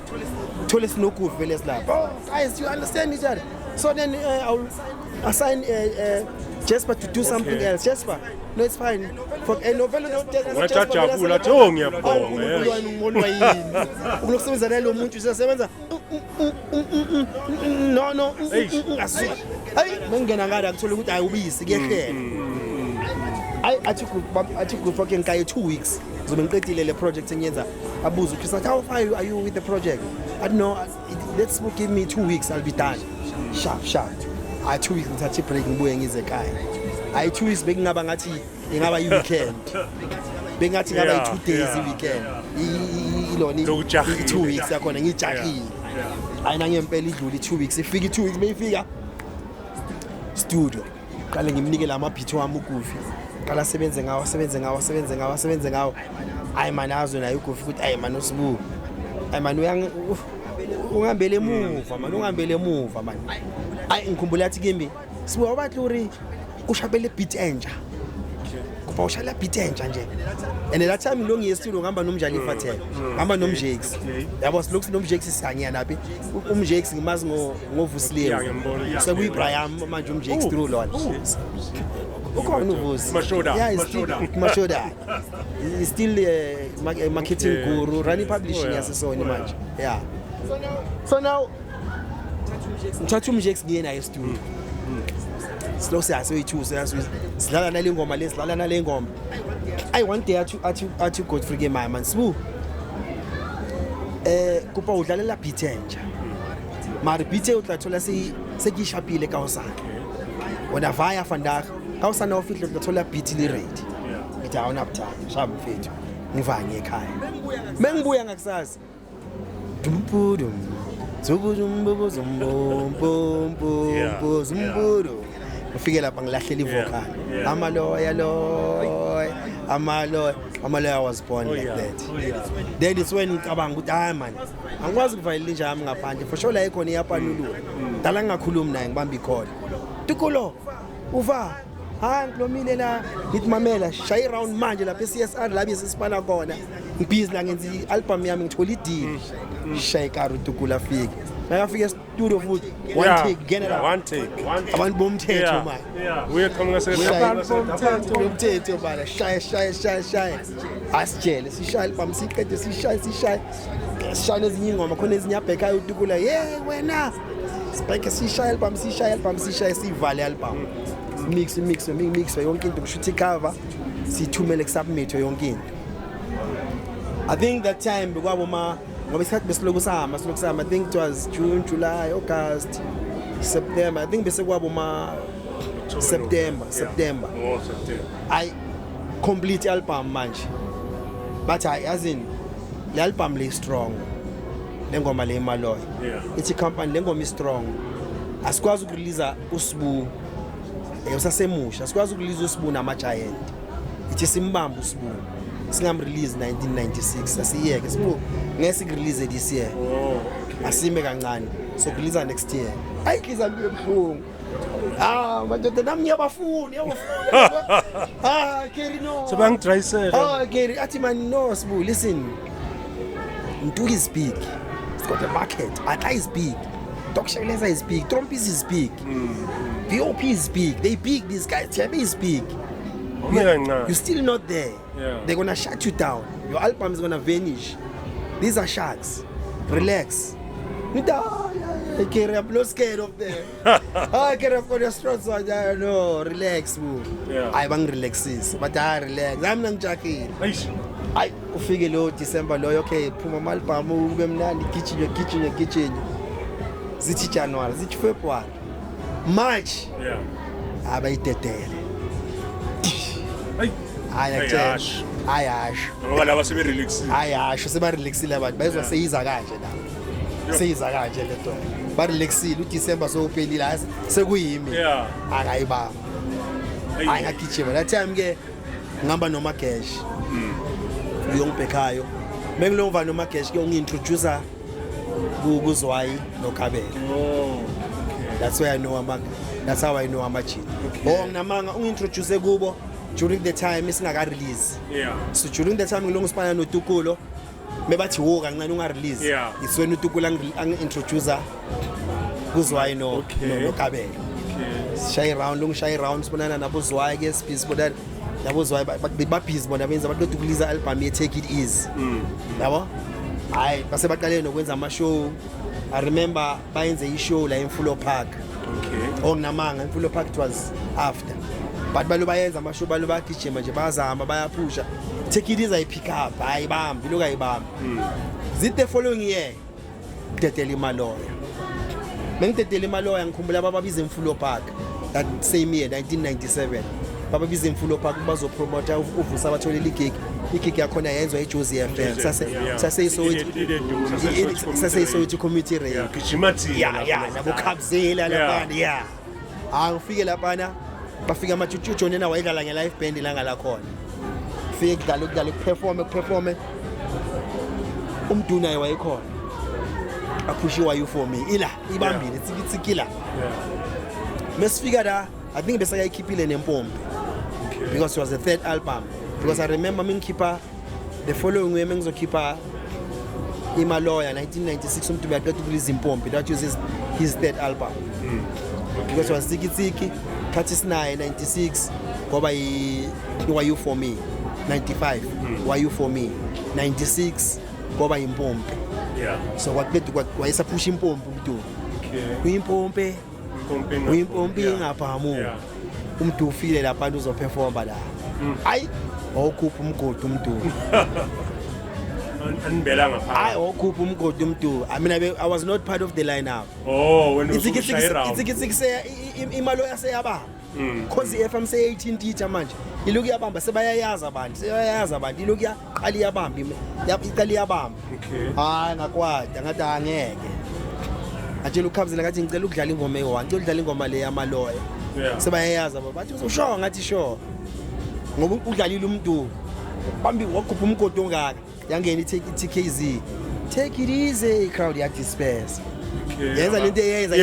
thole sinokufa vele silapha guys you understand each other so then I'll assign Jasper to do something else Jasper no it's fine for novela no ngiyajabula tho ngiyabonga umonwa yini ukusebenza nalo muntu usebenza no hayi mengena ngada ngithola ukuthi ayubisi kuyehlela athi good fucking guy 2 weeks zobe ngiqedile le project engiyenza abuza uChris how far are you with the project I don't know let's give me 2 weeks I'll be done sharp 2 weeks ngithatha break ngibuye ngize ekhaya 2 weeks bekungaba ngathi ingaba weekend bengathi ngaba 2 days weekend iloni 2 weeks yakhona ngijahile ayina ngempela idlula 2 weeks ifika 2 weeks beyifika studio qale ngimnike la beat wami uGufi qala sebenze ngawo ayi man azo nayo uGufi ukuthi ayi man uSbu ayi man ungambele emuva man ayi ngikhumbula athi kimi Sbu wabathi uri ushabele beat entsha kuba ushala beat entsha nje and that time lo ngiye studio ngihamba nomjali Fathele ngihamba nomJakes yabo silokhu nomJakes sisangiyana naphi umJakes ngimazi ngoVusile sekuyiBrian manje umJakes through lona ukhona uVusi mashoda is still marketing guru running publishing yasesoni manje so now ngithatha umJakes ngiye naye studio slow siyasuyithusa sidlala nale ngoma I want there to Godfrey game my man Sbu kupa udlalela beat entsha mari beat utlathola sekishapile ka usana wena vaya vandag ka usana ofitlo utlathola beat li ready ngithi awuna buthanda shaba mfethu ngivanye ekhaya mengibuya ngakusasa dumpudum zubuzumbubu zumbudu ufike lapha ngilahlela ivocal amaloya was born like that then it's when ngicabanga ukuthi hayi man angikwazi ukuvayela nje ami ngaphandle for sure la ikhona iyapanuluka dala ngingakhulumi naye ngibamba ikhona tukulo uva ngilomile la ngithimamela shaya around manje lapha eCSR la besisipana khona ngibhizi la ngenza i-album yami ngithola i-deal shaya ikaro tukula fike ngafika e-studio futhi one take get it one take abantu bomthetho man uyaqhamuka bomthetho bala shaya asitshele sishaya album siqede sishaya sishaya ezinye ingoma khona ezinye abhekayo utukula wena sibheke sishaya album sishaya sivale album mix yonke into kushuthi cover sithumele kusubmit yonke into. I think that time bekwabo ngoba isikhathi besiloku sama I think it was June, July, August, September. I think bese kwabo September. I complete album manje. But as in the album is strong. Lengoma le Malawyer. It's a company lengoma is strong. Asikwazi ukurelease uSbu usasemusha. Asikwazi ukurelease uSbu nama-giant. Ithi simbamba uSbu. Singamrelease 1996 asiyeke sibu ngeke release this year asime kancane so release next year ayikhiza ngiyebhlungu madoda nami ngiyabafuna Kerry no so bangidrysela Kerry athi man no sibu listen Ntuki is big, it's got a market, Ata is big, Doksheleza is big, Trumpis is big, VOP is big, they big these guys, Chebe is big. You're still not there. They're gonna shut you down. Your album is gonna vanish. These are sharks. Relax. I'm not scared of them. I can't afford your stress. No, relax, boo. I want relaxes, but I relax. I'm not joking. I figure low December, okay, Puma Malpa, move them now, the kitchen. Ziti January, Ziti February, March. I buy the tail. Ayash. Ngoba laba seberelaxile. Ayash seberelaxile abantu bezwa seyiza kanje la. Seyiza kanje lento. Ba relaxile uDecember so uphelile sekuyimi. Akayibamba. Ayakhichima that time ke ngihamba noma cash. Uyongibhekayo. Mengilova noma cash ke ungintroducer kuzwayi noKhabela. That's why I know that's how I know amajini. Nginamanga ungintroduce kubo during the time isingaka release. So during the time ngilongisipana noTukulo mebathi wo kancane unga release. It's when uTukulo introducer kuzwayi noKhabela. Shy round sibonana nabo Zwayi ke space bodana yabo Zwayi ba busy bona benza abantu ukulisa album ye Take It Easy. Yabo? Hayi base baqale nokwenza ama show. I remember bayenze ishow la eMfulo Park. Nginamanga eMfulo Park it was after. But balo bayenza ama show balo bagijima nje bazama bayaphusha. Take It Easy pick up ayibambi loku ayibambi. The following year Lindelani Mkhize. Lindelani Mkhize ngikhumbula bababiza eMfulo Park that same year 1997. Bababiza eMfulo Park bazo promoter uvusa batholela igig yakhona yenzwa eJozi FM sase so community radio Kichimati nabo Kabzela lapha ngifike lapha bafika amachuchucho nena wayidlala nge live band ilanga la khona fike kudala perform umduna wayekhona apushiwa you for me ila ibambile tsikila mesifika la I think bese yayikhiphile nempompi because it was the third album because I remember mingikhipha the following year mengizokhipha Malawyer 1996 umntu beyaqeda ukulisa impompi that was his third album because it was Tsiki Khathi Sinaye 96 ngoba Why You For Me 95 Why You For Me 96 ngoba impompi so kwaqeda wayesapusha impompi umntu uyimpompi ngapha umntu ufile lapha uzoperforma la hayi okhupha umgodi umntu anibela ngapha hayi okhupha umgodi umntu I mean I was not part of the lineup when you Malawyer seyabamba cause FM say 18 teacher manje iloku yabamba sebayayaza abantu iloku yaqala yabamba iqala yabamba hayi ngakwada ngathi angeke atshela uKhabzela ngathi ngicela ukudlala ingoma eyi-1 ngicela udlala ingoma le yaMalawyer sebayayaza bathi usho ngathi sho ngoba udlalile umuntu bambi wakhupha umgodi ongaka yangena TKZEE Take It Easy crowd ya disperse yenza lento eyenza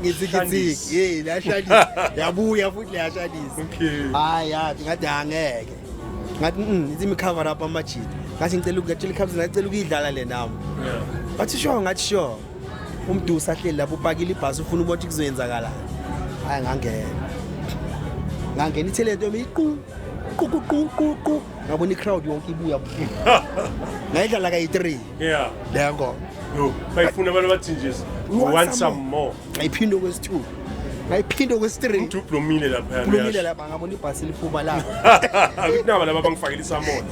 ngizikiziki lashadisa yabuya futhi lashadisa hayi yathi ngathi angeke ngathi ithi mi cover up amajita ngathi ngicela ukugcela ikhabs ngicela ukuyidlala le nami bathi sure ngathi sure umdusa hleli lapho upakile ibhasi ufuna ukuthi kuzoyenzakalana hayi ngangena ithelento miqu ngabona i-crowd yonke ibuya ngayidlala kayi-3 lengo bayifuna abantu bathi nje want some more ngayiphinde kwesi-2 ngayiphinde kwesi-3 ublomile lapha ngabona ibhasi liphuma lapho akunaba laba bangifakela isamona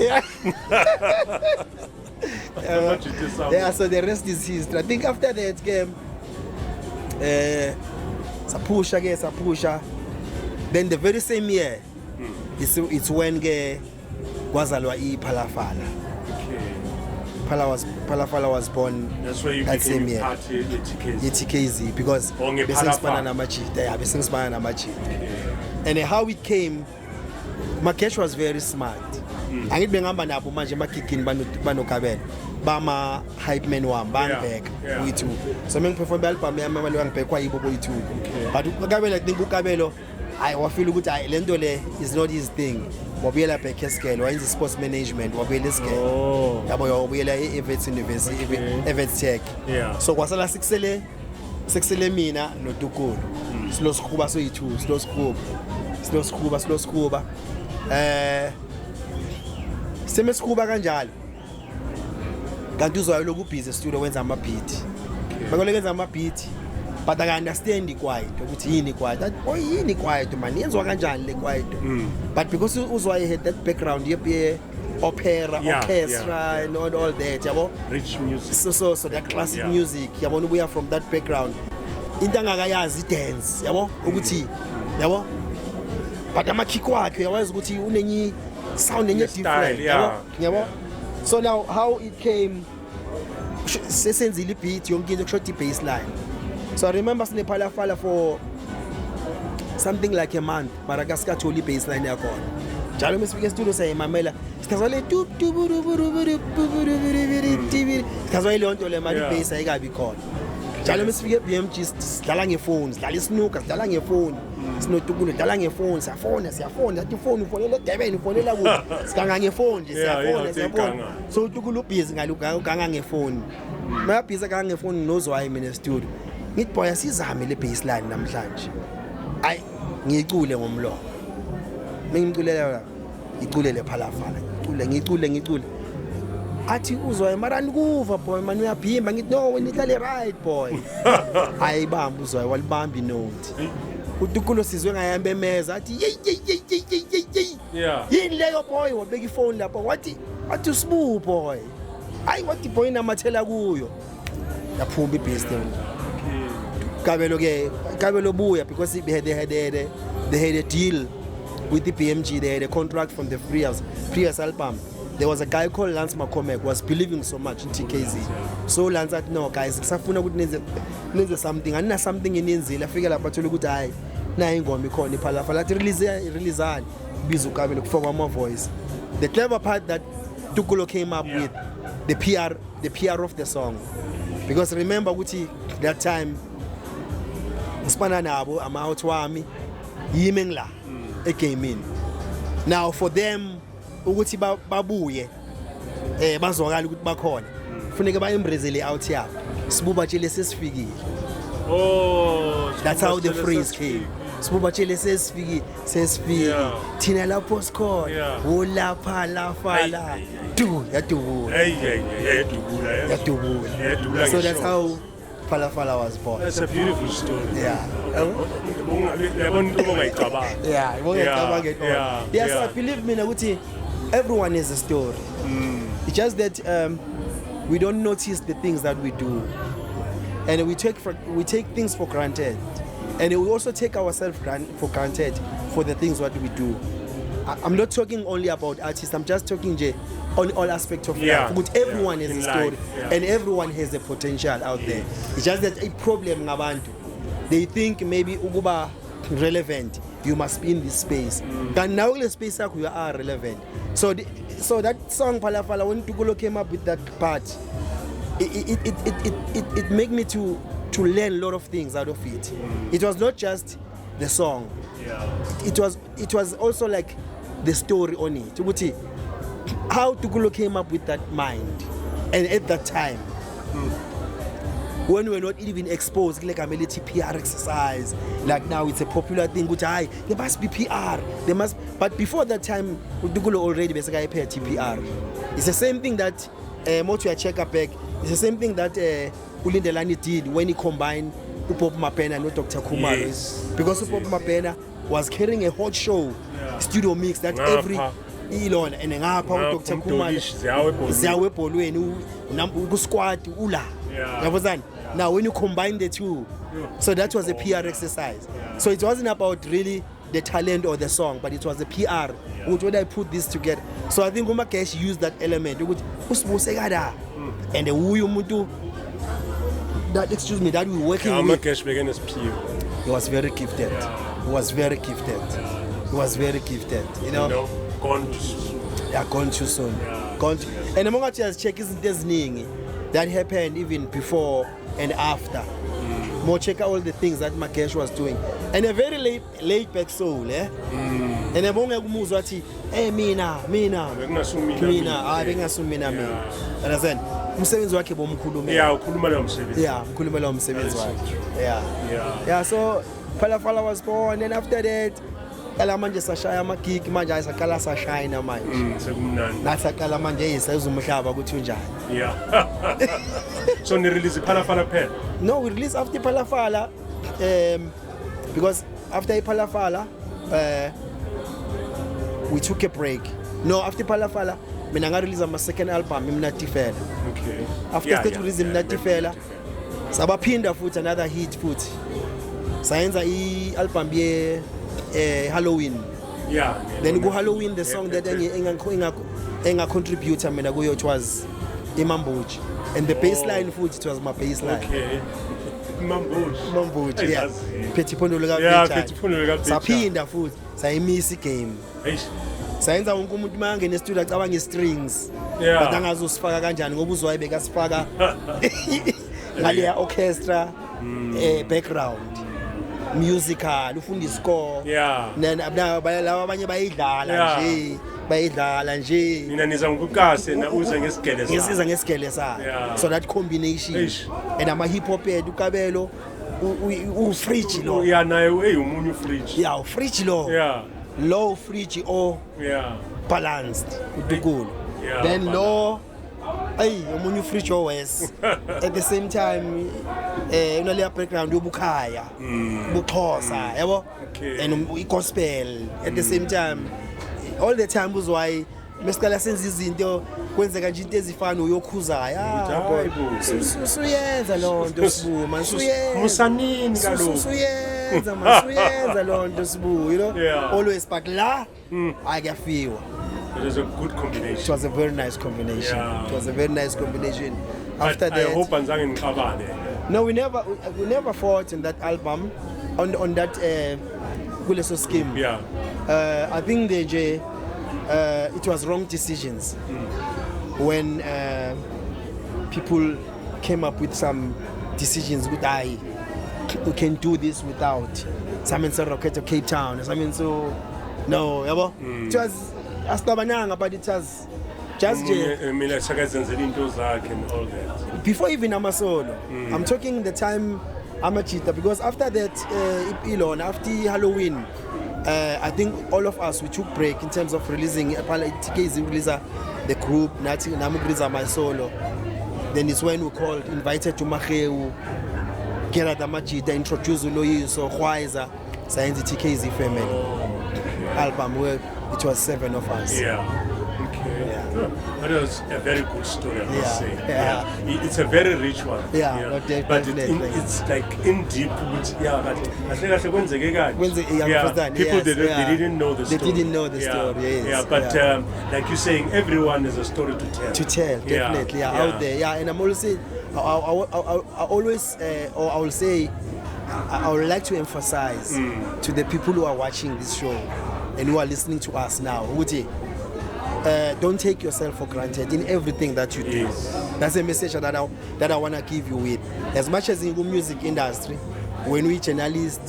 yeah, so the rest is history. I think after that game sapusha then the very same year it's when kwazalwa iPhalafala. Phalafala was born that same year. TKZEE because besingisibana namajita. And how it came, Makesh was very smart. Angithi bengihamba nabo manje emakikini banokabela bama hype man wami bangibheka uyi2 so mengiperform album yami abale wangibhekwa yibo boyi2 but ukabela I think ukabelo I wafeel ukuthi hayi lento le is not his thing wabuyela back escale wayenza sports management wabuyela escale yabo wabuyela eVets University eVets Tech so kwasala sikusele mina noTukulu silosiquba soyi2 silosiquba semesiquba kanjalo kanti uzwayo lokhu busy studio wenza ama beat bakolenza ama beat but I understand quiet ukuthi yini quiet boy yini quiet man yenzwa kanjani le quiet but because uzwayo had that background ye opera orchestra and all that yabo rich music so that classic music yabona ubuya from that background into angakayazi dance yabo ukuthi yabo but ama-kick wakhe yawazi ukuthi unenye sound enye different yabo so now how it came sesenzile beat yonke into kusho baseline so I remember sinephalafala for something like a month mara kasikatholi baseline yakhona njalo mesifike studio sayimamela sikhazwale sikhazwa ile nto le mali bass ayikabi khona njalo mesifike BMG sidlala ngefoni sidlala isnooker sidlala ngefoni sinoTukulu sidlala ngefoni siyafona athi ifoni ufonela eDurban ufonela ku sikanga ngefoni nje siyafona so uTukulu busy ngaluganga ngefoni mara busy kanga ngefoni nozwayi mina studio ngithi boy asizame le baseline namhlanje ayi ngicule ngomlomo mengiculela iculele phalafala ngicule athi uzwaye mara nikuva boy man uyaphimba ngithi no wena ihlale right boy ayibamba uzwaye walibamba inote uTukulu sizwe ngayamba emeza athi yini leyo boy wabeka ifoni lapho wathi Sbu boy ayi wathi boy namathela kuyo yaphuma ibass Kabelo buya because they had a deal with the BMG. They had a contract from the previous album. There was a guy called Lance McCormack was believing so much in TKZEE. So Lance said, no guys, kusafuna ukuthi nenze something. Anina something inenzile afika lapha thola ukuthi hayi na ingoma ikhona iPhalafala athi release biza uKabelo kufaka ama voice. The clever part that Tukulu came up with the PR of the song. Because remember ukuthi that time ngisipana nabo ama-out wami yimi ngila egaming now for them ukuthi babuye bazwakala ukuthi bakhona kufuneka ba-embrace out yabo Sbu batshele sesifikile that's how the phrase came Sbu batshele sesifikile thina lapho sikhona ulapha lafala yadubula so that's how Phalafala was born. That's a beautiful story. Yeah. So believe me, everyone has a story. It's just that we don't notice the things that we do, and we take things for granted, and we also take ourselves for granted for the things what we do. I'm not talking only about artists. I'm just talking on all aspects of life. But everyone has a story, and everyone has a potential out there. It's just that a problem ngabantu. They think maybe ukuba relevant, you must be in this space. But now in the space you are relevant. So that song Phalafala, when Tukulu came up with that part, it made me to learn a lot of things out of it. It was not just the song. It was also like the story on it. Ukuthi, how Tukulo came up with that mind, and at that time, when we were not even exposed like a military PR exercise, like now it's a popular thing. Which there must be PR. But before that time, Tukulo already basically paid TPR. It's the same thing that Motu check up back. It's the same thing that Lindelani did when he combined Upop Mapena and Dr. Kumar. Yes. Because Upop Mapena was carrying a hot show studio mix that every Elon and ngapha Dr. Kumar ziyawe bolweni squad ula. Now when you combine the two, so that was a PR exercise. So it wasn't about really the talent or the song, but it was the PR. Which would I put this together? So I think Umakesh used that element. And the Uyu that we were working with. He was very gifted. He was very gifted. He was very gifted. You know, gone too soon. Yeah, gone too soon. And among us, check isn't this thing that happened even before and after. More check all the things that Makesh was doing. And a very laid back soul, And a bonga muzwati, mina. Understand? Umsebenzi wakhe bomkhulumela. Yeah, ukhuluma lo msebenzi. Yeah, ukhulumela lo msebenzi wakhe. Yeah, so Phalafala was born, and after that kala manje sashaya amagig manje ayisaqala sashayina manje. Sekumnandi. Nasaqala manje yisezumhlaba ukuthi unjani. Yeah. So ni release Phalafala pen? No, we release after Phalafala because after Phalafala we took a break. No, after Phalafala mina nga release my second album Imnatifela. Okay. After state release Imnatifela sabaphinda futhi another hit futhi. Sayenza album ye Halloween. Yeah. Then go Halloween the song that enga contributor mina kuyo it was Imambuji. And the baseline futhi it was my baseline. Okay. Mambuji. Yeah. Petipondo leka. Yeah, Petipondo leka. Saphinda futhi sayimisi game. Sayenza wonke umuntu manje ne studio acabanga strings. Yeah. But angazosifaka kanjani ngoba uzwaye bekasifaka ngale orchestra background musical ufunda score. Yeah. Laba abanye bayidlala nje. Mina niza ngukase na uze ngesigele sayo. Ngisiza ngesigele sayo. So that combination. And ama hip hop ukabelo fridge lo. Yeah, naye umunyu fridge. Yeah, fridge lo. Yeah. Low fridge or balanced udukulu. Yeah. Then low umunyu fridge always. At the same time unale background yobukhaya buxhosa yabo and gospel at the same time all the time uzwayi mesikala senza izinto kwenzeka nje into ezifana uyokhuzaya suyenza lonto Sbu man musanini kaloku suyenza lonto Sbu, you know, always but la ayafiwa. It was a good combination. It was a very nice combination. Yeah. It was a very nice combination. After that, I hope anzange ngixabane. No, we never fought in that album on that kuleso scheme. Yeah. I think it was wrong decisions when people came up with some decisions with we can do this without Samin so Rocket to Cape Town. Samin so no, yabo. It was astabananga, but it was just and all that. Before even Amasolo, I'm talking the time Amachita, because after that Elon, after Halloween, I think all of us we took break in terms of releasing TKZEE release the group, Namugriza my solo. Then it's when we invited to Maheu, Kera Damachita, introduce Uloyiso, Khwaiza, Science TKZEE family album where it was 7 of us. Yeah. Okay. Yeah. But it was a very good story, I must say. Yeah. It's a very rich one. Yeah. But it's like in deep. Yeah. But people they didn't know the story. They didn't know the story. Yes. Yeah. But like you're saying, everyone has a story to tell. To tell, definitely. Yeah. Out there. Yeah. And I'm always saying, I will say, I would like to emphasize to the people who are watching this show and who are listening to us now, don't take yourself for granted in everything that you do. That's a message that I want to give you with. As much as in the music industry, when we journalist,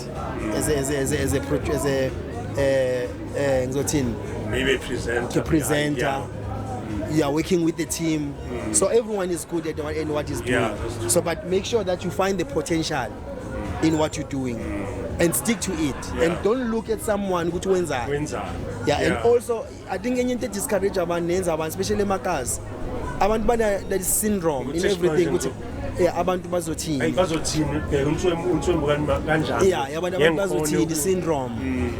as a maybe presenter, you are working with the team, so everyone is good at what is doing. So, but make sure that you find the potential in what you're doing and stick to it, and don't look at someone which wins. And also I think any discourage abantu, especially makas, abantu bana that syndrome in everything. Abantu bazothini abantu bazothini the syndrome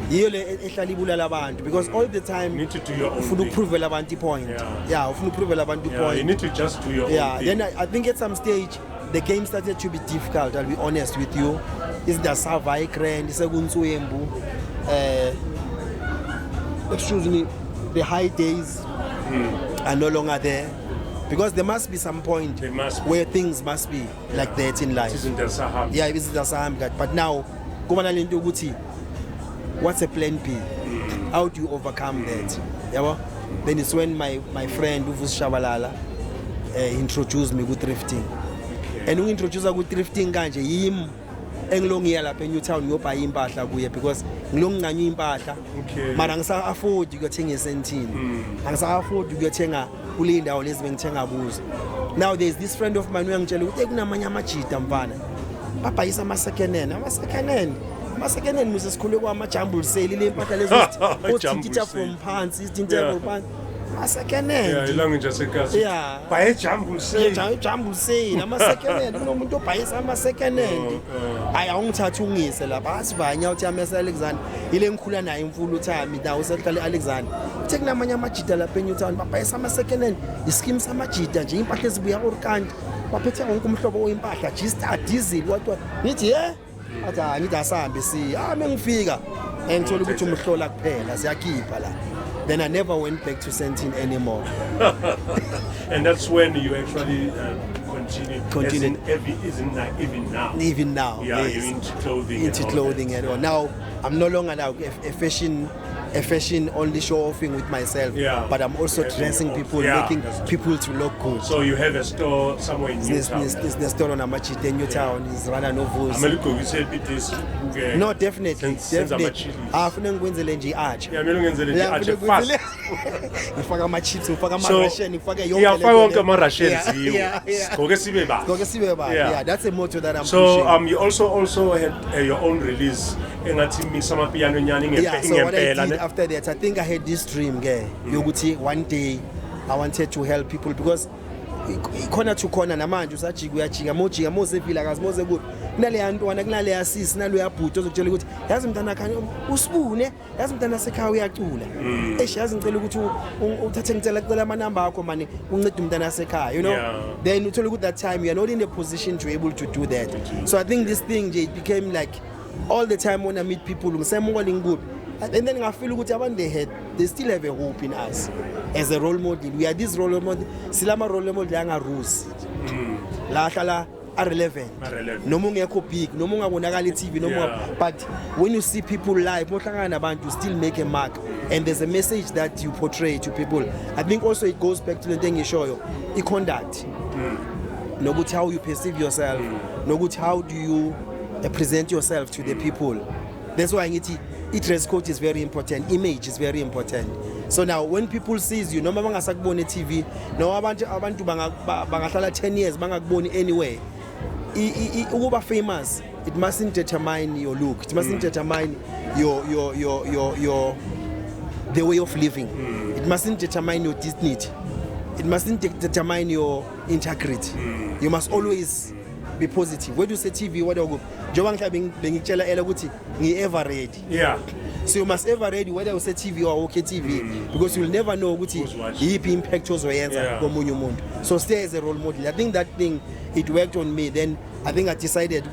yiyo le ehlala ibulala abantu, because all the time you need to do your own ufuna uprove abantu point. Ufuna uprove abantu point. You need to just do your own thing. Then I think at some stage the game started to be difficult. I'll be honest with you. Is the survey grand excuse me, the high days are no longer there, because there must be some point where things must be like that in life. But now, what's a plan B? How do you overcome that? Then it's when my friend Uvus Shabalala introduced me with thrifting. And we introduced me with thrifting kanje yim engilongiya lapha eNewtown ngiyobha impahla kuye, because ngilonginganya impahla mara ngisa afford ukuthenga esentini, angisa afford ukuthenga kule ndawo lezi bengithenga kuzo. Now there's this friend of mine uyangitshela ukuthi kunamanye amajita mfana babhayisa ama second hand muse sikhule kwama jumble sale le impahla lezi osititha from pants isitintha from pants second hand ilanga nje sekazi buy jumble sale ama second hand unomuntu obhayisa ama second hand awungithatha ungise lapha asivanya uthi amese Alexander ile ngikhula naye imfulo uthami ndawo sehlala eAlexander uthe kunamanye amajita lapha eNewtown babhayisa ama second hand ischeme samajita nje impahla ezibuya urkanti baphethe wonke umhlobo oyimpahla just diesel what ngithi athi ngithi asambe mengifika engithola ukuthi umhlola kuphela siyakhipha la. Then I never went back to Sentin anymore. And that's when you actually continued. Even now. Yeah, yes. You're into clothing. Into clothing and all. Now I'm no longer a fashion only show offing with myself. But I'm also dressing people, making people to look good. So you have a store somewhere in Newtown. The store on Amachite in Newtown is Rana Novos. No, definitely. Afuna ngwenzele nje arch. Ngifaka ama chips, ngifaka ama ration, ngifaka yonke. Ngiyafaka wonke ama rations yiwo. Ngoke sibe ba. Yeah, that's a motto that I'm pushing. So you also had your own release engathi mix ama piano nyani ngempela. So what I did after that, I think I had this dream yokuthi one day I wanted to help people, because corner to corner namanje usajika uyajika mojika mozevila kazi moze kuphi kunale yantwana kunale yasisi nalo yabhuti ozokutshela ukuthi yazi mntana khanya usibune, yazi mntana sekhaya uyacula yazi ngicela ukuthi uthathe ngicela ama number akho manje uncede umntana sekhaya, you know. Then uthola ukuthi that time you are not in a position to be able to do that. So I think this thing it became like all the time when I meet people ngisemoling good. And then I feel ukuthi abantu they still have a hope in us as a role model. We are this role model. Silama role model yanga rules. La hlala are relevant. Noma ungekho big, noma ungabonakala TV, noma. But when you see people live, mohlangana nabantu, you still make a mark. And there's a message that you portray to people. I think also it goes back to the thing you show you. The conduct. Noguthi how you perceive yourself. Noguthi how do you present yourself to the people. That's why dress code is very important, image is very important. So now when people sees you, noma bangasakubona TV, no abantu bangahlala 10 years bangakuboni anyway. Ukuba famous, it mustn't determine your look. It mustn't determine your the way of living. It mustn't determine your dignity. It mustn't determine your integrity. You must always be positive. When you say TV, what do you go? So you must ever ready whether you say TV or okay TV, because you'll never know what impact was. So stay as a role model. I think that thing it worked on me. Then I think I decided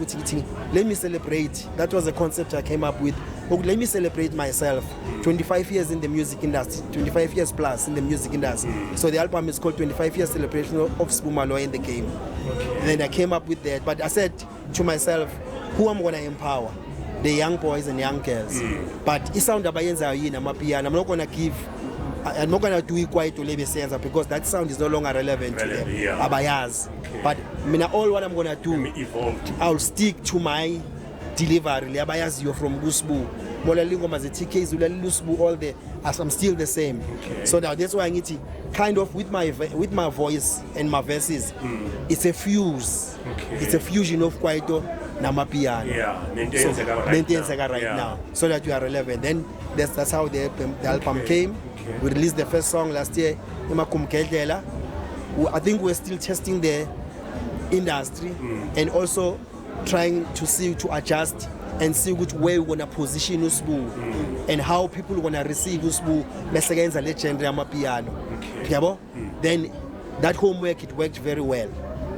let me celebrate. That was a concept I came up with. Let me celebrate myself. 25 years in the music industry, 25 years plus in the music industry. So the album is called 25 Years Celebration of Sbu Malawyer in the Game. And then I came up with that. But I said to myself, who am I going to empower? The young boys and young girls. But it sound abayenza yini amapiano. I'm not going to give I'm not gonna do it quite to Lebesenza because that sound is no longer relevant to them. Abayaz. But all what I'm gonna do, I'll stick to my delivery. Abayaz, you're from Sbu. Molalingoma the TKZEE, Sbu, all the as I'm still the same. So now that's why I need to kind of with my voice and my verses. It's a fuse. It's a fusion of Kwaito Namapiano. Maintains right now. So that you are relevant. Then that's how the album came. We released the first song last year. I think we're still testing the industry and also trying to adjust and see which way we're gonna position Sbu and how people wanna receive Sbu. Let's against a legendary piano. Then that homework it worked very well.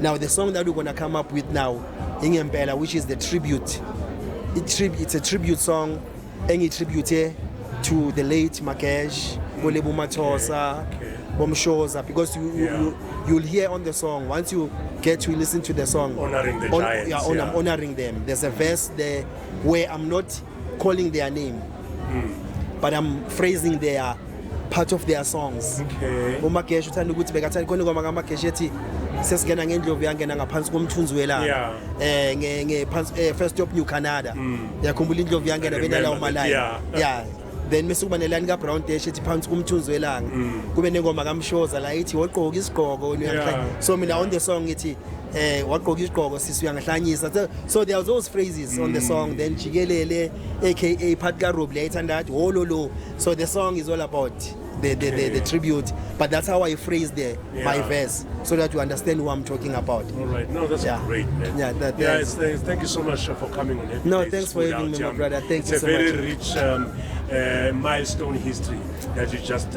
Now the song that we're gonna come up with now, Ingempela, which is the tribute. It's a tribute song, any tribute to the late Makesh, Bolebu Matosa, Bomshoza, because you'll hear on the song, once you get to listen to the song, honoring the giants. I'm honoring them. There's a verse there where I'm not calling their name, but I'm phrasing their part of their songs. Umakesh uthanda ukuthi bekathanda khona ngoma kaMakesh ethi sesingena ngendlovu yangena ngaphansi komthunzi welanga first stop New Canada yakhumbula indlovu yangena benala umalaya then mesukuba nelani ka Brown Dash ethi phansi kumthunzi welanga kube nengoma kaMshoza la ithi waqoka isigqoko so mina on the song ithi waqoka isigqoko sisi uyangihlanyisa. So there was those phrases on the song. Then Jigelele aka Pat ka Rob layithanda athi wololo. So the song is all about the tribute, but that's how I phrased my verse so that you understand who I'm talking about. All right, no, that's great, man. Thank you so much for coming on. No, thanks for having me, my brother. Thank you so much. It's a very rich milestone history that you just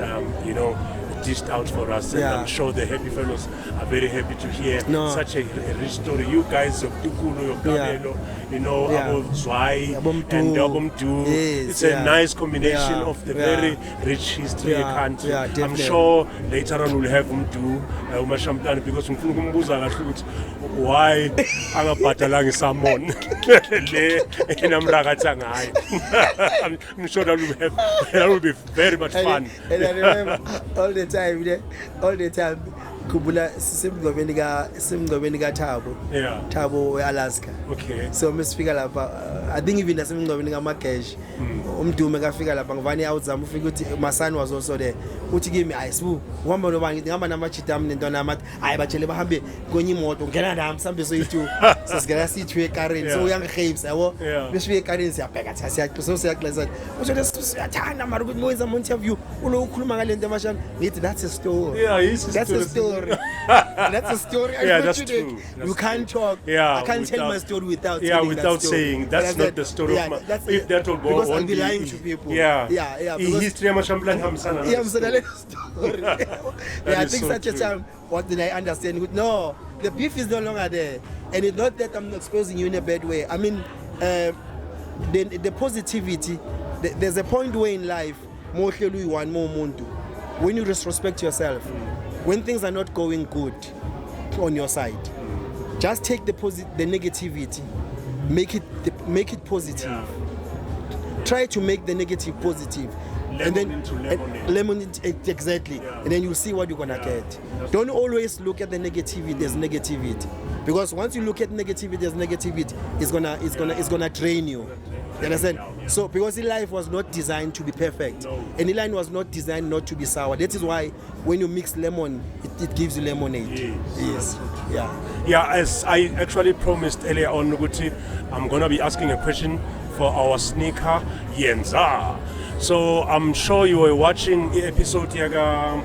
dished out for us, and I'm sure the happy fellows are very happy to hear such a rich story. You guys of Tukulu, your Kabelo, Abo Zwai and Abomdu. It's a nice combination of the very rich history of the country. I'm sure later on we'll have Umdu, Umashamtani, because why angabhadalangi someone I'm sure that will be very much fun. And I remember all the time kubula simngcwabeni ka Thabo eAlaska. So mesifika lapha I think even nasemngcwabeni kaMakesh umdume kafika lapha ngivani awuzama ufika uthi my son was also there uthi kimi ayisibu uhamba noba ngithi ngihamba namachita ami nentwana amathi hayi batshele bahambe kwenye imoto ngena nami sambe soyithi sesigala sithi ekareni so uyangihebs yabo bese ekareni siyabheka siyaxoxa siyaxolisa usho siyathanda mara ukuthi moyenza ama interview ulo ukhuluma ngale nto emashana ngithi that's a story. That's a story. That's a story. That's true. You can't talk. I can't tell my story without saying that's not the story of my. If that will go because on, I'll be lying to people. History of Mashamplan Hamsana. Story. I think such a time. What did I understand? No, the beef is no longer there, and it's not that I'm exposing you in a bad way. I mean, the positivity. There's a point where in life, more when you disrespect yourself, when things are not going good on your side, just take the negativity, make it positive. Try to make the negative positive. Exactly. And then you'll see what you're gonna get. Don't always look at the negativity as negativity, because once you look at negativity as negativity, it's gonna drain you. You understand? So because life was not designed to be perfect, and the line was not designed not to be sour. That is why when you mix lemon, it gives you lemonade. Yes. As I actually promised earlier on, Nuguti, I'm gonna be asking a question for our sneaker Yenza. So I'm sure you were watching the episode Yaga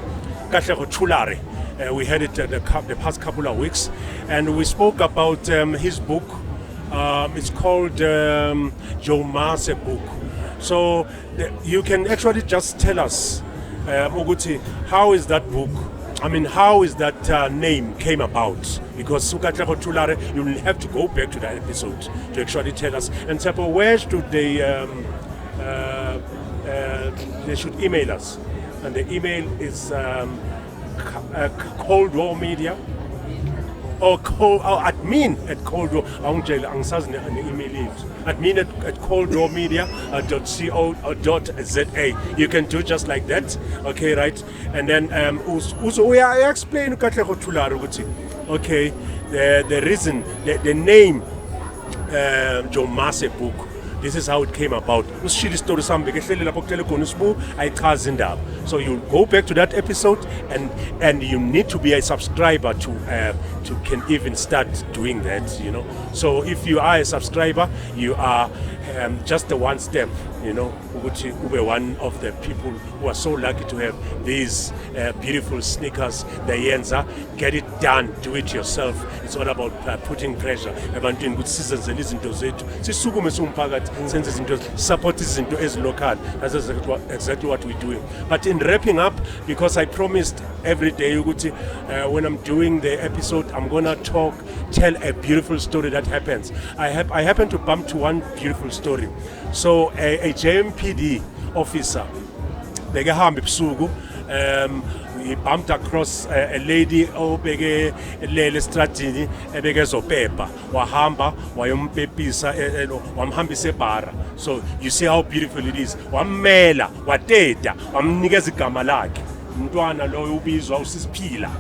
Chulare. We had it the past couple of weeks, and we spoke about his book. It's called Joe Mase book. So you can actually just tell us, Moguti, how is that book? I mean, how is that name came about? Because Sukatlako Tulare, you will have to go back to that episode to actually tell us. And so where should they should email us? And the email is Cold War Media or admin at Coldro. Email admin at coldrawmedia.co.za. You can do just like that. Okay, right? And then I explain okay, the reason, the name Joe Mase book. This is how it came about. So you go back to that episode, and you need to be a subscriber to can even start doing that. You know. So if you are a subscriber, you are just the one step. You know, we're one of the people who are so lucky to have these beautiful sneakers, the Yenza. Get it done, do it yourself. It's all about putting pressure. About doing good seasons and listen to it. Support is into as local. That's exactly what we're doing. But in wrapping up, because I promised every day, when I'm doing the episode, I'm gonna tell a beautiful story that happens. I happen to bump to one beautiful story. So a JMPD officer, he bumped across a lady obeke lele stratini ebekezopepa wahamba wayompepisa wamhambisa ebara. So you see how beautiful it is. Wammela wateta wamnikeza igama lakhe. Umntwana lo ubizwa usisiphila.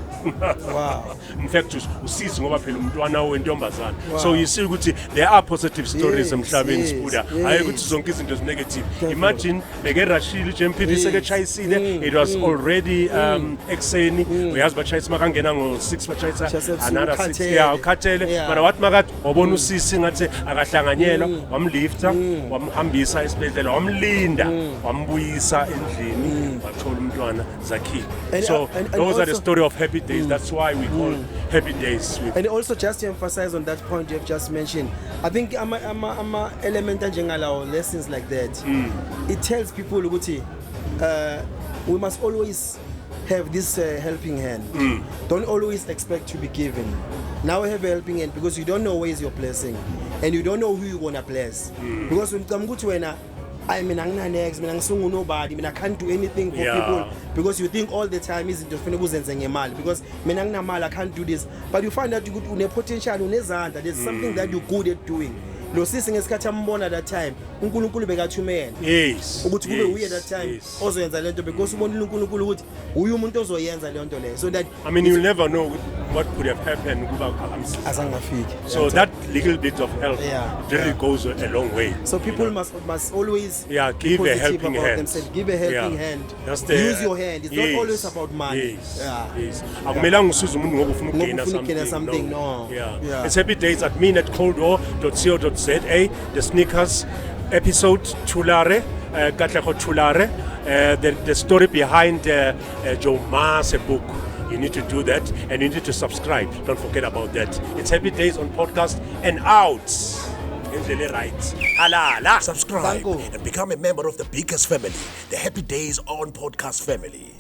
Wow. In fact usisi ngoba phela umntwana wentombazana. So you see ukuthi there are positive stories emhlabeni sibuda. Hayi ukuthi zonke izinto is negative. Imagine beke Rashid JMPD sekechayisile. It was already ekseni. Uyazi bachayisa makangena ngo6 bachayisa another 6 ukhathele. Mara wathi makathi wabona usisi ngathi akahlanganyelwa wamlifta wamhambisa esibhedlela wamlinda wambuyisa endlini wathola umntwana zakhe. So those are the story of Happy Days. That's why we call Happy Days. And also just to emphasize on that point you have just mentioned, I think ama element njengalawo lessons like that, it tells people ukuthi we must always have this helping hand. Don't always expect to be given. Now have a helping hand because you don't know where is your blessing and you don't know who you're gonna bless. Because when come to I mean, I can't do anything for people because you think all the time is because I can't do this. But you find out you could potential, there's something that you're good at doing. Lo sisi ngesikhathi ambona that time uNkulunkulu bekathumela ukuthi kube uye that time ozoyenza lento because ubona uNkulunkulu ukuthi uyu umuntu ozoyenza le nto le. So that I mean you'll never know what could have happened so that little bit of help really goes a long way. So people must always give a helping hand themselves. Give a helping hand. Use your hand. It's not always about money. Akumelanga usize umuntu ngoba ufuna ukugena something. No. It's Happy Days at admin@coldro.co.za. The sneakers episode Tulare, Katlego Tulare, the story behind Joe Mase book. You need to do that and you need to subscribe. Don't forget about that. It's Happy Days on podcast and out. Right. Halala. Subscribe and become a member of the biggest family, the Happy Days on podcast family.